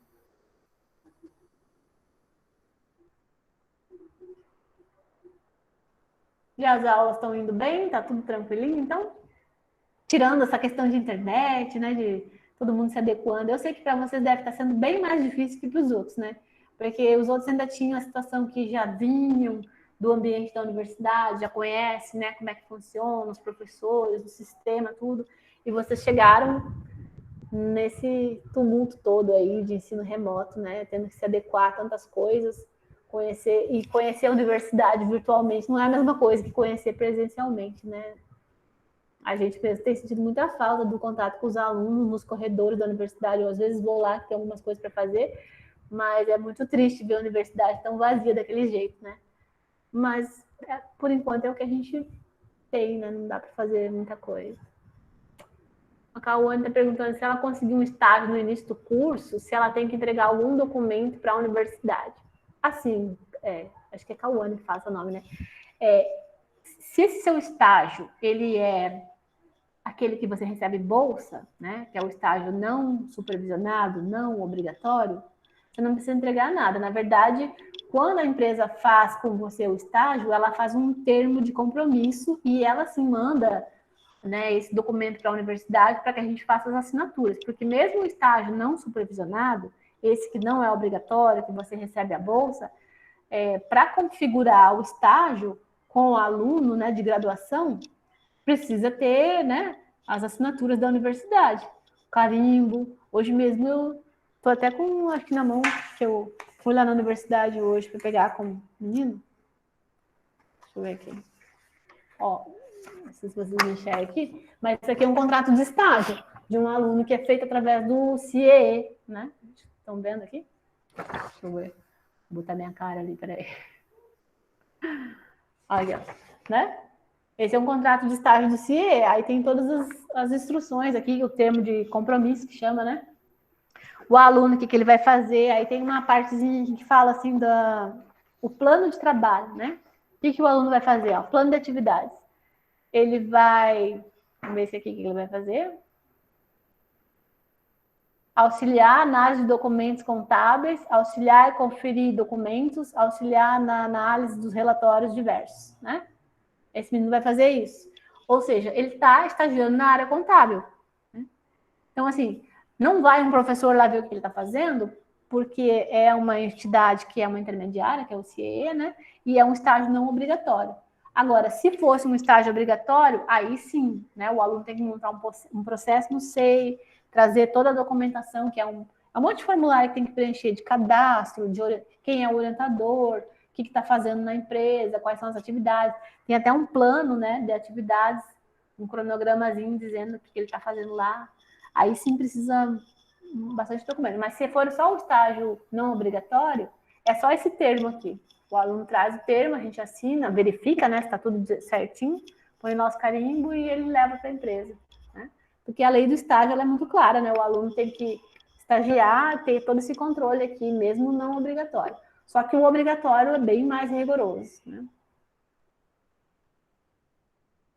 E as aulas estão indo bem? Tá tudo tranquilinho, então? Tirando essa questão de internet, né, de todo mundo se adequando. Eu sei que para vocês deve estar sendo bem mais difícil que para os outros, né? Porque os outros ainda tinham a situação que já vinham do ambiente da universidade, já conhecem, né, como é que funciona, os professores, o sistema, tudo. E vocês chegaram nesse tumulto todo aí de ensino remoto, né, tendo que se adequar a tantas coisas, conhecer a universidade virtualmente não é a mesma coisa que conhecer presencialmente, né? A gente mesmo tem sentido muita falta do contato com os alunos nos corredores da universidade. Eu, às vezes, vou lá, tem algumas coisas para fazer, mas é muito triste ver a universidade tão vazia daquele jeito, né? Mas, por enquanto, é o que a gente tem, né? Não dá para fazer muita coisa. A Cauane está perguntando se ela conseguiu um estágio no início do curso, se ela tem que entregar algum documento para a universidade. Assim, acho que é Cauane que faz o nome, né? Se esse seu estágio, ele é aquele que você recebe bolsa, né, que é o estágio não supervisionado, não obrigatório, você não precisa entregar nada. Na verdade, quando a empresa faz com você o estágio, ela faz um termo de compromisso e ela sim manda, né, esse documento para a universidade para que a gente faça as assinaturas. Porque mesmo o estágio não supervisionado, esse que não é obrigatório, que você recebe a bolsa, para configurar o estágio com o aluno, né, de graduação, precisa ter, né, as assinaturas da universidade, carimbo. Hoje mesmo eu tô até com aqui na mão, que eu fui lá na universidade hoje para pegar com o menino. Deixa eu ver aqui. Ó, não sei se vocês enxergam aqui, mas isso aqui é um contrato de estágio de um aluno que é feito através do CIEE, né? Estão vendo aqui? Deixa eu ver. Vou botar minha cara ali, peraí. Olha, né? Esse é um contrato de estágio do CIE, aí tem todas as instruções aqui, o termo de compromisso que chama, né? O aluno, o que ele vai fazer, aí tem uma partezinha que fala assim o plano de trabalho, né? O que o aluno vai fazer? Ó, plano de atividades. Ele vai, vamos ver esse aqui, o que ele vai fazer? Auxiliar a análise de documentos contábeis, auxiliar a conferir documentos, auxiliar na análise dos relatórios diversos, né? Esse menino vai fazer isso. Ou seja, ele está estagiando na área contábil. Né? Então, assim, não vai um professor lá ver o que ele está fazendo, porque é uma entidade que é uma intermediária, que é o CIE, né? E é um estágio não obrigatório. Agora, se fosse um estágio obrigatório, aí sim, né? O aluno tem que montar um processo no SEI, trazer toda a documentação, que é um monte de formulário que tem que preencher de cadastro, de quem é o orientador, o que está fazendo na empresa, quais são as atividades. Tem até um plano, né, de atividades, um cronogramazinho dizendo o que ele está fazendo lá. Aí sim precisa bastante documento. Mas se for só o estágio não obrigatório, é só esse termo aqui. O aluno traz o termo, a gente assina, verifica, né, se está tudo certinho, põe o nosso carimbo e ele leva para a empresa, né? Porque a lei do estágio ela é muito clara, né? O aluno tem que estagiar, ter todo esse controle aqui, mesmo não obrigatório. Só que o obrigatório é bem mais rigoroso, né?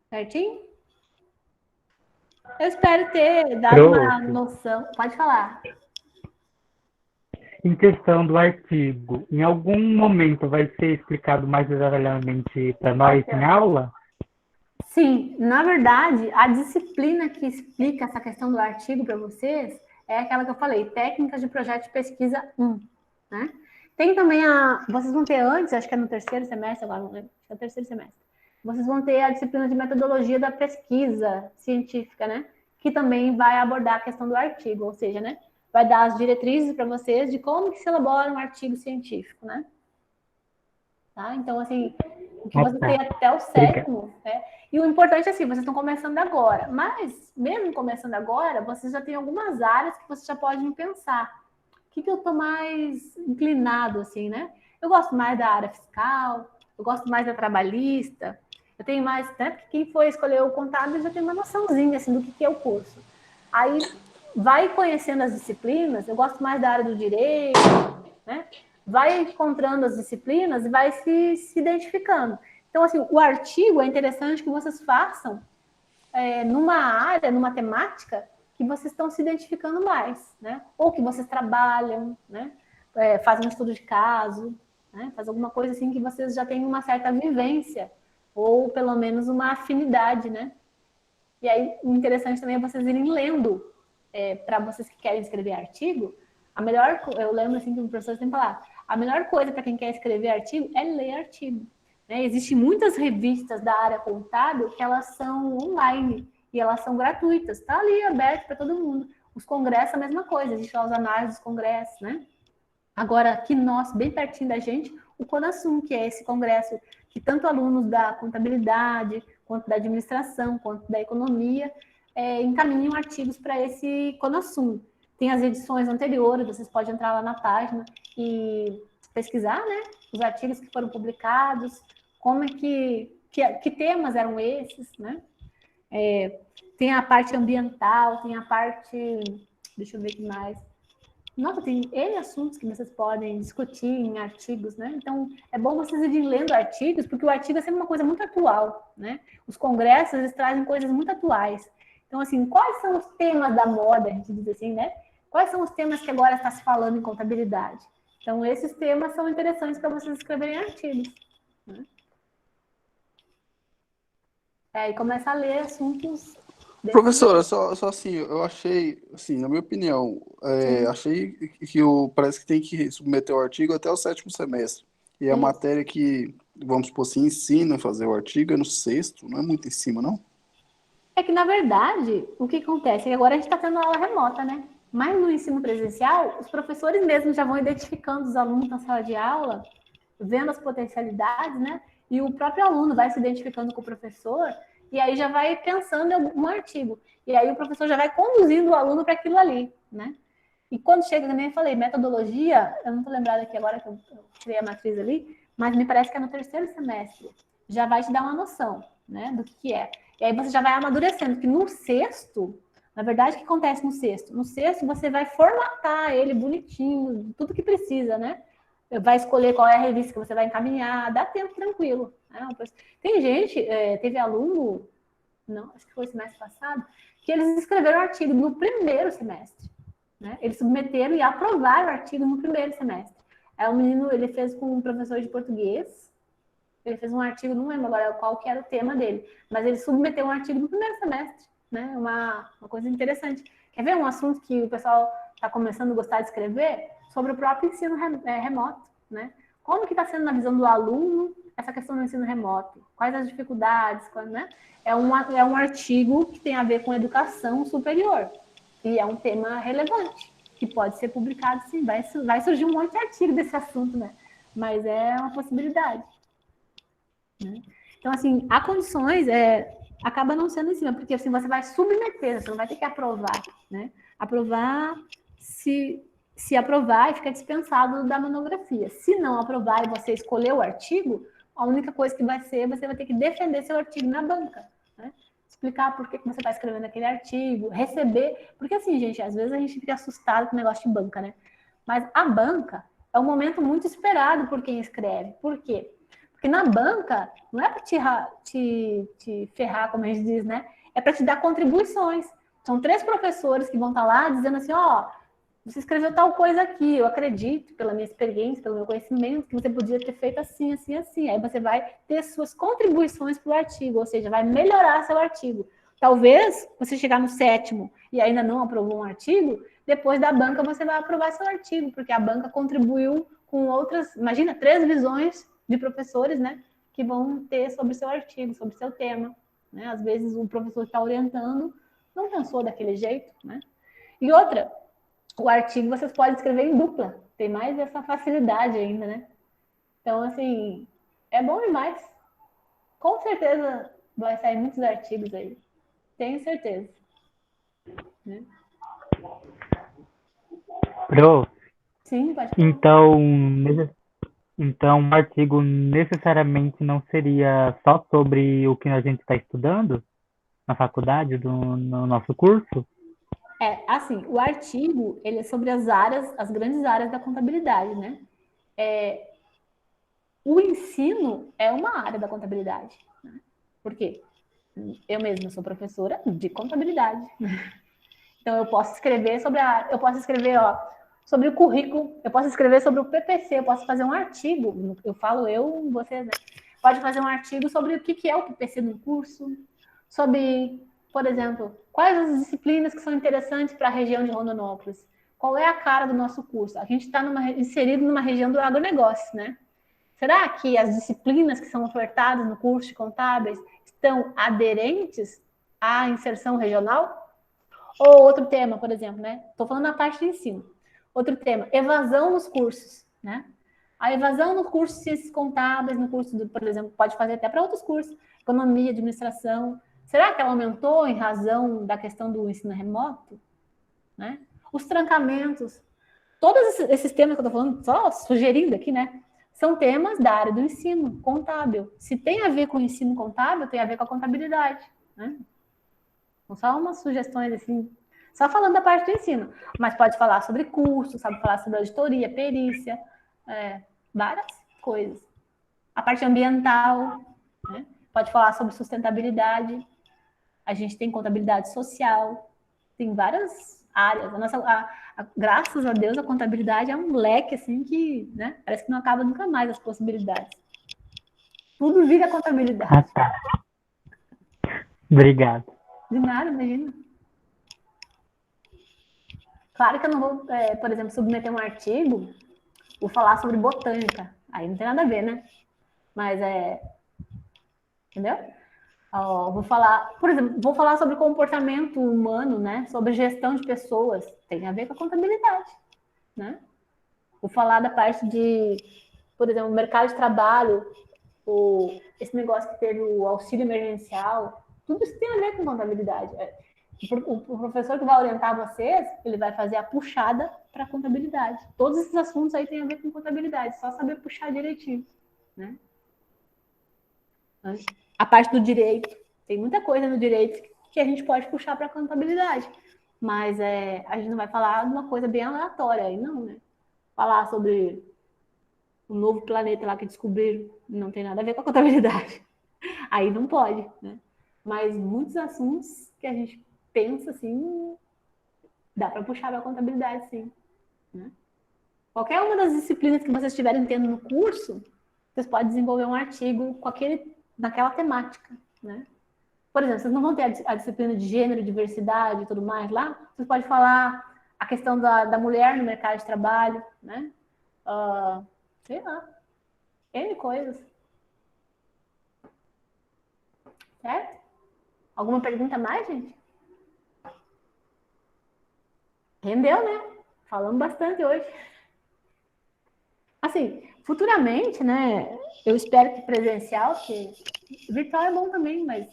Certinho? Eu espero ter dado uma noção. Pode falar.
Em questão do artigo, em algum momento vai ser explicado mais detalhadamente para nós em aula?
Sim, na verdade, a disciplina que explica essa questão do artigo para vocês é aquela que eu falei, Técnicas de Projeto de Pesquisa 1, né? Tem também vocês vão ter antes, acho que é no terceiro semestre, agora não lembro, acho que é o terceiro semestre. Vocês vão ter a disciplina de metodologia da pesquisa científica, né? Que também vai abordar a questão do artigo, ou seja, né? Vai dar as diretrizes para vocês de como que se elabora um artigo científico, né? Tá? Então, assim, o que você tem até o sétimo, né? E o importante é assim, vocês estão começando agora, mas mesmo começando agora, vocês já têm algumas áreas que vocês já podem pensar. O que eu estou mais inclinado, assim, né? Eu gosto mais da área fiscal, eu gosto mais da trabalhista, eu tenho mais, né? Porque quem for escolher o contábil já tem uma noçãozinha, assim, do que é o curso. Aí vai conhecendo as disciplinas, eu gosto mais da área do direito, né? Vai encontrando as disciplinas e vai se identificando. Então, assim, o artigo é interessante que vocês façam numa área, numa temática que vocês estão se identificando mais, né? Ou que vocês trabalham, né? Fazem um estudo de caso, né? Faz alguma coisa assim que vocês já têm uma certa vivência, ou pelo menos uma afinidade, né? E aí, o interessante também é vocês irem lendo, para vocês que querem escrever artigo, eu lembro assim que o professor sempre fala, a melhor coisa para quem quer escrever artigo é ler artigo. Né? Existem muitas revistas da área contábil que elas são online e elas são gratuitas, está ali aberto para todo mundo. Os congressos, a mesma coisa, existem os análises dos congressos, né? Agora, aqui bem pertinho da gente, o CONASUM, que é esse congresso que tanto alunos da contabilidade, quanto da administração, quanto da economia, encaminham artigos para esse CONASUM. Tem as edições anteriores, vocês podem entrar lá na página e pesquisar, né? Os artigos que foram publicados, como é que temas eram esses, né? Tem a parte ambiental, tem a parte... Deixa eu ver o que mais. Nossa, tem N assuntos que vocês podem discutir em artigos, né? Então, é bom vocês irem lendo artigos, porque o artigo é sempre uma coisa muito atual, né? Os congressos, eles trazem coisas muito atuais. Então, assim, quais são os temas da moda, a gente diz assim, né? Quais são os temas que agora está se falando em contabilidade? Então, esses temas são interessantes para vocês escreverem artigos. Né? E começa a ler assuntos...
Professora, só assim, eu achei, assim, na minha opinião, achei que parece que tem que submeter o artigo até o 7º semestre. E a matéria que, vamos supor assim, ensina a fazer o artigo é no 6º, não é muito em cima, não?
É que, na verdade, o que acontece é que agora a gente está tendo aula remota, né? Mas no ensino presencial, os professores mesmos já vão identificando os alunos na sala de aula, vendo as potencialidades, né? E o próprio aluno vai se identificando com o professor e aí já vai pensando em um artigo. E aí o professor já vai conduzindo o aluno para aquilo ali, né? E quando chega, como eu falei, metodologia, eu não estou lembrada aqui agora que eu tirei a matriz ali, mas me parece que é no 3º semestre. Já vai te dar uma noção, né, do que é. E aí você já vai amadurecendo, que no 6º, na verdade, o que acontece no 6º? No 6º, você vai formatar ele bonitinho, tudo que precisa, né? Vai escolher qual é a revista que você vai encaminhar, dá tempo tranquilo. Né? Tem gente, teve aluno, não, acho que foi semestre passado, que eles escreveram artigo no 1º semestre. Né? Eles submeteram e aprovaram o artigo no 1º semestre. Aí o menino, ele fez com um professor de português, ele fez um artigo, não lembro agora qual que era o tema dele, mas ele submeteu um artigo no 1º semestre, né? Uma coisa interessante. Quer ver um assunto que o pessoal está começando a gostar de escrever? Sobre o próprio ensino remoto, né? Como que está sendo na visão do aluno essa questão do ensino remoto? Quais as dificuldades, né? É um artigo que tem a ver com educação superior. E é um tema relevante, que pode ser publicado, sim. Vai surgir um monte de artigo desse assunto, né? Mas é uma possibilidade. Né? Então, assim, há condições, acaba não sendo em cima, porque assim, você vai submeter, você não vai ter que aprovar. Né? Aprovar, se aprovar, fica dispensado da monografia. Se não aprovar e você escolher o artigo, a única coisa que vai ser, você vai ter que defender seu artigo na banca. né? Explicar por que você está escrevendo aquele artigo, receber. Porque assim, gente, às vezes a gente fica assustado com o negócio de banca, né? Mas a banca é um momento muito esperado por quem escreve. Por quê? Porque na banca não é para te ferrar, como a gente diz, né? É para te dar contribuições. São 3 professores que vão estar lá dizendo assim, ó, você escreveu tal coisa aqui, eu acredito, pela minha experiência, pelo meu conhecimento, que você podia ter feito assim, assim, assim. Aí você vai ter suas contribuições para o artigo, ou seja, vai melhorar seu artigo. Talvez você chegar no 7º e ainda não aprovou um artigo, depois da banca você vai aprovar seu artigo, porque a banca contribuiu com outras, imagina, 3 visões de professores, né, que vão ter sobre seu artigo, sobre seu tema. Né? Às vezes o professor que está orientando não pensou daquele jeito, né? E outra, o artigo vocês podem escrever em dupla, tem mais essa facilidade ainda, né? Então, assim, é bom demais. Com certeza vai sair muitos artigos aí, tenho certeza. Né?
Pro,
Sim, pode falar.
então o artigo necessariamente não seria só sobre o que a gente está estudando na faculdade, no nosso curso?
Assim, o artigo, ele é sobre as áreas, as grandes áreas da contabilidade, né? O ensino é uma área da contabilidade. Né? Por quê? Eu mesma sou professora de contabilidade. Então, eu posso escrever sobre o currículo, eu posso escrever sobre o PPC, eu posso fazer um artigo, eu falo eu, vocês, né? Pode fazer um artigo sobre o que é o PPC no curso, sobre, por exemplo, quais as disciplinas que são interessantes para a região de Rondonópolis, qual é a cara do nosso curso. A gente está inserido numa região do agronegócio, né? Será que as disciplinas que são ofertadas no curso de contábeis estão aderentes à inserção regional? Ou outro tema, por exemplo, né? Estou falando na parte de ensino. Outro tema, evasão nos cursos, né? A evasão no curso de ciências contábeis, no curso, por exemplo, pode fazer até para outros cursos, economia, administração. Será que ela aumentou em razão da questão do ensino remoto? Né? Os trancamentos. Todos esses temas que eu estou falando, só sugerindo aqui, né? São temas da área do ensino contábil. Se tem a ver com o ensino contábil, tem a ver com a contabilidade, né? Não só umas sugestões assim, só falando da parte do ensino, mas pode falar sobre curso, sabe falar sobre auditoria, perícia, várias coisas. A parte ambiental, né? Pode falar sobre sustentabilidade. A gente tem contabilidade social, tem várias áreas. Graças a Deus, a contabilidade é um leque assim que, né? Parece que não acaba nunca mais as possibilidades. Tudo vira contabilidade.
Tá. Obrigado.
De nada, imagina. Claro que eu não vou, por exemplo, submeter um artigo, vou falar sobre botânica. Aí não tem nada a ver, né? Mas entendeu? Vou falar, por exemplo, vou falar sobre comportamento humano, né? Sobre gestão de pessoas. Tem a ver com a contabilidade, né? Vou falar da parte de, por exemplo, mercado de trabalho, esse negócio que teve o auxílio emergencial. Tudo isso tem a ver com contabilidade. O professor que vai orientar vocês, ele vai fazer a puxada para a contabilidade. Todos esses assuntos aí têm a ver com contabilidade, só saber puxar direitinho, né? A parte do direito, tem muita coisa no direito que a gente pode puxar para a contabilidade, mas a gente não vai falar de uma coisa bem aleatória aí, não, né? Falar sobre o novo planeta lá que descobriram, não tem nada a ver com a contabilidade. Aí não pode, né? Mas muitos assuntos que a gente pensa assim, dá para puxar para a contabilidade, sim. Né? Qualquer uma das disciplinas que vocês estiverem tendo no curso, vocês podem desenvolver um artigo com naquela temática, né? Por exemplo, vocês não vão ter a disciplina de gênero, diversidade e tudo mais lá, vocês podem falar a questão da mulher no mercado de trabalho, né? Sei lá, N coisas. Certo? Alguma pergunta mais, gente? Rendeu, né? Falamos bastante hoje. Assim, futuramente, né? Eu espero que presencial, porque virtual é bom também, mas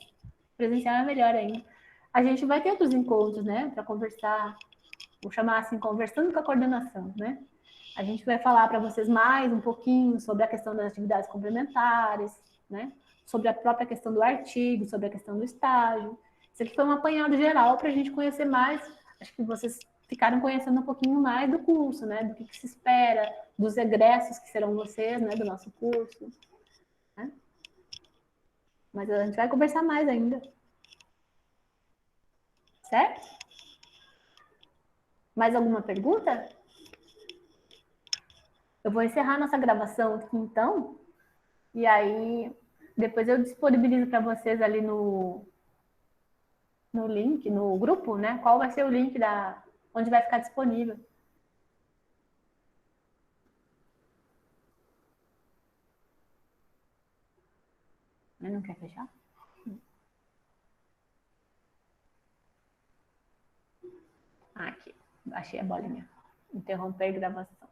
presencial é melhor ainda. A gente vai ter outros encontros, né? Para conversar, vou chamar assim, conversando com a coordenação, né? A gente vai falar para vocês mais um pouquinho sobre a questão das atividades complementares, né? sobre a própria questão do artigo, sobre a questão do estágio. Isso aqui foi um apanhado geral para a gente conhecer mais. Acho que vocês ficaram conhecendo um pouquinho mais do curso, né? Do que se espera, dos egressos que serão vocês, né? Do nosso curso. Né? Mas a gente vai conversar mais ainda. Certo? Mais alguma pergunta? Eu vou encerrar nossa gravação aqui, então. E aí, depois eu disponibilizo para vocês ali no link, no grupo, né? Qual vai ser o link onde vai ficar disponível. Não quer fechar? Aqui, achei a bolinha. Interromper gravação.